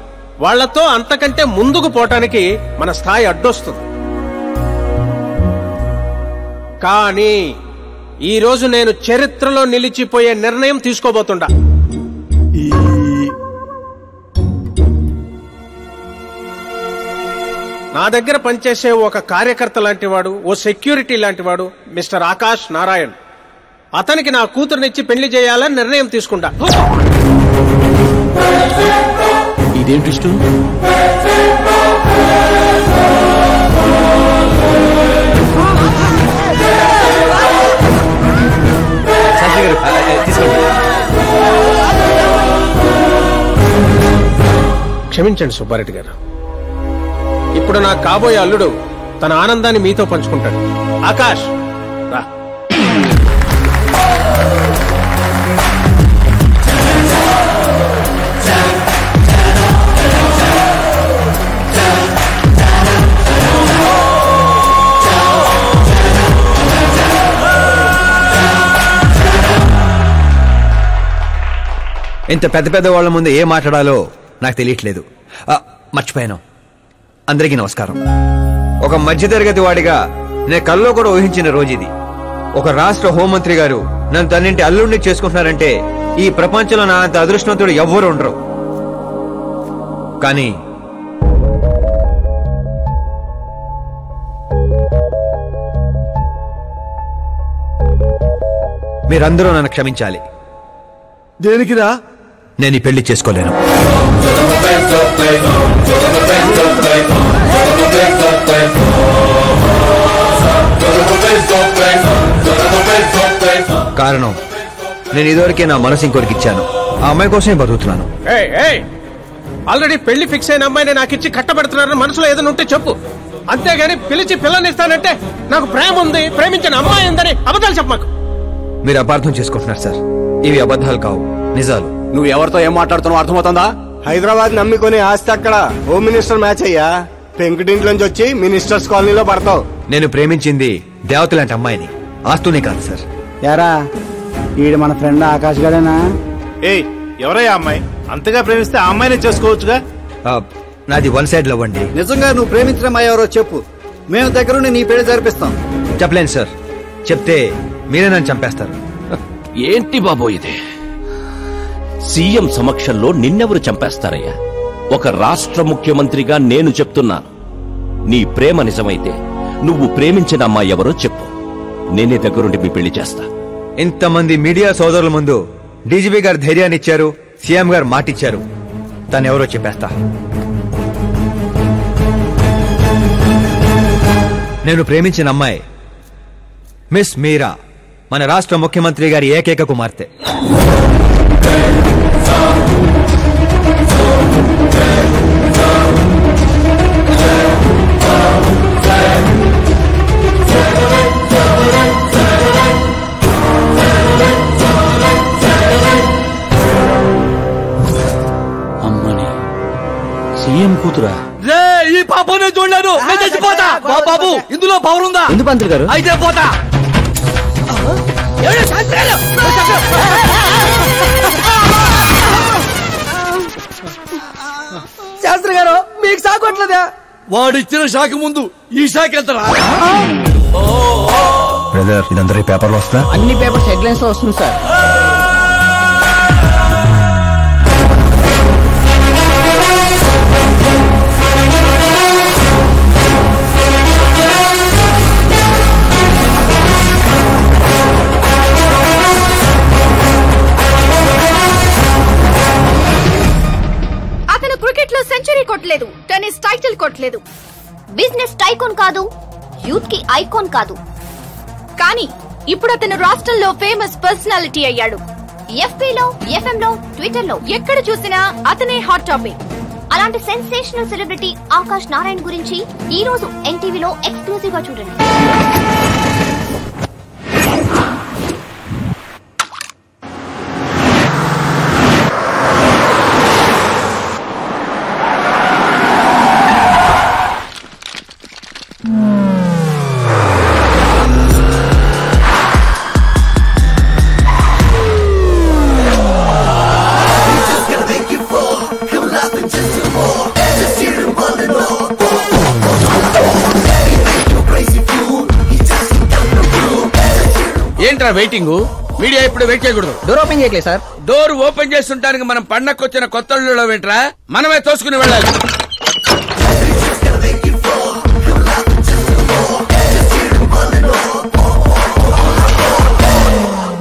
వాళ్లతో అంతకంటే ముందుకు పోవటానికి మన స్థాయి అడ్డొస్తుంది. కానీ ఈ రోజు నేను చరిత్రలో నిలిచిపోయే నిర్ణయం తీసుకోబోతుండా. నా దగ్గర పనిచేసే ఒక కార్యకర్త లాంటి వాడు, ఓ సెక్యూరిటీ లాంటి వాడు మిస్టర్ ఆకాష్ నారాయణ్. అతనికి నా కూతురునిచ్చి పెళ్లి చేయాలని నిర్ణయం తీసుకుంటా. ఇదేంటి క్షమించండి సుబ్బారెడ్డి గారు. ఇప్పుడు నా కాబోయే అల్లుడు తన ఆనందాన్ని మీతో పంచుకుంటాడు. ఆకాష్ రా. ఇంత పెద్ద పెద్ద వాళ్ళ ముందు ఏం మాట్లాడాలో నాకు తెలియట్లేదు. మర్చిపోయాను. అందరికీ నమస్కారం. ఒక మధ్యతరగతి వాడిగా నేను కల్లో కూడా ఊహించిన రోజు ఇది. ఒక రాష్ట్ర హోంమంత్రి గారు నన్ను తన్నింటి అల్లుడిని చేసుకుంటున్నారంటే ఈ ప్రపంచంలో నా అంత అదృష్టవంతుడు ఎవ్వరూ ఉండరు. కానీ మీరందరూ నన్ను క్షమించాలి. దేనికిరా? నేను ఈ పెళ్లి చేసుకోలేను. కారణం నేను ఇదివరకే నా మనసు ఇంకోరికి ఇచ్చాను. ఆ అమ్మాయి కోసమే బతుకుతున్నాను. ఆల్రెడీ పెళ్లి ఫిక్స్ అయిన అమ్మాయిని నాకు ఇచ్చి కట్టబెడుతున్నారని మనసులో ఏదైనా ఉంటే చెప్పు. అంతేగాని పిలిచి పిల్లనిస్తానంటే నాకు ప్రేమ ఉంది, ప్రేమించిన అమ్మాయి ఉందని అబద్ధాలు చెప్పమాకు. మీరు అపార్థం చేసుకుంటున్నారు సార్. ఇవి అబద్ధాలు కావు, నిజాలు. నువ్వు ఎవరితో ఏం మాట్లాడుతున్నావు అర్థమవుతుందా? హైదరాబాద్ నమ్మికొని ఆస్తి అక్కడ హోమ్ మినిస్టర్ మ్యాచ్ అయ్యా. పెంకుటింట్లోంచి వచ్చి మినిస్టర్స్ కాలనీలో పడతావు. నేను ప్రేమించింది దేవత లాంటి అమ్మాయిని, ఆస్తునే కాదు సార్. యారా ఈడు మన ఫ్రెండ్ ఆకాష్ గారేనా? ఎవరయ్యా అమ్మాయి? అంతగా ప్రేమిస్తే ఆ అమ్మాయినే చేసుకోవచ్చుగా. నాది వన్ సైడ్ లవ్ అండి. నిజంగా నువ్వు ప్రేమించిన అమ్మాయి ఎవరో చెప్పు, మేము దగ్గరుండి నీ పెళ్లి జరిపిస్తాం. చెప్పలేను సార్. చెప్తే మీరే నన్ను చంపేస్తారు. ఏంటి బాబో ఇది? సీఎం సమక్షంలో నిన్నెవరు చంపేస్తారయ్యా? ఒక రాష్ట్ర ముఖ్యమంత్రిగా నేను చెప్తున్నాను, నీ ప్రేమ నిజమైతే నువ్వు ప్రేమించిన అమ్మాయి ఎవరో చెప్పు, నేనే దగ్గరుండి మీ పెళ్లి చేస్తా. ఇంతమంది మీడియా సోదరుల ముందు డీజీపీ గారు ధైర్యాన్ని ఇచ్చారు, సీఎం గారు మాటిచ్చారు. తను ఎవరో చెప్పేస్తా. నేను ప్రేమించిన అమ్మాయి మిస్ మీరా, మన రాష్ట్ర ముఖ్యమంత్రి గారి ఏకైక కుమార్తె. అమ్మని సీఎం కూతురా? ఈ పాపనే చూడలేను. చచ్చిపోతా బాబు ఇందులో పవర్ ఉందా ఎందుకు పంతులు గారు అయితే పోతా శాస్త్రి గారు మీకు సాగొట్లేదా వాడిచ్చిన శాఖ ముందు ఈ శాఖ ఎంతరా బ్రదర్ ఇదంతా పేపర్లో వస్తా అన్ని పేపర్స్ హెడ్లైన్స్ లో వస్తుంది సార్. అతను క్రికెట్ లో సెంచరీ కొట్టలేదు, టెన్నిస్ టైటిల్ కొట్టలేదు, బిజినెస్ టైకోన్ కాదు, యూత్ కి ఐకాన్ కాదు. కానీ ఇప్పుడు అతను రాష్ట్రంలో ఫేమస్ పర్సనాలిటీ అయ్యాడు. ఎఫ్బీలో, ఎఫ్ఎం లో, ట్విట్టర్ లో ఎక్కడ చూసినా అతనే హాట్ టాపిక్. అలాంటి సెన్సేషనల్ సెలబ్రిటీ ఆకాష్ నారాయణ్ గురించి ఈ రోజు ఎన్టీవీలో ఎక్స్క్లూజివ్ గా చూడండి. ఏంట్రా వెయిటింగ్? మీడియా ఇప్పుడు వెయిట్ చేయకూడదు. డోర్ ఓపెన్ చేయట్లేదు సార్. డోర్ ఓపెన్ చేస్తుంటానికి మనం పండక్కొచ్చిన కొత్త అల్లుళ్ళో ఏంట్రా? మనమే తోసుకుని వెళ్ళాలి.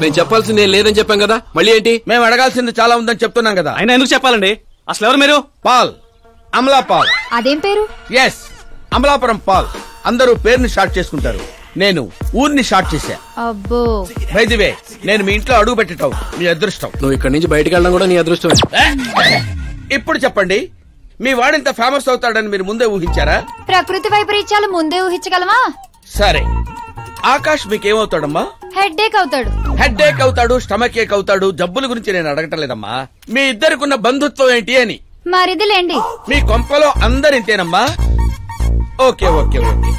మేము చెప్పాల్సింది లేదని చెప్పాం కదా, మళ్ళీ ఏంటి? మేము అడగాల్సింది చాలా ఉందని చెప్తున్నాం కదా. అయినా ఎందుకు చెప్పాలండి? అసలు ఎవరు మీరు? పాల్, అమలా పాల్. అదేం పేరు? ఎస్, అమలాపురం పాల్. అందరూ పేరుని షార్ట్ చేసుకుంటారు, నేను ఊరిని షార్ట్ చేశా. అబ్బో. బై ది వే, నేను మీ ఇంట్లో అడుగు పెట్టటం మీ అదృష్టం. నువ్వు ఇక్కడి నుంచి బయటకు వెళ్ళడం కూడా నీ అదృష్టం. ఇప్పుడు చెప్పండి, మీ వాడింత ఫేమస్ అవుతాడని మీరు ముందే ఊహించారా? ప్రకృతి వైపరీత్యాలు ముందే ఊహించగలమా? సరే, ఆకాష్ మీకేమవుతాడమ్మా? హెడ్ ఏక్ అవుతాడు. హెడ్ ఏక్ అవుతాడు, స్టమక్ ఏక్ అవుతాడు. జబ్బుల గురించి నేను అడగటం లేదమ్మా, మీ ఇద్దరికున్న బంధుత్వం ఏంటి అని. మరిదిలేండి. మీ కొంపలో అందరింతేనమ్మా? Okay okay okay.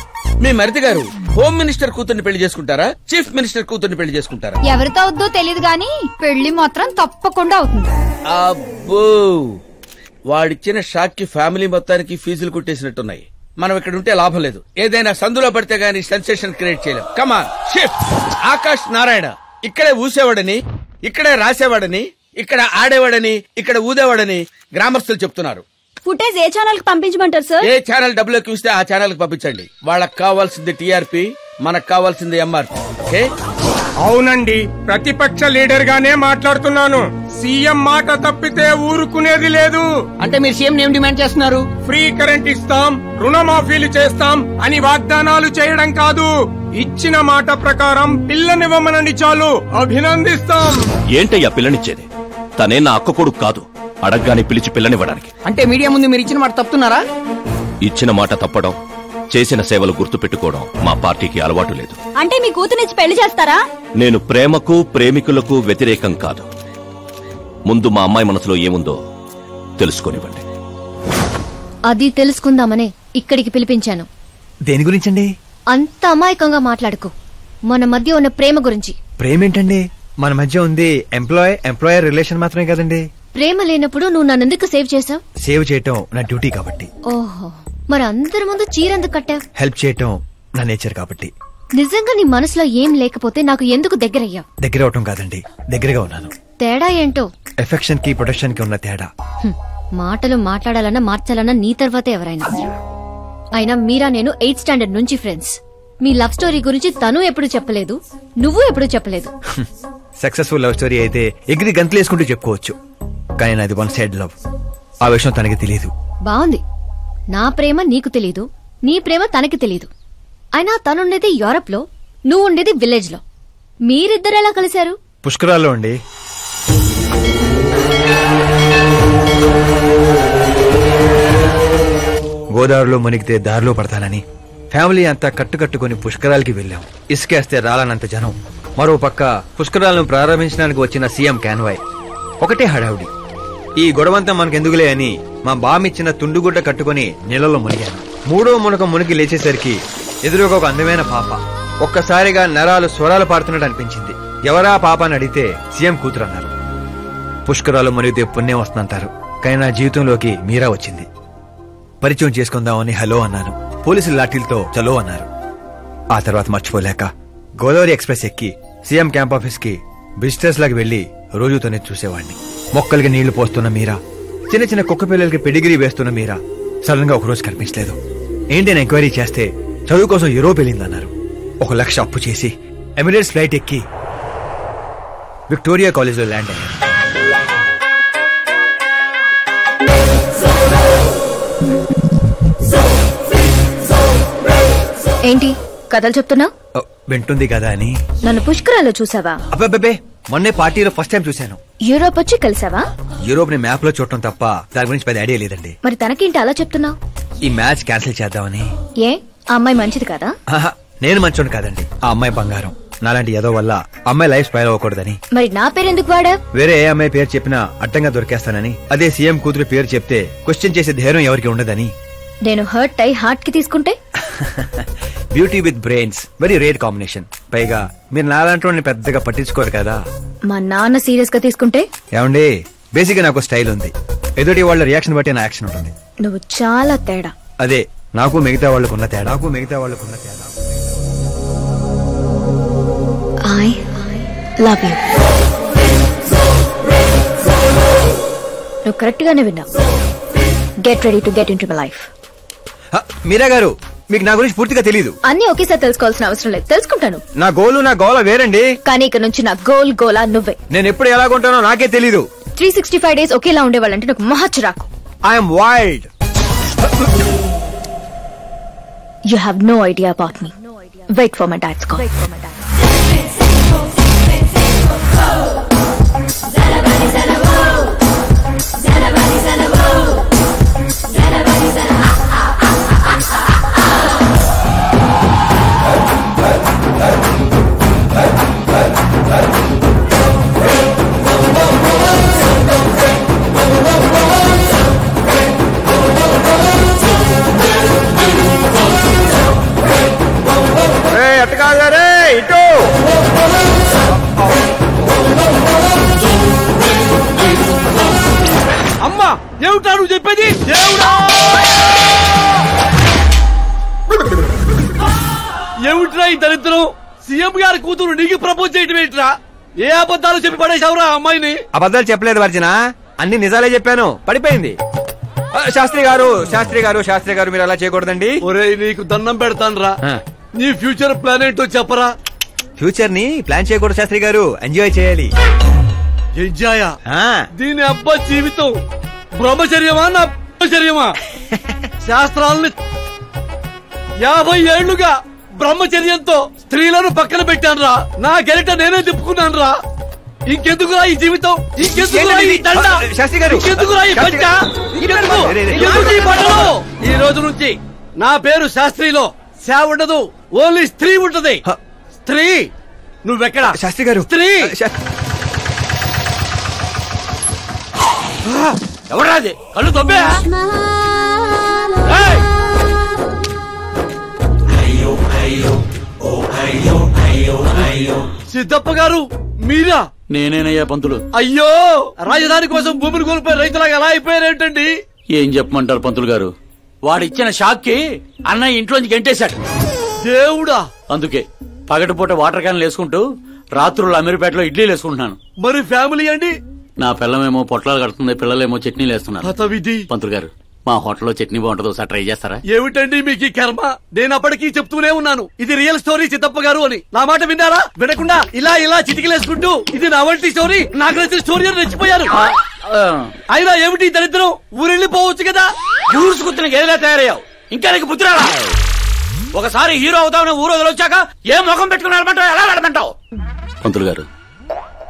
మీ మరిది గారు హోమ్ మినిస్టర్ కూతుర్ని పెళ్లి చేసుకుంటారా, చీఫ్ మినిస్టర్ కూతుర్ని పెళ్లి చేసుకుంటారా? ఎవరితో అవుద్దో తెలియదు గాని పెళ్లి మాత్రం తప్పకుండా అవుతుంది. అబ్బో, వాడిచ్చిన షాక్ కి ఫ్యామిలీ మొత్తానికి ఫీజులు కుట్టేసినట్టున్నాయి. మనం ఇక్కడ ఉంటే లాభం లేదు, ఏదైనా సందులో పడితే గానీ సెన్సేషన్ క్రియేట్ చేయలేం. Come on shift. ఆకాష్ నారాయణ ఇక్కడే ఊసేవాడని, ఇక్కడే రాసేవాడని, ఇక్కడ ఆడేవాడని, ఇక్కడ ఊదేవాడని గ్రామస్తులు చెప్తున్నారు. ఫుటేజ్ ఏ ఛానల్ కి పంపించమంటారు సార్? ఏ ఛానల్ డబ్బులోకి ఇస్తే ఆ ఛానల్ కి పంపించండి. వాళ్ళకి కావాల్సింది టీఆర్పీ, మనకు కావాల్సింది ఎంఆర్పీ. ఓకే? అవునండి, ప్రతిపక్ష లీడర్ గానే మాట్లాడుతున్నాను. సీఎం మాట తప్పితే ఊరుకునేది లేదు. అంటే మీరు సీఎం ఏం డిమాండ్ చేస్తున్నారు? ఫ్రీ కరెంట్ ఇస్తాం, రుణమాఫీలు చేస్తాం అని వాగ్దానాలు చేయడం కాదు, ఇచ్చిన మాట ప్రకారం పిల్లనివ్వమనండి చాలు, అభినందిస్తాం. ఏంటయ్యా పిల్లనిచ్చేది? తనే నా అక్క కొడుకు కాదు, అడగ్గానే పిలిచి పిల్లనివ్వడానికి. అంటే మీడియా ముందు మీరు ఇచ్చిన మాట తప్పుతున్నారా? ఇచ్చిన మాట తప్పడం, చేసిన సేవలు గుర్తు పెట్టుకోవడం మా పార్టీకి అలవాటు లేదు. అంటే మీ కూతురిచ్చి పెళ్లి చేస్తారా? నేను ప్రేమకు ప్రేమికులకు వ్యతిరేకం కాదు. ముందు మా అమ్మాయి మనసులో ఏముందో తెలుసుకోనివ్వండి. అది తెలుసుకుందామనే ఇక్కడికి పిలిపించాను. దేని గురించండి? అంత అమాయకంగా మాట్లాడుకో. మన మధ్య ఉన్న ప్రేమ గురించి. ప్రేమేంటండి? మన మధ్య ఉంది ఎంప్లాయర్ రిలేషన్ మాత్రమే కదండి. ప్రేమ లేనప్పుడు నువ్వు నన్నెందుకు సేవ్ చేసావు? సేవ్ చేయటం నా డ్యూటీ కాబట్టి. ఓహో, మరి అందరి ముందు చీరెందుకు కట్టావు? హెల్ప్ చేయటం నా నేచర్ కాబట్టి. నిజంగా నీ మనసులో ఏం లేకపోతే నాకు ఎందుకు దగ్గరయ్యావు? దగ్గర అవటం కాదండి, దగ్గరగా ఉన్నాను. తేడా ఏంటో? ఎఫెక్షన్ కి ప్రొటెక్షన్ కి ఉన్న తేడా. మాటలు మాట్లాడాలన్నా మార్చాలన్నా నీ తర్వాతే ఎవరైనా. అయినా మీరా నేను 8th స్టాండర్డ్ నుంచి ఫ్రెండ్స్. మీ లవ్ స్టోరీ గురించి తను ఎప్పుడు చెప్పలేదు, నువ్వు ఎప్పుడు చెప్పలేదు. సక్సెస్ఫుల్ లవ్ స్టోరీ అయితే ఎగిరి గంతులు వేసుకుంటూ చెప్పుకోవచ్చు, కానీ నాది వన్ సైడ్ లవ్. ఆ విషయం తనకి తెలియదు. బాగుంది, నా ప్రేమ నీకు తెలీదు, నీ ప్రేమ తనకి తెలీదు. అయినా తనుండేది యూరప్ లో, నువ్వు ఉండేది విలేజ్ లో. మీరిద్దరు ఎలా కలిశారు? పుష్కరాల్లో అండి. గోదావరిలో మునిగితే దారిలో పడతానని ఫ్యామిలీ అంతా కట్టుకట్టుకుని పుష్కరాలకి వెళ్ళాం. ఇసుకేస్తే రాలనంత జనం. మరో పక్క పుష్కరాలను ప్రారంభించడానికి వచ్చిన సీఎం కాన్వాయ్. ఒకటే హడావుడి. ఈ గొడవంతా మనకెందుకులే అని మా బామిచ్చిన తుండుగుడ్డ కట్టుకుని నీళ్ళలో మునిగాను. మూడో మునక మునిగి లేచేసరికి ఎదురుగా ఒక అందమైన పాప. ఒక్కసారిగా నరాలు స్వరాలు పాడుతున్నట్టు అనిపించింది. ఎవరా పాప అని అడిగితే సీఎం కూతురు అన్నారు. పుష్కరాలు మునిగితే పుణ్యం వస్తుందంటారు, కానీ నా జీవితంలోకి మీరా వచ్చింది. పరిచయం చేసుకుందామని హలో అన్నాను. పోలీసులు లాఠీలతో చలో అన్నారు. ఆ తర్వాత మర్చిపోలేక గోదావరి ఎక్స్ప్రెస్ ఎక్కి సీఎం క్యాంప్ ఆఫీస్ కి విజిటర్స్ లాగా వెళ్లి రోజుతోనే చూసేవాడిని. మొక్కలకి నీళ్లు పోస్తున్న మీరా, చిన్న చిన్న కుక్క పిల్లలకి పెడిగిరీ వేస్తున్న మీరా సడన్ గా ఒకరోజు కనిపించలేదు. ఏంటని ఎంక్వైరీ చేస్తే చదువు కోసం యూరోప్ వెళ్ళిందన్నారు. 1 లక్ష అప్పు చేసి ఎమిరేట్స్ ఫ్లైట్ ఎక్కి విక్టోరియా కాలేజ్ లో ల్యాండ్ అయ్యాను. ఏంటి కథలు చెప్తున్నా? వింటుంది కదా అని. నన్ను పుష్కరాల్లో చూసావా? అబ్బే మొన్నే పార్టీలో ఫస్ట్ టైం చూశాను. యూరోప్ వచ్చి కలిసావా? యూరోప్ ని మ్యాప్ లో చూడటం తప్ప దాని గురించి పెద్ద ఐడియా లేదండి. మరి తనకేంటి అలా చెప్తున్నావు? ఈ మ్యాచ్ క్యాన్సిల్ చేద్దామని. ఏ ఆ అమ్మాయి మంచిది కదా? నేను మంచోని కాదండి, ఆ అమ్మాయి బంగారం. నాలాంటి ఏదో వల్ల అమ్మాయి లైఫ్ స్పైల్ అవ్వకూడదని. మరి నా పేరు ఎందుకు వాడా? వేరే ఏ అమ్మాయి పేరు చెప్పినా అడ్డంగా దొరికేస్తానని. అదే సీఎం కూతురు పేరు చెప్తే క్వశ్చన్ చేసే ధైర్యం ఎవరికి ఉండదని. నేను హర్ట్ అయి హార్ట్ కి తీసుకుంటే? Beauty with brains very rare combination. పైగా మీరు నాలాంటి పెద్దగా పట్టించుకోరు కదా. మా నాన్న సీరియస్ గా తీసుకుంటే? ఏమండి, బేసిక్ గా నాకు స్టైల్ ఉంది. ఎదుటి వాళ్ళ రియాక్షన్ బట్టి నా యాక్షన్ ఉంటుంది. నువ్వు చాలా తేడా. అదే నాకు మిగతా వాళ్ళకున్న తేడా. I love you. నువ్వు కరెక్ట్ గానే విన్నావు. Get ready to get into my life. Meera garu, మీకు నా గురించి పూర్తిగా తెలీదు. అన్ని ఒకేసారి తెలుసుకోవాల్సిన అవసరం లేదు, తెలుసుకుంటాను. నా గోలు నా గోల వేరండి. కానీ ఇక నుంచి నా గోలా నువ్వే. నేను ఎప్పుడు ఎలాగుంటానో నాకే తెలీదు. 365 days ఒకేలా ఉండేవాళ్ళంటే నాకు మహచ్చరాకు. I'm wild. You have no idea about me. Wait for my dad's call. అమ్మా ఏమిటా నువ్వు చెప్పేది? ఏమిట్రా ఈ దరిద్రం? సీఎం గారి కూతురు నీకు ప్రపోజ్ చేయటం ఏంట్రా? ఏ అబద్ధాలు చెప్పి పడేసావురా అమ్మాయిని? అబద్ధాలు చెప్పలేదు వర్జన, అన్ని నిజాలే చెప్పాను. పడిపోయింది. శాస్త్రి గారు మీరు అలా చేయకూడదండి. ఒరేయ్ నీకు దండం పెడతాను రా. నీ ఫ్యూచర్ ప్లాన్ ఏంటో చెప్పరా? ఫ్యూచర్ ని ప్లాన్ చేయకూడదు శాస్త్రి గారు, ఎంజాయ్ చేయాలి. ఎంజాయా? దీని అబ్బా జీవితం బ్రహ్మచర్యమా నా బ్రహ్మచర్యమా? శాస్త్రాలని 50 ఏళ్లుగా బ్రహ్మచర్యంతో స్త్రీలను పక్కన పెట్టాను రా. నా గెరిట నేనే తిప్పుకున్నాను రా. ఇంకెందుకురా ఈ జీవితం? ఇంకెందుకురా ఈ దండ? ఇంకెందుకురా ఈ పంచ? ఎందుకు ఈ బట్టలు? ఈ రోజు నుంచి నా పేరు శాస్త్రిలో సేవ ఉండదు, ఓన్లీ స్త్రీ ఉంటది. స్త్రీ నువ్వెక్కడ? శాస్త్రి గారు, స్త్రీ ఎవరాది? కళ్ళు తొబ్బే. సిద్ధప్ప గారు మీరా? నేనేనయ్యా పంతులు. అయ్యో, రాజధాని కోసం భూమిని కోల్పోయి రైతులాగా ఎలా అయిపోయారేంటండి? ఏం చెప్పమంటారు పంతులు గారు, వాడిచ్చిన షాక్ కి అన్నయ్య ఇంట్లోంచి గెంటేశాడు. దేవుడా! అందుకే పగటిపూట వాటర్ క్యాన్లు వేసుకుంటూ రాత్రులు అమీర్పేటలో ఇడ్లీలు వేసుకుంటున్నాను. మరి ఫ్యామిలీ అండి? నా పిల్లమేమో పొట్లాలు కడుతుంది, పిల్లలేమో చట్నీలు వేస్తున్నారు. పంతులు గారు, మా హోటల్లో చట్నీ బాగుంటుందో ఒకసారి ట్రై చేస్తారా? ఏమిటండి మీకు ఈ కర్మ? నేను అప్పటికీ చెప్తూనే ఉన్నాను ఇది రియల్ స్టోరీ సిద్ధప్ప గారు అని. నా మాట విన్నారా? వినకుండా ఇలా చిటికలేసుకుంటూ ఇది నా వంటి స్టోరీ, నాకు నచ్చిన స్టోరీ అని రెచ్చిపోయారు. అయినా ఏమిటి దరిద్రం? ఊరెళ్ళిపోవచ్చు కదా. ఊరుసుకుతున్న గేదెలా తయారయ్యావు, ఇంకా నీకు బుద్ధి రాలా? ఒకసారి హీరో అవుతావు, ఊరు వదిలొచ్చాక ఏ ముఖం పెట్టుకుని వెళ్ళమంటావు, ఎలా వెళ్ళమంటావు? పంతులు గారు,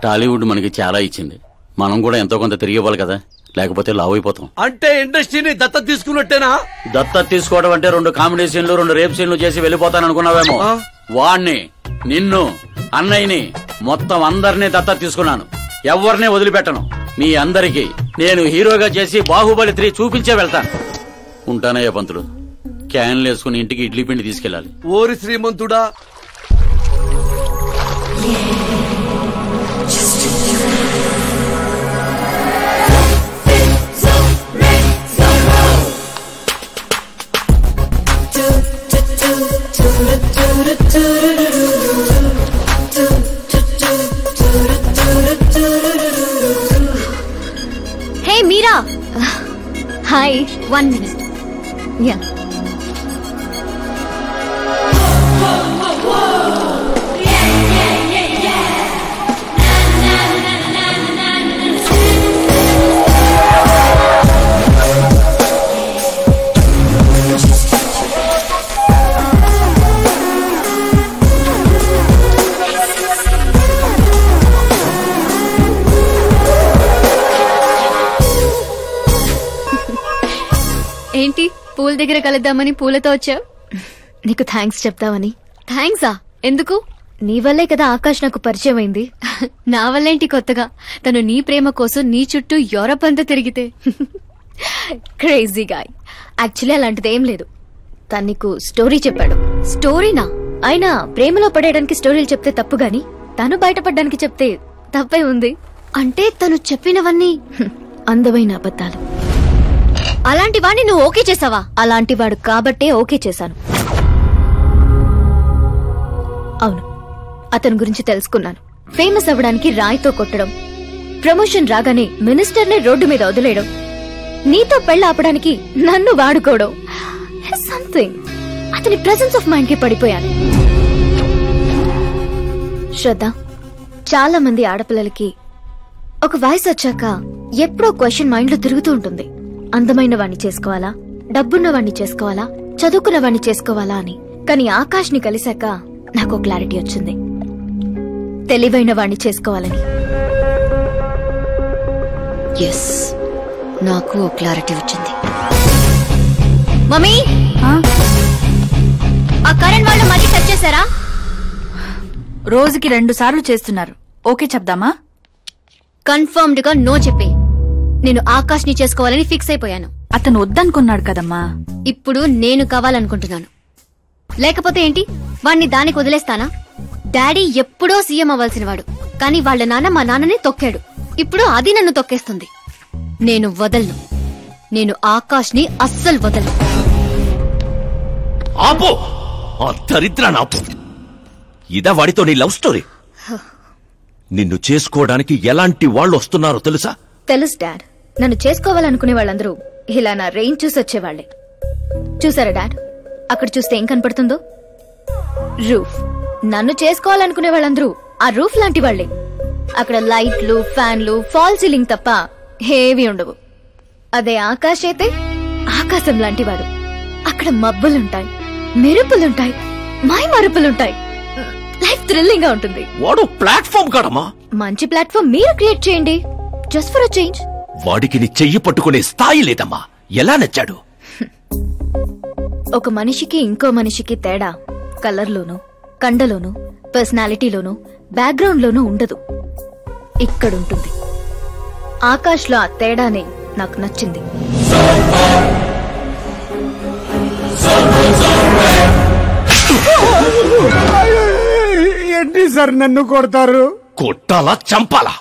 టాలీవుడ్ మనకి చాలా ఇచ్చింది, మనం కూడా ఎంతో కొంత తిరిగి ఇవ్వాలి కదా, లేకపోతే లావ్ అయిపోతాం. అంటే ఇండస్ట్రీని దత్తత తీసుకున్నట్టేనా? దత్తత తీసుకోవడం అంటే 2 కామెడీ సీన్లు 2 రేప్ సీన్లు చేసి వెళ్ళిపోతాను అనుకున్నావేమో. వాణ్ణి, నిన్ను, అన్నయ్యని, మొత్తం అందరినీ దత్తత తీసుకున్నాను. ఎవరిని వదిలిపెట్టను. మీ అందరికీ నేను హీరోగా చేసి బాహుబలి 3 చూపించే వెళ్తాను. ఉంటానయ్యా పంతులు. క్యాన్లు వేసుకుని ఇంటికి ఇడ్లీ పిండి తీసుకెళ్ళాలి. ఓరి శ్రీమంతుడా, హే మీరా, హాయ్. 1 minute. యా. ఏంటి పూల దగ్గర కలుద్దామని పూలతో వచ్చావు? నీకు థ్యాంక్స్ చెప్తావని. థ్యాంక్సా? ఎందుకు? నీ వల్లే కదా ఆకాష్ నాకు పరిచయం అయింది. నా వల్లేంటి కొత్తగా? తను నీ ప్రేమ కోసం నీ చుట్టూ యూరప్ అంతా తిరిగితే. Crazy guy. యాక్చువల్లీ అలాంటిదేం లేదు. తను నీకు స్టోరీ చెప్పాడు. స్టోరీనా? అయినా ప్రేమలో పడేయడానికి స్టోరీలు చెప్తే తప్పు గాని తను బయటపడడానికి చెప్తే తప్పే ఉంది. అంటే తను చెప్పినవన్నీ అందమైన అబద్ధాలు. అలాంటి వాడిని నువ్వు ఓకే చేసావా? అలాంటి వాడు కాబట్టే ఓకే చేశాను. అవును, అతని గురించి తెలుసుకున్నాను. ఫేమస్ అవ్వడానికి రాయితో కొట్టడం, ప్రమోషన్ రాగానే మినిస్టర్నే రోడ్డు మీద వదిలేయడం, నీతో పెళ్లి ఆపడానికి నన్ను వాడుకోవడం. సంథింగ్. అతని ప్రెసెన్స్ ఆఫ్ మైండ్ కి పడిపోయాను. శ్రద్ధ, చాలా మంది ఆడపిల్లలకి ఒక వయసు వచ్చాక ఎప్పుడో క్వశ్చన్ మైండ్ లో తిరుగుతూ ఉంటుంది. అందమైన వాణ్ణి చేసుకోవాలా, డబ్బున్న వాణ్ణి చేసుకోవాలా, చదువుకున్న వాణ్ణి చేసుకోవాలా అని. కానీ ఆకాష్ ని కలిశాక నాకు క్లారిటీ వచ్చింది. తెలివైన వాణ్ణి చేసుకోవాలని. ఎస్, నాకు క్లారిటీ వచ్చింది. మమ్మీ, ఆ కరెంట్ వాళ్ళు మళ్ళీ సెట్ చేశారా? రోజుకి 2 సార్లు చేస్తున్నారు. ఓకే చెప్దామా? కన్ఫర్మ్డ్ గా నో చెప్పే. నేను ఆకాష్ ని చేసుకోవాలని ఫిక్స్ అయిపోయాను. అతను వద్దనుకున్నాడు కదమ్మా. ఇప్పుడు నేను కావాలనుకుంటున్నాను. లేకపోతే ఏంటి, వాణ్ణి దానికి వదిలేస్తానా? డాడీ ఎప్పుడో సీఎం అవ్వాల్సినవాడు, కానీ వాళ్ళ నాన్న మా నాన్నని తొక్కాడు. ఇప్పుడు అది నన్ను తొక్కేస్తుంది. నేను వదలను. నేను ఆకాష్ ని అస్సలు వదలను. ఆపో, ఆ దరిద్రాన్ని ఆపు. ఇదా వాడితో నీ లవ్ స్టోరీ? నిన్ను చేసుకోవడానికి ఎలాంటి వాళ్ళు వస్తున్నారో తెలుసా? తెలుసు డాడ్. నన్ను చేసుకోవాలనుకునే వాళ్ళందరూ ఇలా నా రేంజ్ చూసి వచ్చేవాళ్లే. చూసారా డాడ్, అక్కడ చూస్తే ఏం కనపడుతుందో? రూఫ్. నన్ను చేసుకోవాలనుకునే వాళ్ళందరూ ఆ రూఫ్ లాంటి వాళ్లే. అక్కడ లైట్లు, ఫ్యాన్లు, ఫాల్ సీలింగ్ తప్ప హేవీ ఉండవు. అదే ఆకాశ్ అయితే ఆకాశం లాంటివాడు. అక్కడ మబ్బులుంటాయి, మెరుపులుంటాయి, మై మరుపులుంటాయి. లైఫ్ థ్రిల్లింగ్ గా ఉంటుంది. వాడు ప్లాట్ఫామ్ కాడమ్మా. మంచి ప్లాట్ఫామ్ మీరు క్రియేట్ చేయండి. Just for a change. వాడికి నీ చెయ్యి పట్టుకునే స్థాయి లేదమ్మా. ఎలా నచ్చాడు? ఒక మనిషికి ఇంకో మనిషికి తేడా కలర్లోనూ, కండలోనూ, పర్సనాలిటీలోనూ, బ్యాక్గ్రౌండ్ లోనూ ఉండదు. ఇక్కడుంటుంది. ఆకాష్ లో ఆ తేడానే నాకు నచ్చింది. ఏంటి సార్ నన్ను కొడతారు? కొట్టాలా, చంపాలా?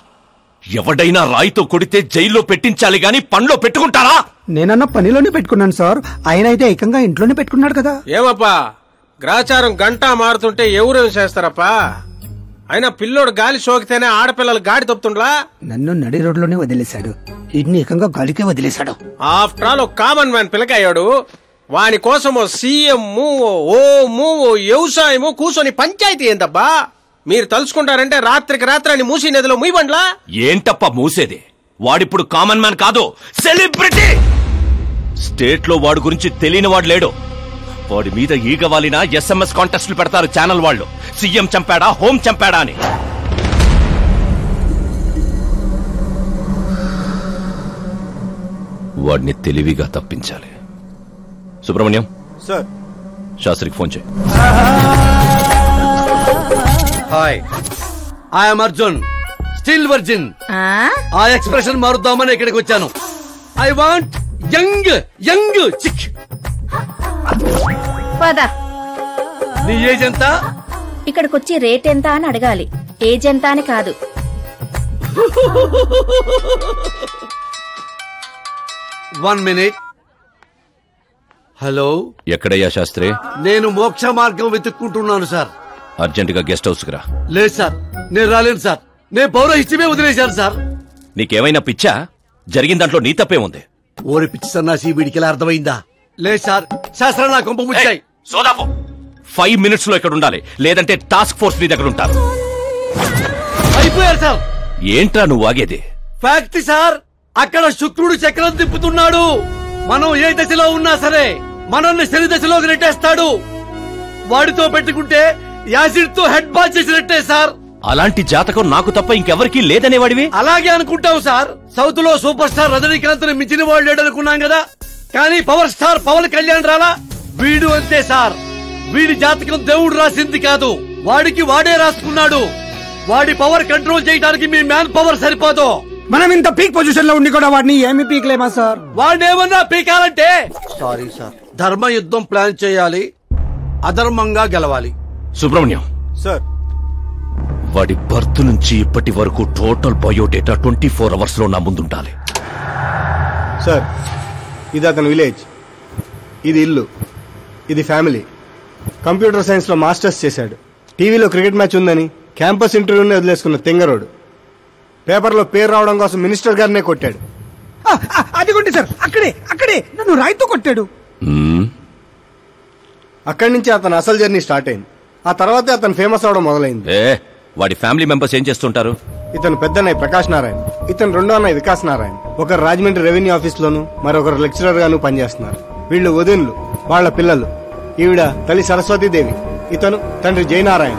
ఎవడైనా రాయితో కొడితే జైల్లో పెట్టించాలి గాని పనిలో పెట్టుకుంటారా? నేనన్న పనిలోనే పెట్టుకున్నాను సార్. ఆయన అయితే ఏకంగా ఇంట్లోనే పెట్టుకున్నాడు కదా. ఏమప్పా, గ్రాచారం గంటా మారుతుంటే ఎవరేం చేస్తారప్పా? అయినా పిల్లోడు గాలి సోకితేనే ఆడపిల్లలు గాడి తప్పుతుండ్లా? నన్ను నడి రోడ్లోనే వదిలేశాడు. ఇన్ని ఏకంగా గాలికే వదిలేశాడు. ఆఫ్టర్ ఆల్ కామన్ మ్యాన్ పిల్లకయ్యాడు. వాని కోసమో సీఎం, ఓ వ్యవసాయము కూర్చొని పంచాయతీ ఏందబ్బా? మీరు తలుచుకుంటారంటే రాత్రికి రాత్రాన్ని మూసి నదిలో ముయ్యబండ్లా? ఏంటప్ప మూసేది? వాడిప్పుడు కామన్ మ్యాన్ కాదు, సెలబ్రిటీ. స్టేట్ లో వాడి గురించి తెలియని వాడు లేడు. వాడి మీద ఈగ వాలినా SMS కాంటెస్ట్లు పెడతారు ఛానల్ వాళ్ళు. సీఎం చంపాడా, హోం చంపాడా అని. వాడిని తెలివిగా తప్పించాలి. సుబ్రహ్మణ్యం సార్, శాస్త్రికి ఫోన్ చేయి. Hi, I'm Arjun, still virgin. ఆ ఎక్స్ప్రెషన్ మారుద్దామని ఇక్కడికి వచ్చాను. I want young chick. పద. నీ ఏజ్ ఎంత? ఇక్కడికొచ్చి రేట్ ఎంత అని అడగాలి, ఏజ్ ఎంత అని కాదు. One minute. హలో, ఎక్కడయ్యా శాస్త్రి? నేను మోక్ష మార్గం వెతుక్కుంటున్నాను సార్. అర్జెంటుగా గెస్ట్ హౌస్ కి రా. లేదు సార్, నేను రాలేను సార్. నేను పౌరహిత్యమే వదిలేశాను సార్. నీకేమైనా పిచ్చా? జరిగిన దాంట్లో నీ తప్పే ఉంది. ఓరి పిచ్చి సన్నాసి, వీడికి ఎలా అర్థమైందా? లేదు సార్, శాస్త్రం నా కొంప ముచ్చాయి. సోదాపు 5 minutes లో ఇక్కడ ఉండాలి, లేదంటే టాస్క్ ఫోర్స్ నీ దగ్గర ఉంటారు. అయిపోయారు సార్. ఏంట్రా నువ్వు ఆగేది? ఫ్యాక్ట్ సార్, అక్కడ శుక్రుడు చక్రం తిప్పుతున్నాడు. మనం ఏ దశలో ఉన్నా సరే మనల్ని శని దశలోకి నెట్టేస్తాడు. వాడితో పెట్టుకుంటే యాసిడ్ తో హెడ్ బాల్ చేసినట్టే సార్. అలాంటి జాతకం నాకు తప్ప ఇంకెవరికీ లేదనేవాడివి? అలాగే అనుకుంటావు సార్. సౌత్ లో సూపర్ స్టార్ రజనీకాంత్ ని మించిన వాడు లేడనుకున్నాం కదా, కానీ పవర్ స్టార్ పవన్ కళ్యాణ్ రాలా? వీడు అంతే సార్. వీడి జాతకం దేవుడు రాసింది కాదు, వాడికి వాడే రాసుకున్నాడు. వాడి పవర్ కంట్రోల్ చేయడానికి మీ మ్యాన్ పవర్ సరిపోదు. మనం ఇంత పీక్ పొజిషన్ లో ఉండి కూడా వాడిని ఏమి పీక్లేమా సార్? వాడినేమన్నా పీకాలంటే సారీ సార్, ధర్మ యుద్ధం ప్లాన్ చేయాలి, అధర్మంగా గెలవాలి. సుబ్రహ్మణ్యం సార్, వాడి బర్త్ నుంచి ఇప్పటి వరకు టోటల్ బయోడేటా 24 hours లో నా ముందుండాలి. సార్, ఇది అతని విలేజ్, ఇది ఇల్లు, ఇది ఫ్యామిలీ. కంప్యూటర్ సైన్స్ లో మాస్టర్స్ చేశాడు. టీవీలో క్రికెట్ మ్యాచ్ ఉందని క్యాంపస్ ఇంటర్వ్యూనే వదిలేసుకున్న తెంగరోడు. పేపర్లో పేరు రావడం కోసం మినిస్టర్ గారినే కొట్టాడు. అదిగోండి సార్, అక్కడే అక్కడే నన్ను రాయితో కొట్టాడు. అక్కడి నుంచి అతను అసలు జర్నీ స్టార్ట్ అయింది. ఆ తర్వాతే అతను ఫేమస్ అవడం మొదలైంది. వాడి ఫ్యామిలీ మెంబర్స్ ఏం చేస్తుంటారు? ఇతను పెద్దన్నయ్య ప్రకాష్ నారాయణ, ఇతను రెండో అన్నయ్య వికాస్ నారాయణ. ఒకరు రాజమండ్రి రెవెన్యూ ఆఫీస్ లోను, మరొకరు లెక్చరర్ గాను పనిచేస్తున్నారు. వీళ్ళు వదినులు, వాళ్ల పిల్లలు. ఈవిడ తల్లి సరస్వతీదేవి, ఇతను తండ్రి జయనారాయణ.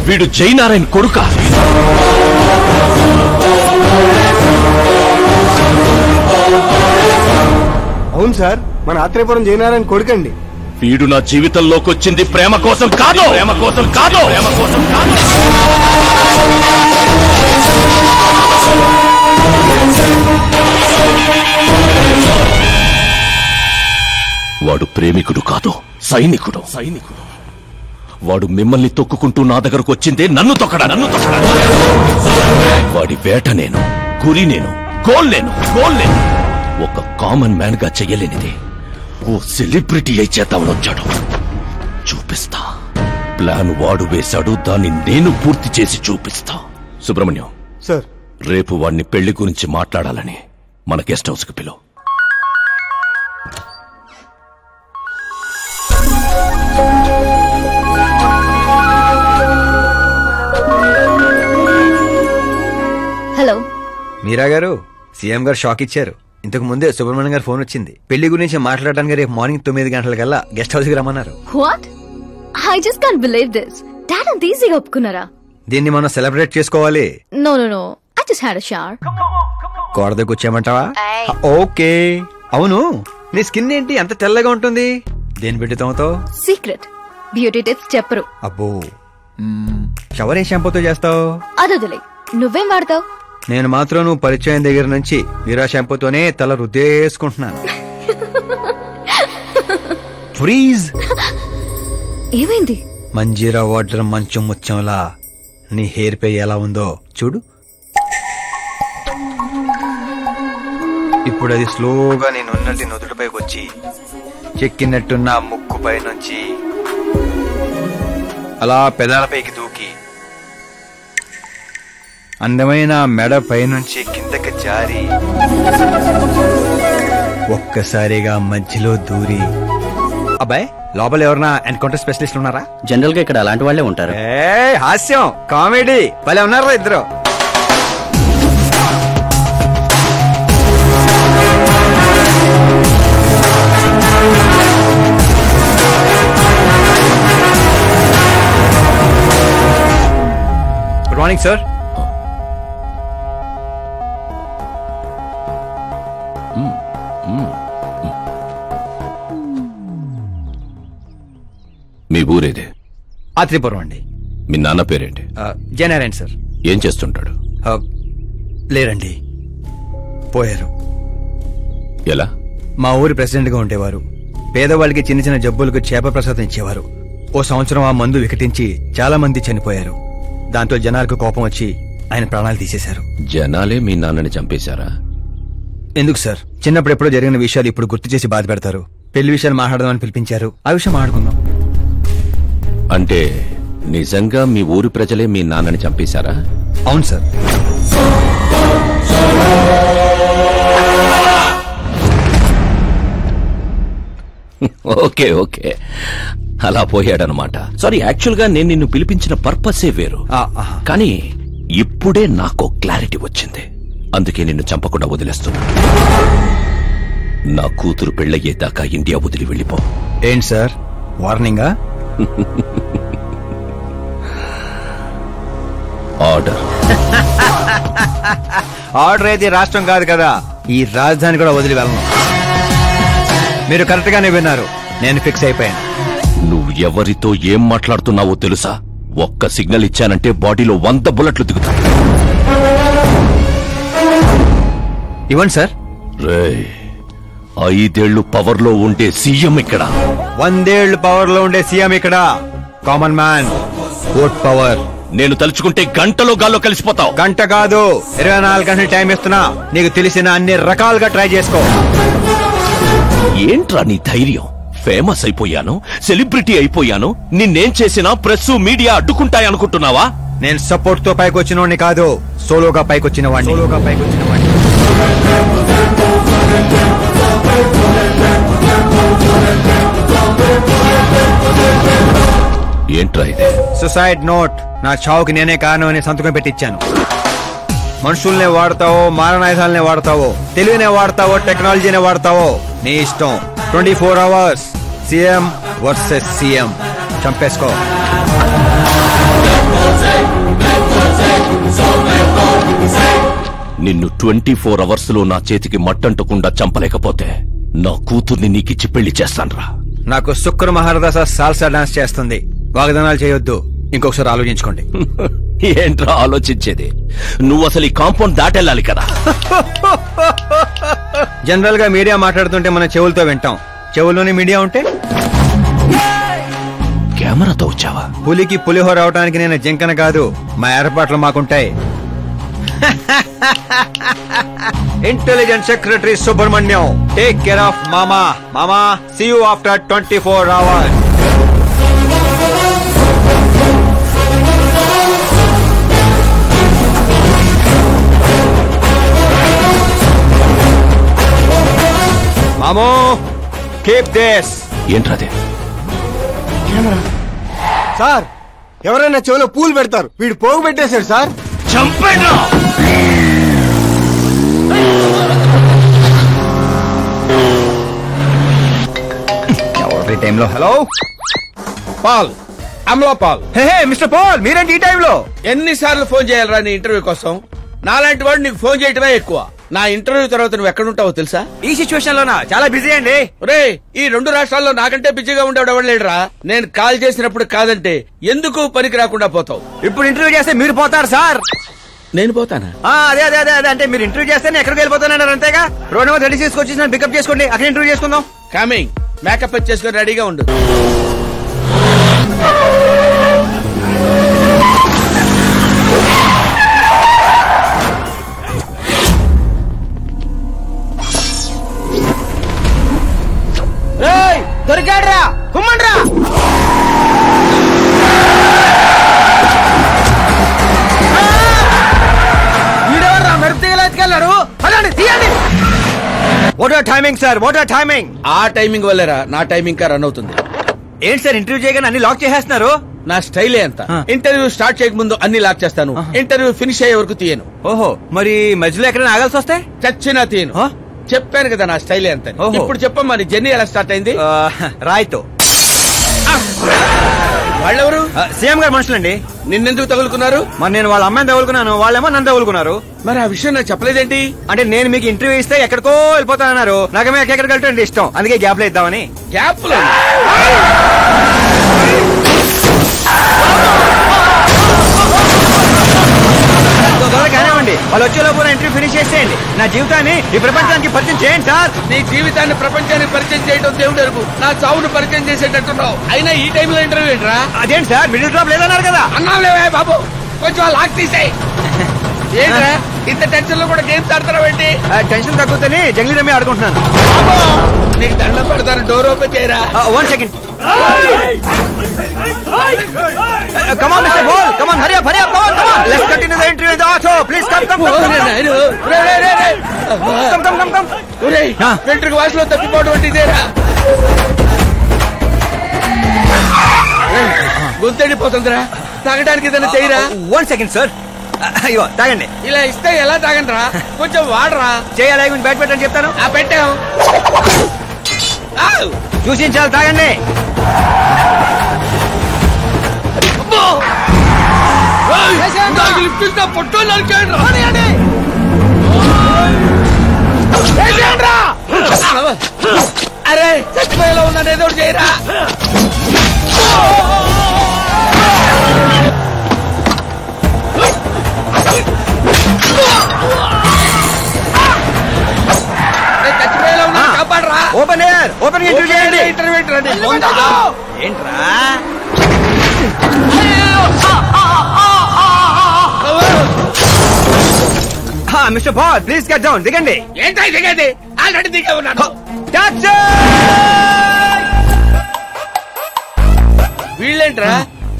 వీడు జయనారాయణ కొడుకా? అవును సార్, మన ఆత్రేయపురం జయనారాయణ కొడుకండి. వీడు నా జీవితంలోకి వచ్చింది ప్రేమ కోసం కాదు, ప్రేమ కోసం కాదు, ప్రేమ కోసం కాదు. వాడు ప్రేమికుడు కాదు, సైనికుడు. వాడు మిమ్మల్ని తొక్కుకుంటూ నా దగ్గరకు వచ్చిందే నన్ను తొక్కడా. వాడి వేట నేను, గురి నేను, గోల్ నేను. ఒక కామన్ మ్యాన్ గా చెయ్యలేనిది ఓ సెలబ్రిటీ అయి చేద్దామని వచ్చాడు. చూపిస్తా. ప్లాన్ వాడు వేశాడు, దాన్ని నేను పూర్తి చేసి చూపిస్తా. సుబ్రహ్మణ్యం సార్, రేపు వాడిని పెళ్లి గురించి మాట్లాడాలని మన గెస్ట్ హౌస్ కి పిలువు. హలో మీరా గారు, సీఎం గారు షాక్ ఇచ్చారు. ఇంతకు ముందే సుబ్రహ్మణ్యం గారు ఫోన్ వచ్చింది. పెళ్లి గురించి మాట్లాడడానికి రేపు మార్నింగ్ 9 గంటలకల్లా గెస్ట్ హౌస్ కి రమ్మన్నారు. What? I just can't believe this. Dad అంత ఈజీగా ఒప్పుకున్నారా? దీన్ని మనం సెలబ్రేట్ చేసుకోవాలి. No no no, I just had a shower. కోడ దగ్గర వచ్చామంటావా? ఓకే. అవును, నీ స్కిన్ ఏంటి అంత తెల్లగా ఉంటుంది? దేని పెట్టి తోమతో? సీక్రెట్ బ్యూటీ టిప్స్ చెప్పరు. అబ్బో, షవర్ ఏ షాంపూతో చేస్తావు? అదొదిలే, నువ్వేం వాడతావు? నేను మాత్రం నువ్వు పరిచయం దగ్గర నుంచి వీరా షాంపూతోనే తల రుద్దేసుకుంటున్నాను. ఫ్రీజ్. ఏమైంది? మంజీరా వాటర్ మంచు ముత్యంలా నీ హెయిర్ పై ఎలా ఉందో చూడు. ఇప్పుడు అది స్లోగా నేను ఉన్నట్టు నుదుటిపైకి వచ్చి చెక్కినట్టున్న ముక్కుపై నుంచి అలా పెదాలపైకి దూకి అందమైన మెడ పైనుంచి కిందకి జారి ఒక్కసారిగా మధ్యలో దూరి. అబ్బాయి, లోపల ఎవరన్నా ఎన్కౌంటర్ స్పెషలిస్ట్ ఉన్నారా? జనరల్ గా ఇక్కడ అలాంటి వాళ్ళే ఉంటారు. హాస్యం, కామెడీ భలే ఉన్నారా ఇద్దరు. Good morning sir. మీ ఊరేదే? ఆత్రిపురం అండి. మీ నాన్న పేరేంటి? జయనారాయణ సార్. ఏం చేస్తుంటాడు? లేరండి, పోయారు. ఎలా? మా ఊరి ప్రెసిడెంట్ గా ఉండేవారు. పేదవాళ్ళకి చిన్న చిన్న జబ్బులకు చేప ప్రసాదం ఇచ్చేవారు. ఓ సంవత్సరం ఆ మందు వికటించి చాలా మంది చనిపోయారు. దాంతో జనాలకు కోపం వచ్చి ఆయన ప్రాణాలు తీసేశారు. జనాలే మీ నాన్నని చంపేశారా? ఎందుకు సార్, చిన్నప్పుడు ఎప్పుడో జరిగిన విషయాలు ఇప్పుడు గుర్తు చేసి బాధ పెడతారు. పెళ్లి విషయాలు మాట్లాడదామని పిలిపించారు, ఆ విషయం మాట్లాడుకుందాం. అంటే నిజంగా మీ ఊరి ప్రజలే మీ నాన్నని చంపేశారా? అవును సార్. ఓకే ఓకే, అలా పోయాడనమాట. సారీ, యాక్చువల్ గా నేను నిన్ను పిలిపించిన పర్పసే వేరు. కానీ ఇప్పుడే నాకు క్లారిటీ వచ్చింది. అందుకే నిన్ను చంపకుండా వదిలేస్తున్నా. నా కూతురు పెళ్ళయ్యేదాకా ఇండియా వదిలి వెళ్ళిపో. ఏంటి సార్, వార్నింగా? ఆర్డర్. ఆర్డర్ అయితే రాష్ట్రం కాదు కదా, ఈ రాజధాని కూడా వదిలి వెళ్ళను. మీరు కరెక్ట్ గానే విన్నారు, నేను ఫిక్స్ అయిపోయాను. నువ్వు ఎవరితో ఏం మాట్లాడుతున్నావో తెలుసా? ఒక్క సిగ్నల్ ఇచ్చానంటే బాడీలో 100 బుల్లెట్లు దిగుతాయి. ఇవ్వండి సార్. రే, 5 ఏళ్లు పవర్ లో ఉండే సీఎం ఇక్కడ, 100 ఏళ్లు పవర్ లో ఉండే సీఎం ఇక్కడ. Common man, vote power. నేను తలుచుకుంటే గంటలో గాల్లో కలిసిపోతావు. గంట కాదు, 24 గంటలు టైం ఇస్తున్నా. నీకు తెలిసిన అన్ని రకాలుగా ట్రై చేసుకో. ఏంట్రా నీ ధైర్యం? ఫేమస్ అయిపోయాను, సెలబ్రిటీ అయిపోయాను, నిన్నేం చేసినా ప్రెస్ మీడియా అడ్డుకుంటాయనుకుంటున్నావా? నేను సపోర్ట్ తో పైకి వచ్చిన వాడిని కాదు, సోలోగా పైకొచ్చిన వాడిని. ఏంట్రా ఇది? Suicide note. నా చావుకి నేనే కారణం అని సంతకం పెట్టించాను. మనుషుల్నే వాడతావో, మారణాయుధాలనే వాడతావో, తెలివినే వాడతావో, టెక్నాలజీనే వాడతావో, నీ ఇష్టం. 24 hours సీఎం వర్సెస్ సీఎం. చంపేసుకో. నిన్ను 24 hours లో నా చేతికి మట్టంటకుండా చంపలేకపోతే నా కూతుర్ని నీకిచ్చి పెళ్లి చేస్తాన్రా. నాకు శుక్ర మహారదాస సాల్సా డాన్స్ చేస్తుంది. వాగ్దానాలు చేయొద్దు, ఇంకొకసారి ఆలోచించుకోండి. ఏంట్రా ఆలోచించేది? నువ్వు అసలు ఈ కాంపౌండ్ దాటెళ్ళాలి కదా. జనరల్ గా మీడియా మాట్లాడుతుంటే మన చెవులతో వింటాం, చెవుల్లోనే మీడియా ఉంటే? కెమెరాతో వచ్చావా? పులికి పులిహోర అవటానికి నేను జింకన కాదు, మా ఏర్పాట్లు మాకుంటాయి. Intelligence secretary Subrahmanyam, take care of మామా. మామా, సీ యూ ఆఫ్టర్ 24 hours. మామో, కీప్ దిస్. ఏంట్రాదే? సార్, ఎవరైనా చెవిలో పూలు పెడతారు, వీడు పోగు పెట్టేశాడు సార్. చంపేనా? టైంలో hello Paul, Amala Paul. Hey mister Paul, మీరేంటి ఈ టైంలో? ఎన్నిసార్లు ఫోన్ చేయాలరా నీ ఇంటర్వ్యూ కోసం? నాలాంటి వాడు నీకు ఫోన్ చేయటమే ఎక్కువ. నా ఇంటర్వ్యూ తర్వాత నువ్వు ఎక్కడుంటావో తెలుసా? ఈ సిచ్యువేషన్ లోనా? చాలా బిజీ అండి. రే, ఈ 2 రాష్ట్రాల్లో నాకంటే బిజీగా ఉండేవాడు ఎవడు లేడురా. నేను కాల్ చేసినప్పుడు కాదంటే ఎందుకు పనికి రాకుండా పోతావు? ఇప్పుడు ఇంటర్వ్యూ చేస్తే మీరు పోతారు సార్. నేను పోతానా? అదే అదే అదే అదే, అంటే మీరు ఇంటర్వ్యూ చేస్తే నేను ఎక్కడికి వెళ్ళిపోతానన్నారు అంతేగా. రోడ్ నెంబర్ 36 వచ్చి నన్ను పికప్ చేసుకోండి, అక్కడ ఇంటర్వ్యూ చేసుకుందాం. కమింగ్. మేకప్ చేసుకుని రెడీగా ఉండు. దొరికాడ్రా, కుమ్మండ్రా. వీడెవర్రా మెరుపు తీగలు ఎత్తుకెళ్ళాడు? పదండి, తీయండి. What are timing sir, what are timing? ఆ టైమింగ్ వల్లేరా నా టైమింగ్ కా రన్ అవుతుంది. ఏంటి సార్, ఇంటర్వ్యూ చేయగానే అన్ని లాక్ చేసేస్తున్నారు? నా స్టైలే అంత. ఇంటర్వ్యూ స్టార్ట్ చేయక ముందు అన్ని లాక్ చేస్తాను, ఇంటర్వ్యూ ఫినిష్ అయ్యే వరకు తీయను. ఓహో, మరి మధ్యలో ఎక్కడైనా ఆగాల్సి వస్తే? చచ్చినా తీయను. చెప్పాను కదా నా స్టైలే అంత. ఇప్పుడు చెప్పమ్మా, నీ జర్నీ ఎలా స్టార్ట్ అయింది? రాయ్తో. వాళ్ళెవరు? సీఎం గారు మనుషులండి. నిన్నెందుకు తగులుకున్నారు? మరి నేను వాళ్ళ అమ్మాయిని తగులుకున్నాను, వాళ్ళేమో నన్ను తగులుకున్నారు. మరి ఆ విషయం నాకు చెప్పలేదేంటి? అంటే నేను మీకు ఇంటర్వ్యూ ఇస్తే ఎక్కడికో వెళ్ళిపోతానన్నారు, నాకేమో ఎక్కడికి వెళ్ళటం ఇష్టం, అందుకే గ్యాప్ లో ఇద్దామని. గ్యాప్ లో? కానివ్వండి. చేసుకోండి. వాళ్ళు వచ్చేలోపు ఇంటర్వ్యూ ఫినిష్ చేసేయండి. నా జీవితాన్ని ఈ ప్రపంచానికి పరిచయం చేయండి సార్. నీ జీవితాన్ని ప్రపంచానికి పరిచయం చేయడం దేవుడు అరుగు. నా చావును పరిచయం చేసేటట్టున్నావు. అయినా ఈ టైంలో ఇంటర్వ్యూ ఏంట్రా? అదేంటి సార్ మిడిల్ డ్రాప్ లేదన్నారు కదా? అన్నావులేవే బాబు, కొంచెం లాక్ తీసేయ్. ఏంట్రా ఇంత టెన్షన్ లో కూడా గేమ్స్ ఆడతావేంటి? టెన్షన్ తగ్గుతుంది జంగ్లీ రమ్మి ఆడుకుంటున్నాను. నీకు దండం పెడతాను, డోర్ ఓపెన్ చేయరా. 1 second. Come on, Mr. Ball. Come on, hurry up. Come on. Let's continue the interview in the auto. Please come. Come. వెంట్రుక వాసులో తప్పిపోవడం అంటే ఇదేరా? గొంతెండిపోతుందిరా, తాగడానికి ఏదైనా చేయరా. 1 second, sir. అయ్యో తాగండి. ఇలా ఇస్తే ఎలా తాగండిరా? కొంచెం వాడరా. చేయాలి బ్యాట్ పెట్టని చెప్తాను. పెట్టాం. చూసించాలి, తాగండి. అరే చచ్చిపోయేలా ఉందని ఏదో చేయరా. చచ్చిపోయేలా ఉన్నా కాపాడరా. ఓపెన్ ఇంటర్వ్యూ చేయండి. ఇంటర్వ్యూ ఏంట్రా? Mister ball please get down. దిగండి. ఏంటో దిగండి, ఆల్రెడీ దిగే ఉన్నాను. వీళ్ళేంట్రా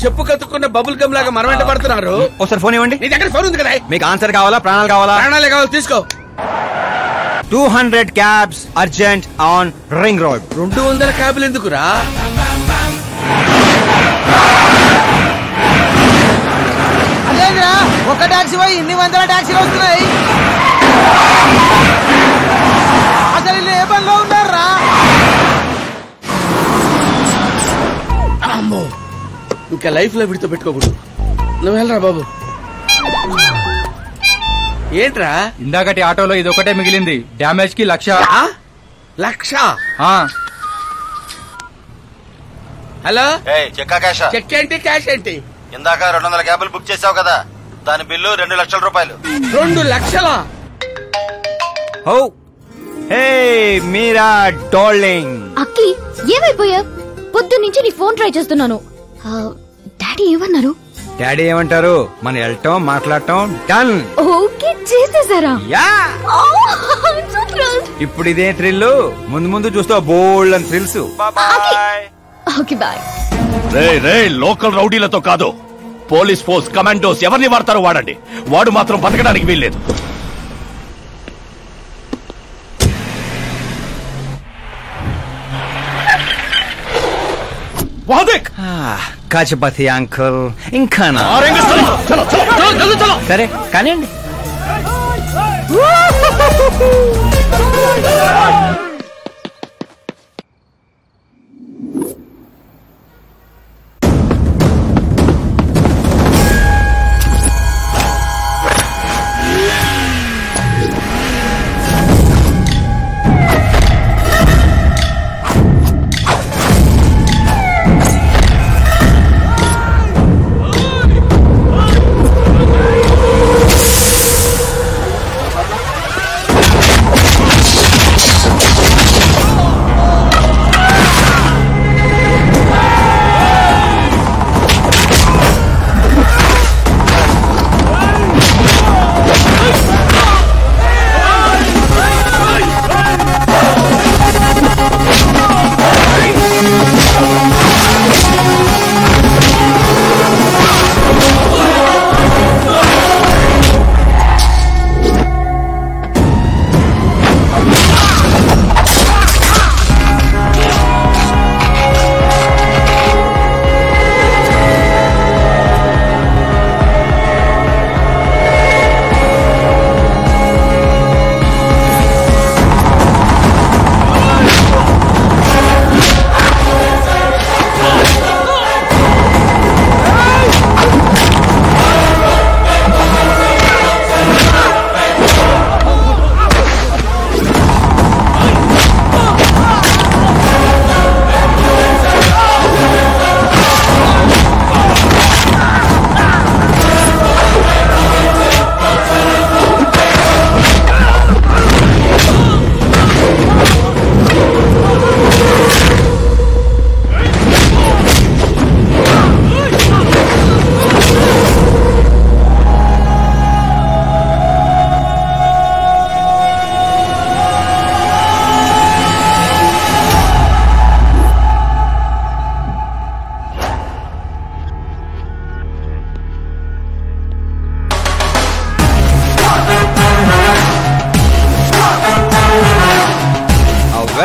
చెప్పు కత్తుకున్న బబుల్ గమ్ లాగా మనం వెంట పడుతున్నారు. ఒకసారి ఫోన్ ఇవ్వండి. నీ దగ్గర ఫోన్ ఉంది కదా? మీకు ఆన్సర్ కావాలా ప్రాణాలు కావాలా? ప్రాణాలే కావాలి, తీసుకో. 200 cabs urgent on ring road. 200 క్యాబ్లు ఎందుకురా? అదేంద్రా ఒక టాక్సీ పోయి ఇన్ని వందల టాక్సీలు వస్తున్నాయి. అసలు ఇల్లు ఏ పనిలో ఉన్నారా? అమ్మో, ఇంకా లైఫ్ లో విడితో పెట్టుకోకూడదు. నువ్వు వెళ్ళరా బాబు. ఏంట్రా ఇందాకటి ఆటోలో ఇది ఒకటే మిగిలింది. డ్యామేజ్ కి 1,00,000. హలో, చెక్ ఏంటి క్యాష్ ఏంటి? ఇందాక 200 క్యాబులు బుక్ చేసావు కదా, దాని బిల్లు 2 లక్షల రూపాయలు. 2 లక్షలా? ఓ హే మీరా డార్లింగ్. అక్కి ఏమైపోయా? పొద్దు నుంచి నీ ఫోన్ ట్రై చేస్తున్నాను. డాడీ ఏమన్నారు? డాడీ ఏమంటారు? మనం వెళ్ళటం మాట్లాడటం డన్. ఓకే చేసేసారా? ఇప్పుడు ఇదే థ్రిల్, ముందు ముందు చూస్తావు బోల్డ్ అని థ్రిల్స్. Okay boy. రే లోకల్ రౌడీలతో కాదు, పోలీస్ ఫోర్స్ కమాండోస్ ఎవరిని వాడతారో వాడండి. వాడు మాత్రం బతకడానికి వీల్లేదు. కాచపతి అంకుల్ ఇంకా సరే కానివ్వండి.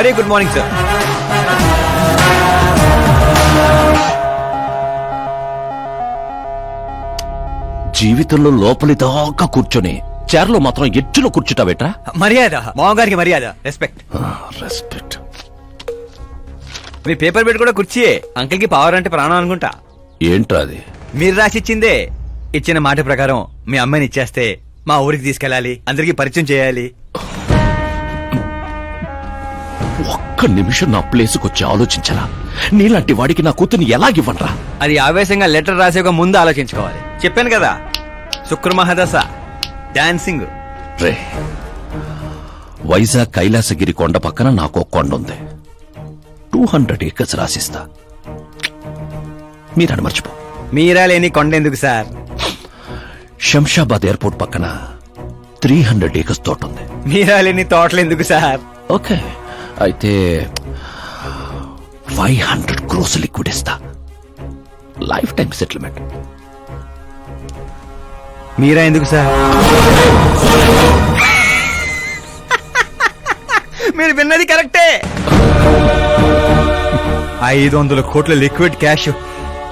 Very good morning sir. జీవితంలో లోపలి దాకా కూర్చొని చైర్లో మాత్రం ఎడ్జ్లో కూర్చుంటావేట్రా? మర్యాద, మామగారికి మర్యాద, రెస్పెక్ట్. రెస్పెక్ట్. మీ పేపర్ పెట్టి కూడా కుర్చీయే. అంకిల్ కి పవర్ అంటే ప్రాణం అనుకుంటా. ఏంట్రా అది? మీరు రాసిచ్చిందే. ఇచ్చిన మాట ప్రకారం మీ అమ్మాయిని ఇచ్చేస్తే మా ఊరికి తీసుకెళ్ళాలి, అందరికి పరిచయం చేయాలి. ఒక్క నిమిషం నా ప్లేసుకు వచ్చి ఆలోచించరా? నీలాంటి వాడికి నా కూతుర్ని ఎలాగివ్వనరా? అది ఆవేశంగా లెటర్ రాసే ముందు ఆలోచించుకోవాలి. చెప్పాను కదా, శుక్రమహాదశ, డాన్సింగ్. రే, వైజాగ్ కైలాసగిరి కొండ పక్కన నాకు కొండ ఉంది. 200 acres రాసిస్తా. మీరని మర్చిపో. మీరా లేని కొండ ఎందుకు సార్? శంషాబాద్ ఎయిర్పోర్ట్ పక్కన 300 acres తోట ఉంది. మీరా లేని తోటలు ఎందుకు సార్? ఓకే, అయితే 500 crores లిక్విడ్ ఇస్తా. Lifetime settlement. మీరా ఎందుకు సార్? మీరు విన్నది కరెక్టే. 500 కోట్ల లిక్విడ్ క్యాష్.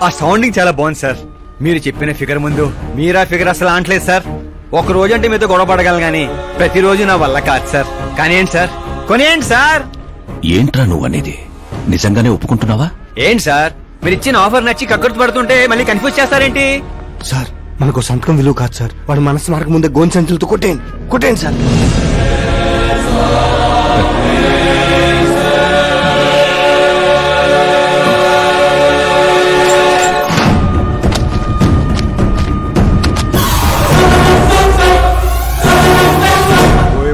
ఆ సౌండింగ్ చాలా బాగుంది సార్. మీరు చెప్పిన ఫిగర్ ముందు మీరా ఫిగర్ అసలు అంటలేదు సార్. ఒక రోజు అంటే మీతో గొడవ పడగలను కానీ ప్రతిరోజు నా వల్ల కాదు సార్. కానివ్వండి సార్, కొనియండి సార్. ఏంట్రా నువ్వు అనేది? నిజంగానే ఒప్పుకుంటున్నావా? ఏంటి సార్, మీరు ఇచ్చిన ఆఫర్ నచ్చి కక్కుర్తి పడుతుంటే మళ్ళీ కన్ఫ్యూజ్ చేస్తారేంటి? సార్, మనకు సంతకం విలువ కాదు సార్. వాడు మనసు మార్గం ముందే గోన్ సంచులతో కొట్టేయండి సార్.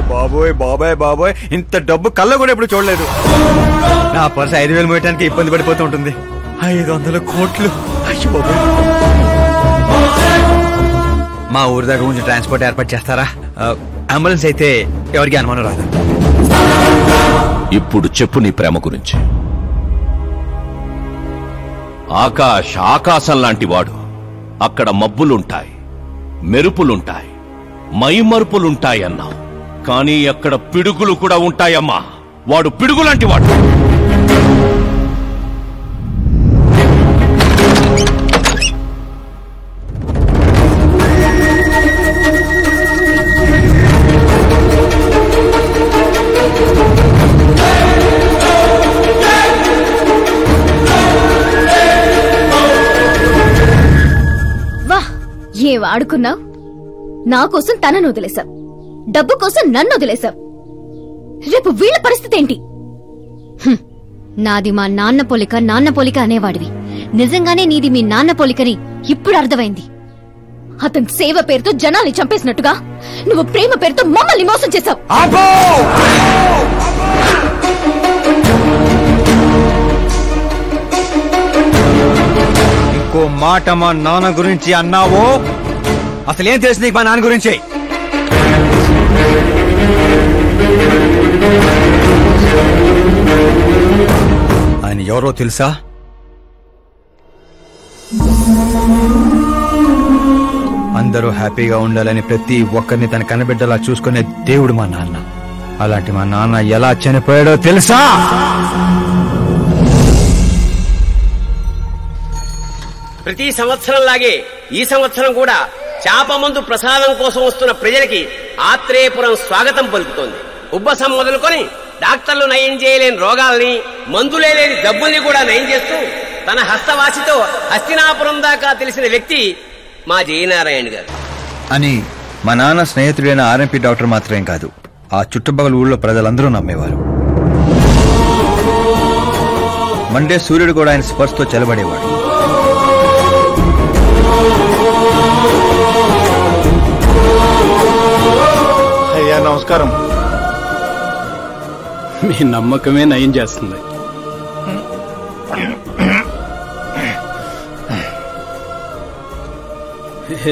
బాబోయ్ బాబాయ్ బాబోయ్, ఇంత డబ్బు కళ్ళ కూడా ఎప్పుడు చూడలేదు. నా పర్స్ 5,000 మోయటానికి ఇబ్బంది పడిపోతూ ఉంటుంది. 500 కోట్లు. అయ్యో బాబోయ్. మా ఊరి దగ్గర కొంచెం ట్రాన్స్పోర్ట్ ఏర్పాటు చేస్తారా? అంబులెన్స్ అయితే ఎవరికి అనుమానం రాదు. ఇప్పుడు చెప్పు నీ ప్రేమ గురించి. ఆకాశం లాంటి వాడు. అక్కడ మబ్బులుంటాయి, మెరుపులుంటాయి, మైమరుపులుంటాయి అన్నావు. కానీ అక్కడ పిడుగులు కూడా ఉంటాయమ్మా. వాడు పిడుగులాంటి వాడు. వా, ఏం ఆడుకున్నావు? నా కోసం తనను వదిలేశావు, డబ్బు కోసం నన్ను వదిలేశావు. రేపు వీళ్ళ పరిస్థితి ఏంటి? నాది మా నాన్న పోలిక అనేవాడివి. నిజంగానే నీది మీ నాన్న పోలికని ఇప్పుడు అర్థమైంది. అతని సేవ పేరుతో జనాల్ని చంపేసినట్టుగా నువ్వు ప్రేమ పేరుతో మమ్మల్ని మోసం చేశావు. ఇంకో మాట మా నాన్న గురించి అన్నావో అసలేం తెలుసు నీకు మా నాన్న గురించి? ఆయన ఎవరో తెలుసా? అందరూ హ్యాపీగా ఉండాలని ప్రతి ఒక్కరిని తన కనబిడ్డలా చూసుకునే దేవుడు మా నాన్న. అలాంటి మా నాన్న ఎలా చనిపోయాడో తెలుసా? ప్రతి సంవత్సరం లాగే ఈ సంవత్సరం కూడా చేప మందు ప్రసాదం కోసం వస్తున్న ప్రజలకి ఆత్రేయపురం స్వాగతం పలుకుతోంది. ఉబ్బసం మొదలుకొని డాక్టర్లు నయం చేయలేని రోగాల్ని, మందులే లేని జబ్బుల్ని కూడా నయం చేస్తూ తన హస్తవాసితో హస్తినాపురం దాకా తెలిసిన వ్యక్తి మా జయనారాయణ గారు అని మా నాన్న స్నేహితుడైన ఆర్ఎంపీ డాక్టర్ మాత్రమే కాదు, ఆ చుట్టుపక్కల ఊళ్ళో ప్రజలందరూ నమ్మేవారు. మండే సూర్యుడు కూడా ఆయన స్పర్శతో చెలబడేవాడు. అయ్యా నమస్కారం. మీ నమ్మకమే నయం చేస్తుంది.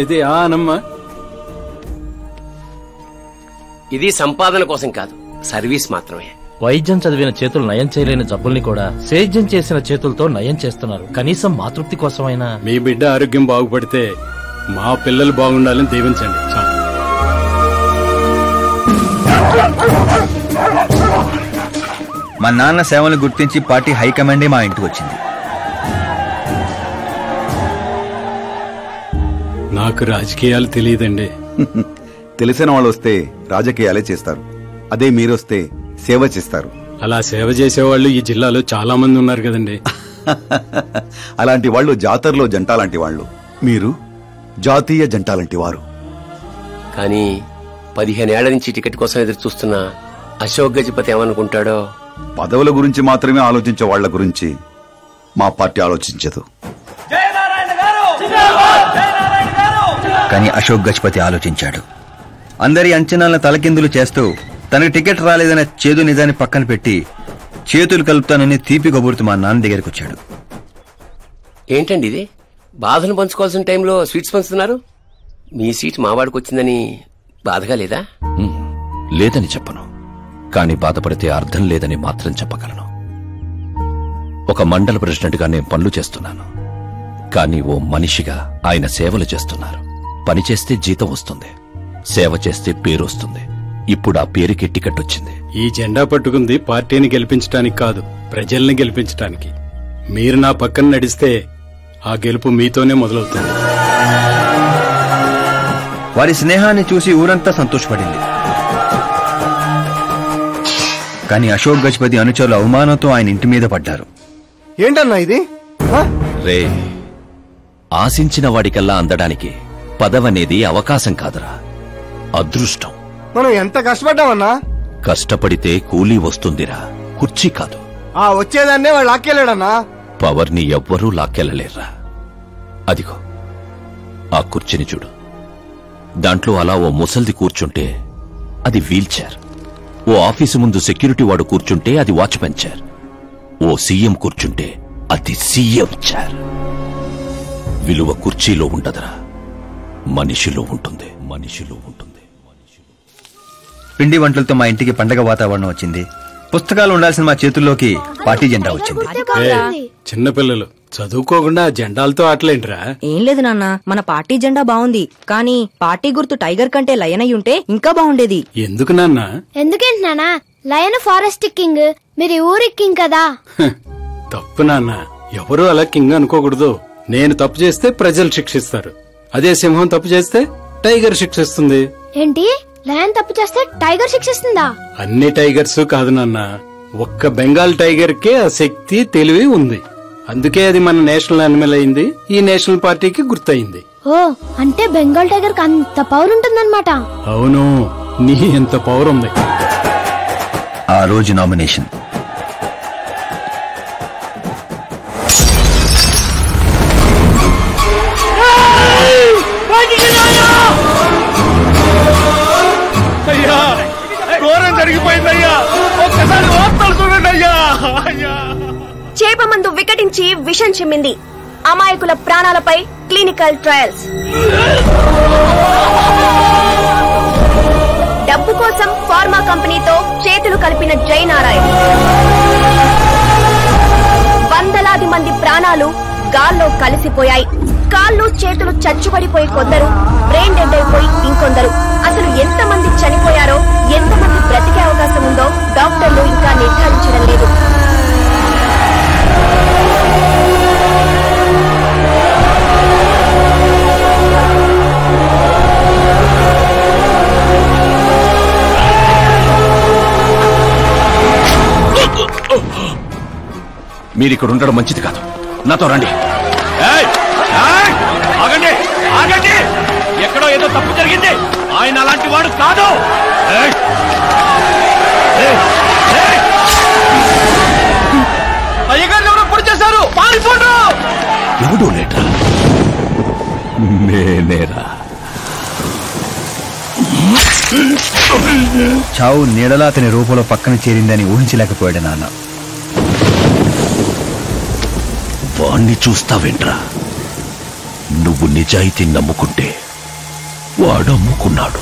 ఇది ఆనమ్మా. ఇది సంపాదన కోసం కాదు, సర్వీస్ మాత్రమే. వైద్యం చదివిన చేతులు నయం చేయలేని జబ్బుల్ని కూడా సేద్యం చేసిన చేతులతో నయం చేస్తున్నారు. కనీసం మాతృప్తి కోసమైనా. మీ బిడ్డ ఆరోగ్యం బాగుపడితే మా పిల్లలు బాగుండాలని దీవించండి. మా నాన్న సేవలు గుర్తించి పార్టీ హైకమాండే మా ఇంటికి వచ్చింది. నాకు రాజకీయాలు తెలియదండి. తెలిసిన వాళ్ళు వస్తే రాజకీయాలే చేస్తారు, అదే మీరొస్తే సేవ చేస్తారు. అలా సేవ చేసేవాళ్ళు ఈ జిల్లాలో చాలా మంది ఉన్నారు కదండి. అలాంటి వాళ్ళు జాతరలో జంటాలాంటి వాళ్ళు, మీరు జాతీయ జంటాలాంటి వారు. కానీ 15 ఏళ్ల నుంచి టికెట్ కోసం ఎదురు చూస్తున్న అశోక్ గజపతి ఏమనుకుంటాడో. పదవుల గురించి మాత్రమే ఆలోచించే వాళ్ల గురించి మా పార్టీ ఆలోచించదు. కానీ అశోక్ గజపతి ఆలోచించాడు. అందరి అంచనాలను తలకిందులు చేస్తూ తనకు టికెట్ రాలేదనే చేదు నిజాన్ని పక్కన పెట్టి చేతులు కలుపుతానని తీపి కబురుతూ మా నాన్న దగ్గరికి వచ్చాడు. ఏంటండి ఇది? బాధను పంచుకోవాల్సిన టైంలో స్వీట్స్ పంచుతున్నారు. మీ సీట్ మావాడికి వచ్చిందని బాధగా లేదా? లేదని చెప్పను, కానీ బాధపడితే అర్థం లేదని మాత్రం చెప్పగలను. ఒక మండల ప్రెసిడెంట్గా నేను పనులు చేస్తున్నాను, కానీ ఓ మనిషిగా ఆయన సేవలు చేస్తున్నారు. పని చేస్తే జీతం వస్తుంది, సేవ చేస్తే పేరు వస్తుంది. ఇప్పుడు ఆ పేరుకి టికెట్ వచ్చింది. ఈ జెండా పట్టుకుంది పార్టీని గెలిపించడానికి కాదు, ప్రజల్ని గెలిపించడానికి. మీరు నా పక్కన నడిస్తే ఆ గెలుపు మీతోనే మొదలవుతుంది. వారి స్నేహాన్ని చూసి ఊరంతా సంతోషపడింది. కానీ అశోక్ గజపతి అనుచరుల అవమానంతో ఆయన ఇంటి మీద పడ్డారు. ఏంటన్నా ఇది? రే, ఆశించిన వాడికల్లా అందడానికి పదవనేది అవకాశం కాదురా, అదృష్టం. మనం ఎంత కష్టపడ్డామన్నా? కష్టపడితే కూలీ వస్తుందిరా, కుర్చీ కాదు. ఆ వచ్చేదాన్నే వాళ్ళు లాక్కెళ్ళాడన్నా. పవర్ని ఎవ్వరూ లాక్కెళ్ళలేర్రా. అదిగో ఆ కుర్చీని చూడు, దాంట్లో అలా ఓ ముసల్ది కూర్చుంటే అది వీల్ చైర్. ఓ ఆఫీసు ముందు సెక్యూరిటీ వాడు కూర్చుంటే అది వాచ్మెన్ చైర్. ఓ సీఎం కూర్చుంటే అది సీఎం చైర్. విలువ కుర్చీలో ఉండదురా, మనిషిలో ఉంటుంది. మనిషిలో ఉంటుంది. పిండి వంటలతో మా ఇంటికి పండగ వాతావరణం వచ్చింది. పుస్తకాలు ఉండాల్సిన మా చేతుల్లోకి పార్టీ జెండా వచ్చింది. చిన్నపిల్లలు చదువుకోకుండా జెండాలతో ఆటలేంట్రా? ఏం లేదు నాన్న, మన పార్టీ జెండా బాగుంది, కానీ పార్టీ గుర్తు టైగర్ కంటే లయన్ అయి ఉంటే ఇంకా బాగుండేది. ఎందుకు నాన్న? ఎందుకేంటి నాన్న? లయన్ ఫారెస్ట్ కింగ్, మీరు ఊరి కింగ్ కదా. తప్పు నాన్న, ఎవరు అలా కింగ్ అనుకోకూడదు. నేను తప్పు చేస్తే ప్రజలు శిక్షిస్తారు, అదే సింహం తప్పు చేస్తే టైగర్ శిక్షిస్తుంది. ఏంటి? లయన్ తప్పు చేస్తే టైగర్ శిక్షిస్తుందా? అన్ని టైగర్స్ కాదు నాన్న, ఒక్క బెంగాల్ టైగర్ కే ఆ శక్తి తెలివి ఉంది. అందుకే అది మన నేషనల్ యానిమల్ అయింది, ఈ నేషనల్ పార్టీకి గుర్తయింది. ఓ, అంటే బెంగాల్ టైగర్ కి అంత పవర్ ఉంటుందన్నమాట. అవును, నీ ఎంత పవర్ ఉంది. ఆ రోజు నామినేషన్. అయ్యా, ఘోరం జరిగిపోయిందయ్యా, ఒక్కసారి వార్తలు చూడండి అయ్యా. చేప మందు వికటించి విషం చిమ్మింది. అమాయకుల ప్రాణాలపై క్లినికల్ ట్రయల్స్. డబ్బు కోసం ఫార్మా కంపెనీతో చేతులు కలిపిన జయనారాయణ. వందలాది మంది ప్రాణాలు గాల్లో కలిసిపోయాయి. కాళ్ళు చేతులు చచ్చుబడిపోయి కొందరు, బ్రెయిన్ డెడ్ అయిపోయి ఇంకొందరు. అసలు ఎంతమంది చనిపోయారో, ఎంతమంది బ్రతికే అవకాశం ఉందో డాక్టర్లు ఇంకా నిర్ధారించడం లేదు. మీరిక్కడ ఉండడం మంచిది కాదు, నాతో రండి. ఆగండి, ఆగండి, ఎక్కడో ఏదో తప్పు జరిగింది. ఆయన అలాంటి వాడు కాదు. అయ్యగారు ఎవరో పొడి చేశారు, పారిపోండు. ఎవడో లేట్రా, నేనేరా. చావు నీడలా అతని రూపంలో పక్కన చేరిందని ఊహించలేకపోయాడు నాన్న. వాణ్ణి చూస్తావేంట్రా? నువ్వు నిజాయితీ నమ్ముకుంటే వాడు అమ్ముకున్నాడు.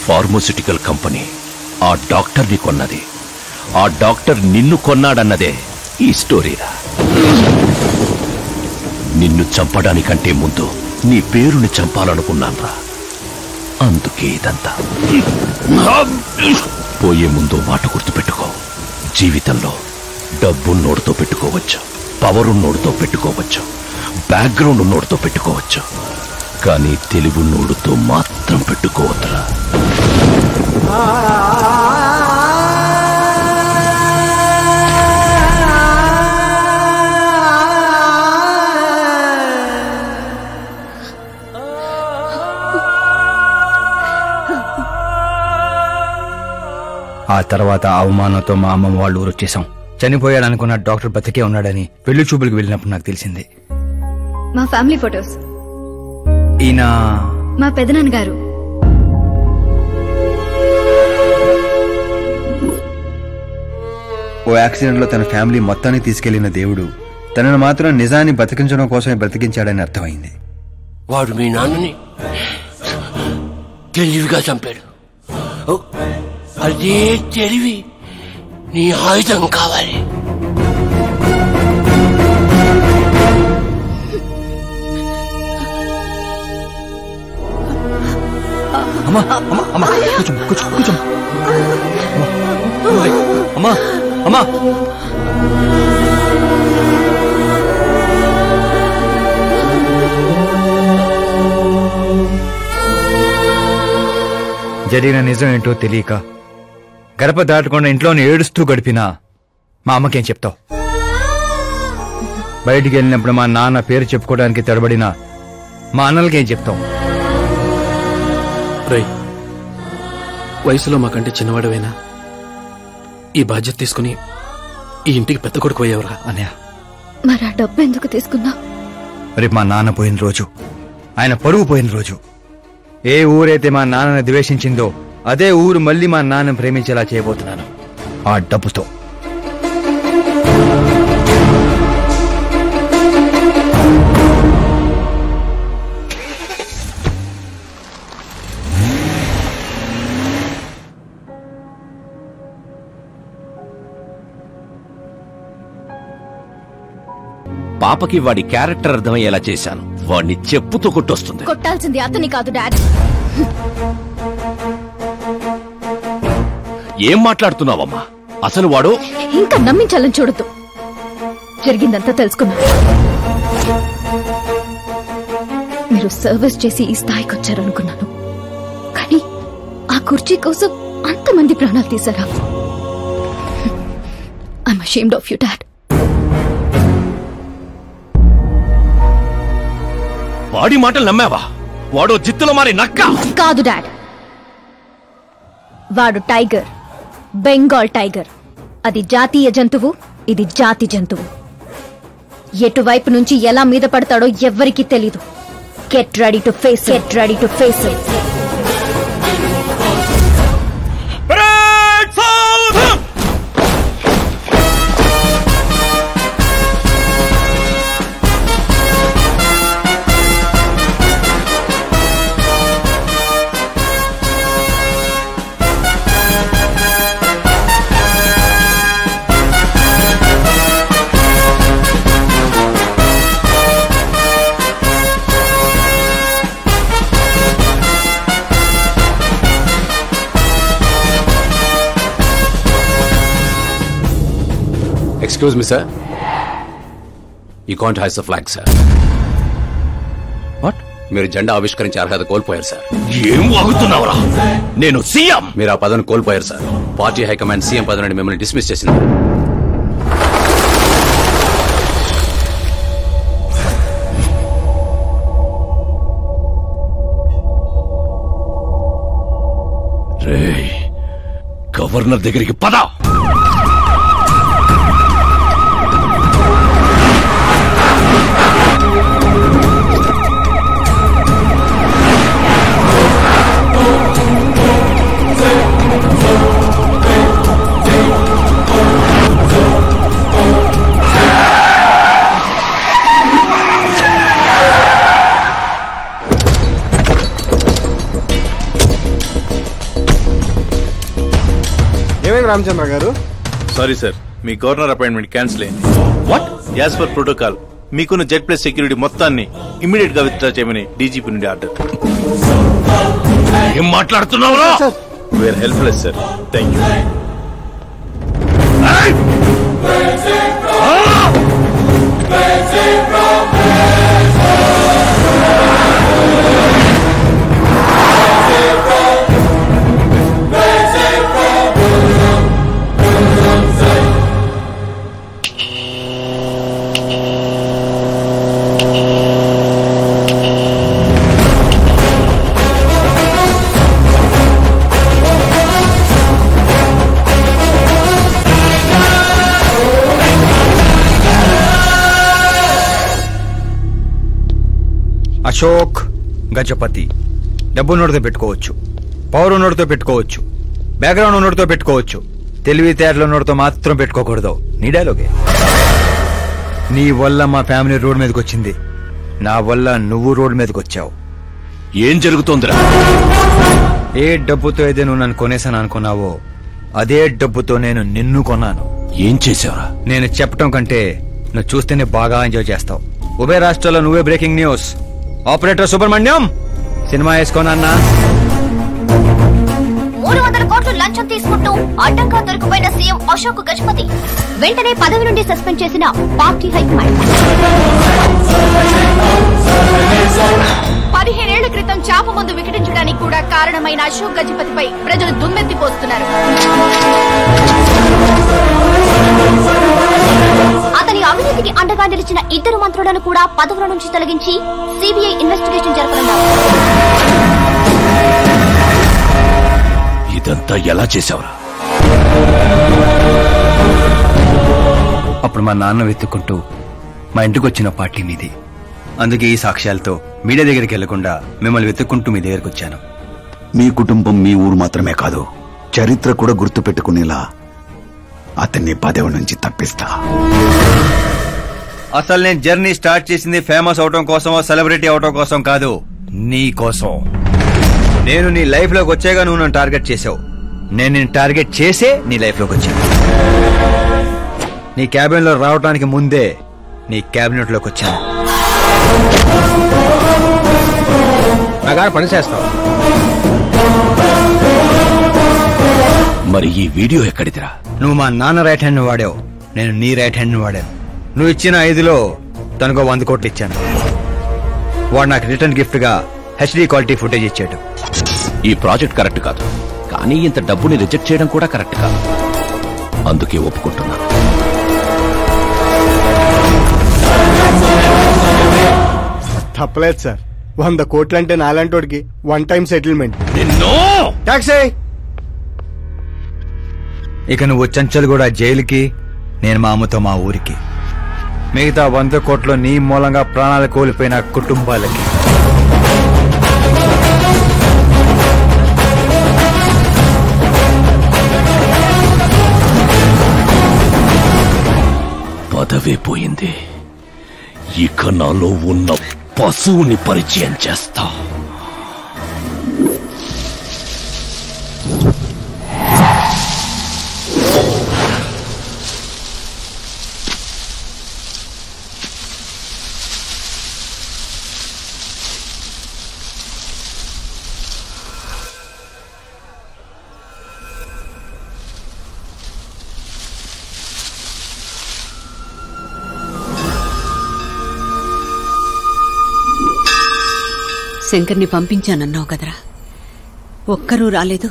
ఫార్మస్యూటికల్ కంపెనీ ఆ డాక్టర్ని కొన్నది, ఆ డాక్టర్ నిన్ను కొన్నాడన్నదే ఈ స్టోరీరా. నిన్ను చంపడానికంటే ముందు నీ పేరుని చంపాలనుకున్నాన్రా, అందుకే ఇదంతా. పోయే ముందు మాట గుర్తుపెట్టుకో, జీవితంలో డబ్బున్నోడితో పెట్టుకోవచ్చు, పవరున్నోడితో పెట్టుకోవచ్చు, బ్యాక్గ్రౌండ్ ఉన్నోడితో పెట్టుకోవచ్చు, కానీ తెలివున్నోడితో మాత్రం పెట్టుకోవద్దురా. ఆ తర్వాత అవమానంతో మా అమ్మమ్మ వాళ్ళు ఊరు వచ్చేసాం. చనిపోయాడనుకున్న డాక్టర్ బతికే ఉన్నాడని పెళ్లి చూపులకు వెళ్ళినప్పుడు నాకు తెలిసింది. మా ఫ్యామిలీ ఫొటోస్. ఈయన మా పెదనాన్నగారు. ఓ యాక్సిడెంట్ లో తన ఫ్యామిలీ మొత్తాన్ని తీసుకెళ్లిన దేవుడు తనను మాత్రం నిజాన్ని బతికించడం కోసమే బ్రతికించాడని అర్థమైంది. వాడు మీ నాన్నని తెలివిగా చంపాడు. అదే తెలివి నీ ఆయుధం కావాలి. అమ్మా అమ్మా అమ్మా కూర్చో కూర్చో కూర్చో. అమ్మా అమ్మా జరిగిన నిజం ఏంటో తెలియక గడప దాటకుండా ఇంట్లోనే ఏడుస్తూ గడిపినా మా అమ్మకేం చెప్తావు? బయటికి వెళ్ళినప్పుడు మా నాన్న పేరు చెప్పుకోవడానికి తడబడినా మా అన్నలకేం చెప్తాం? వయసులో మాకంటే చిన్నవాడవేనా? ఈ బాధ్యత తీసుకుని ఈ ఇంటికి పెద్ద కొడుకు అయ్యేవరా? అన్నయ్య, మరి ఆ డబ్బు ఎందుకు తీసుకున్నా? రేపు మా నాన్న పోయిన రోజు, ఆయన పరువు పోయిన రోజు, ఏ ఊరైతే మా నాన్నని ద్వేషించిందో అదే ఊరు మళ్ళీ మా నాన్న ప్రేమించేలా చేయబోతున్నాను ఆ డబ్బుతో. పాపకి వాడి క్యారెక్టర్ అర్థమయ్యేలా చేశాను. వాడిని చెప్పుతో కొట్టొస్తుంది. కొట్టాల్సింది అతని కాదు డాడ్. ఏం మాట్లాడుతున్నావమ్మా? అసలు వాడు ఇంకా నమ్మించాలని చూడొద్దు. జరిగిందంతా తెలుసుకున్నా. మీరు సర్వీస్ చేసి ఈ స్థాయికి వచ్చారనుకున్నాను, కానీ ఆ కుర్చీ కోసం అంతమంది ప్రాణాలు తీశారా? I'm ashamed of you dad. వాడి మాటలు నమ్మావా? వాడు జిత్తులో మారి నక్క కాదు డాడ్. వాడు టైగర్, బెంగాల్ టైగర్. అది జాతీయ జంతువు, ఇది జాతి జంతువు. ఎటువైపు నుంచి ఎలా మీద పడతాడో ఎవ్వరికీ తెలీదు. Get ready to face, get ready to face. Excuse me, sir. You can't hoist the flag, sir. What? మీరు జెండా ఆవిష్కరించే అర్హత కోల్పోయారు సార్. ఏం వాగుతున్నావురా? నేను సీఎం. మీరు ఆ పదవిని కోల్పోయారు సార్. పార్టీ హైకమాండ్ సీఎం పదవి నుండి మిమ్మల్ని డిస్మిస్ చేసింది. రేయ్, గవర్నర్ దగ్గరికి పద. ఏమైంది రామచంద్ర గారు? సారీ సార్, మీ గవర్నర్ అపాయింట్మెంట్ క్యాన్సిల్ అయింది. వాట్? యాజ్ పర్ ప్రోటోకాల్ మీకున్న జెడ్ ప్లస్ సెక్యూరిటీ మొత్తాన్ని ఇమ్మీడియట్ గా విత్డ్రా చేయమని డీజీపీ నుండి ఆర్డర్. ఏం మాట్లాడుతున్నావురా? We're helpless sir. Thank you. Ashok Gajapathi. డబ్బు నోటితో పెట్టుకోవచ్చు, పవర్ నోటితో పెట్టుకోవచ్చు, బ్యాక్గ్రౌండ్ నోటితో పెట్టుకోవచ్చు, తెలివితేటల నోటితో మాత్రం పెట్టుకోకూడదు. నీ డైలాగే. నీ వల్ల మా ఫ్యామిలీ రోడ్ మీదకి వచ్చింది, నా వల్ల నువ్వు రోడ్ మీదకి వచ్చావు. ఏం జరుగుతోందిరా? ఏ డబ్బుతో అయితే నువ్వు నన్ను కొనేసాను అనుకున్నావో అదే డబ్బుతో నేను నిన్ను కొన్నాను. ఏం చేసావురా? నేను చెప్పటం కంటే నువ్వు చూస్తేనే బాగా ఎంజాయ్ చేస్తావు. ఉభయ రాష్ట్రాల్లో నువ్వే breaking news. Operator Subrahmanyam, cinema వేసుకోనన్నా. 300 కోట్లు లంచం తీసుకుంటూ అడ్డంగా దొరికిపోయిన సీఎం అశోక్ గజపతి వెంటనే పదవి నుండి సస్పెండ్ చేసిన పార్టీ హైకమాండ్. 15 ఏళ్ల క్రితం చాప ముందు వికటించడానికి కూడా కారణమైన అశోక్ గజపతిపై ప్రజలు దుమ్మెత్తిపోస్తున్నారు. అతని అవినీతికి అండగా నిలిచిన 2 మంత్రులను కూడా పదవుల నుంచి తొలగించి సిబిఐ ఇన్వెస్టిగేషన్ జరపనున్నారు. ఇదంతా ఎలా చేశావురా? అప్పుడు మా నాన్న వెతుక్కుంటూ మా ఇంటికి వచ్చిన పార్టీ మీది. అందుకే ఈ సాక్ష్యాలతో మీడియా దగ్గరికి వెళ్లకుండా మిమ్మల్ని వెతుక్కుంటూ మీ దగ్గరికి వచ్చాను. మీ కుటుంబం, మీ ఊరు మాత్రమే కాదు, చరిత్ర కూడా గుర్తు పెట్టుకునేలా అతన్ని పదవి నుంచి తప్పిస్తా. అసలు నేను జర్నీ స్టార్ట్ చేసింది ఫేమస్ అవటం కోసమో సెలబ్రిటీ అవటం కోసం కాదు, నీ కోసం. నేను నీ లైఫ్ లోకి వచ్చాగా నువ్వు నన్ను టార్గెట్ చేసావు. నేను నిన్ను టార్గెట్ చేసే నీ లైఫ్ లోకి వచ్చాను. నీ క్యాబిన్ లో రావడానికి ముందే నీ క్యాబినెట్ లోకి వచ్చాను. నాగా పని చేస్తావు. మరి ఈ వీడియో ఎక్కడిదిరా? నువ్వు మా నాన్న రైట్ హ్యాండ్ వాడావు, నేను నీ రైట్ హ్యాండ్ వాడాను. నువ్వు ఇచ్చిన 5లో తనకు 100 కోట్లు ఇచ్చాను. వాడు నాకు రిటర్న్ గిఫ్ట్ గా హెచ్డీ క్వాలిటీ ఫుటేజ్ ఇచ్చాడు. ఈ ప్రాజెక్ట్ కరెక్ట్ కాదు, కానీ ఇంత డబ్బుని రిజెక్ట్ చేయడం కూడా కరెక్ట్ కాదు. అందుకే ఒప్పుకుంటున్నా. తప్పలేదు సార్. 100 కోట్లంటే నాలాంటోడికి 1 time settlement. టాక్సీ. ఇక నువ్వు చంచల్ కూడా జైలుకి, నేను మా అమ్మతో మా ఊరికి. మిగతా 100 కోట్లు నీ మూలంగా ప్రాణాలు కోల్పోయిన కుటుంబాలకి. పదవే పోయింది, ఇక నాలో ఉన్న పశువుని పరిచయం చేస్తా. శంకర్ని పంపించానన్నావు కదరా, ఒక్కరూ రాలేదు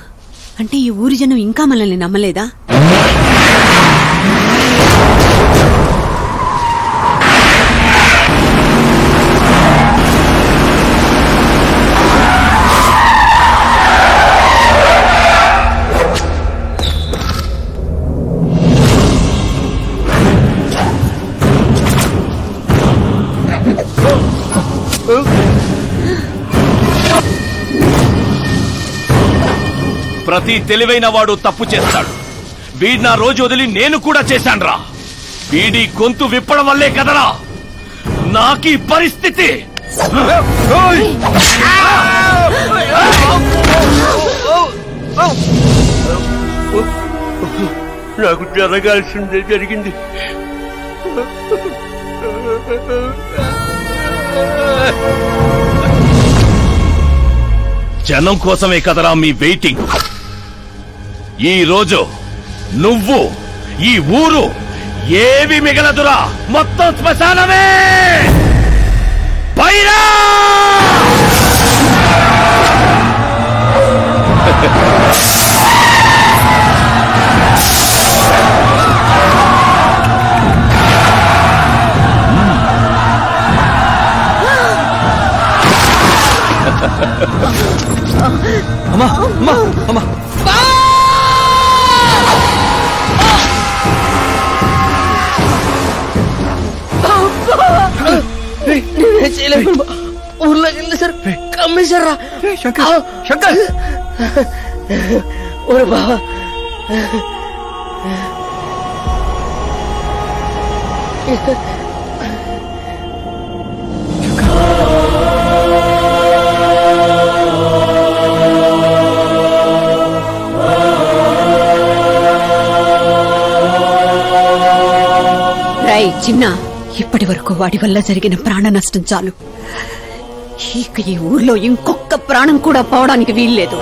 అంటే ఈ ఊరి జనం ఇంకా మనల్ని నమ్మలేదా? ప్రతి తెలివైన వాడు తప్పు చేస్తాడు. వీడి నా రోజు వదిలి నేను కూడా చేశాన్రా. వీడి గొంతు విప్పడం వల్లే కదరా నాకీ పరిస్థితి. నాకు జరగాల్సిందే జరిగింది. జనం కోసమే కదరా మీ వెయిటింగ్. ఈ రోజు నువ్వు ఈ ఊరు ఏవి మిగలదురా, మొత్తం శ్మశానమే. పైరా అమ్మా అమ్మా అమ్మా ఊర్లోకి వెళ్ళి సార్ కమ్మేశారా శంకర్ శంకర్ ఓరే బాబా చిన్న ఇప్పటి వరకు వాడి వల్ల జరిగిన ప్రాణ నష్టం చాలు. ఇక ఈ ఊర్లో ఇంకొక ప్రాణం కూడా పోవడానికి వీల్లేదు.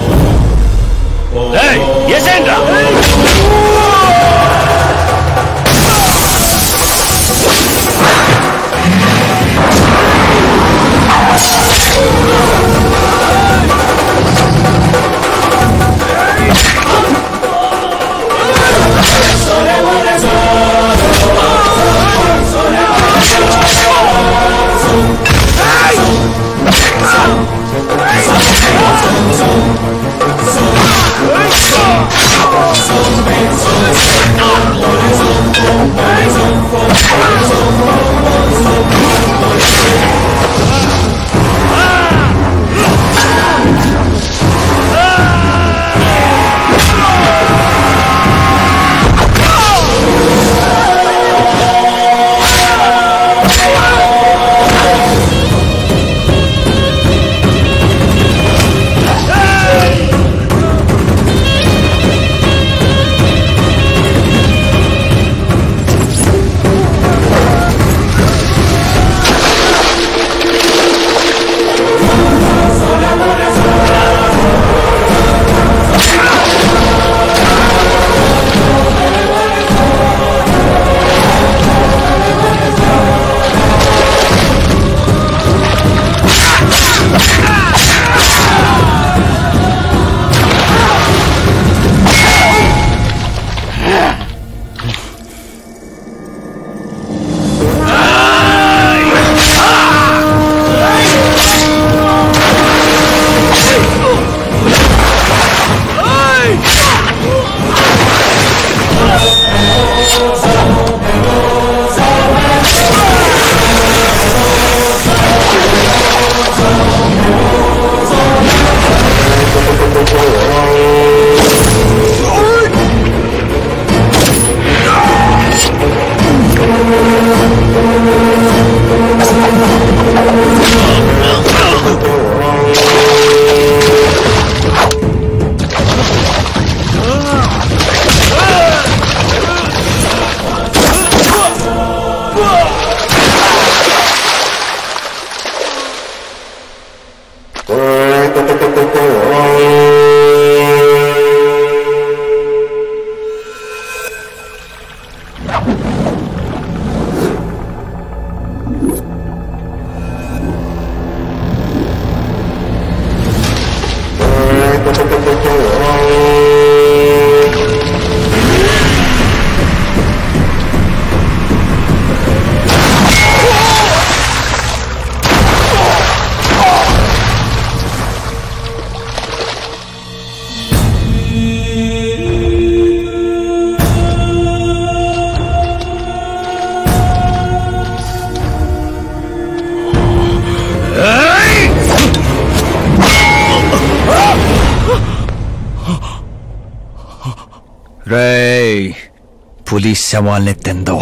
రేయ్ पुलिस శవాల్ని తిందో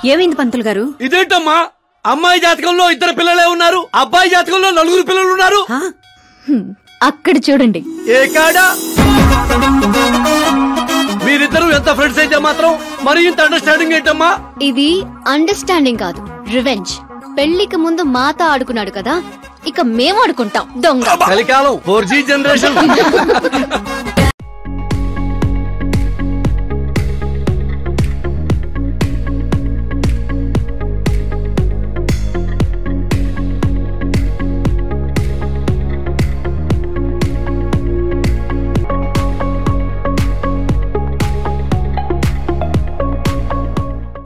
ఏమైంది పంతులు గారు? ఇదేంటమ్మా, అమ్మాయి జాతకంలో 2 పిల్లలే ఉన్నారు, అబ్బాయి జాతకంలో 4 పిల్లలు ఉన్నారు. అక్కడ చూడండి. ఏ కాడా? మీరిద్దరూ ఎంత ఫ్రెండ్స్ అయితే మాత్రం మరి ఇంత అండర్స్టాండింగ్ ఏంటమ్మా? ఇది అండర్స్టాండింగ్ కాదు, రివెంజ్. పెళ్లికి ముందు మాత ఆడుకున్నాడు కదా, ఇక మేము ఆడుకుంటాం దొంగ. కలికాలం 4G జనరేషన్.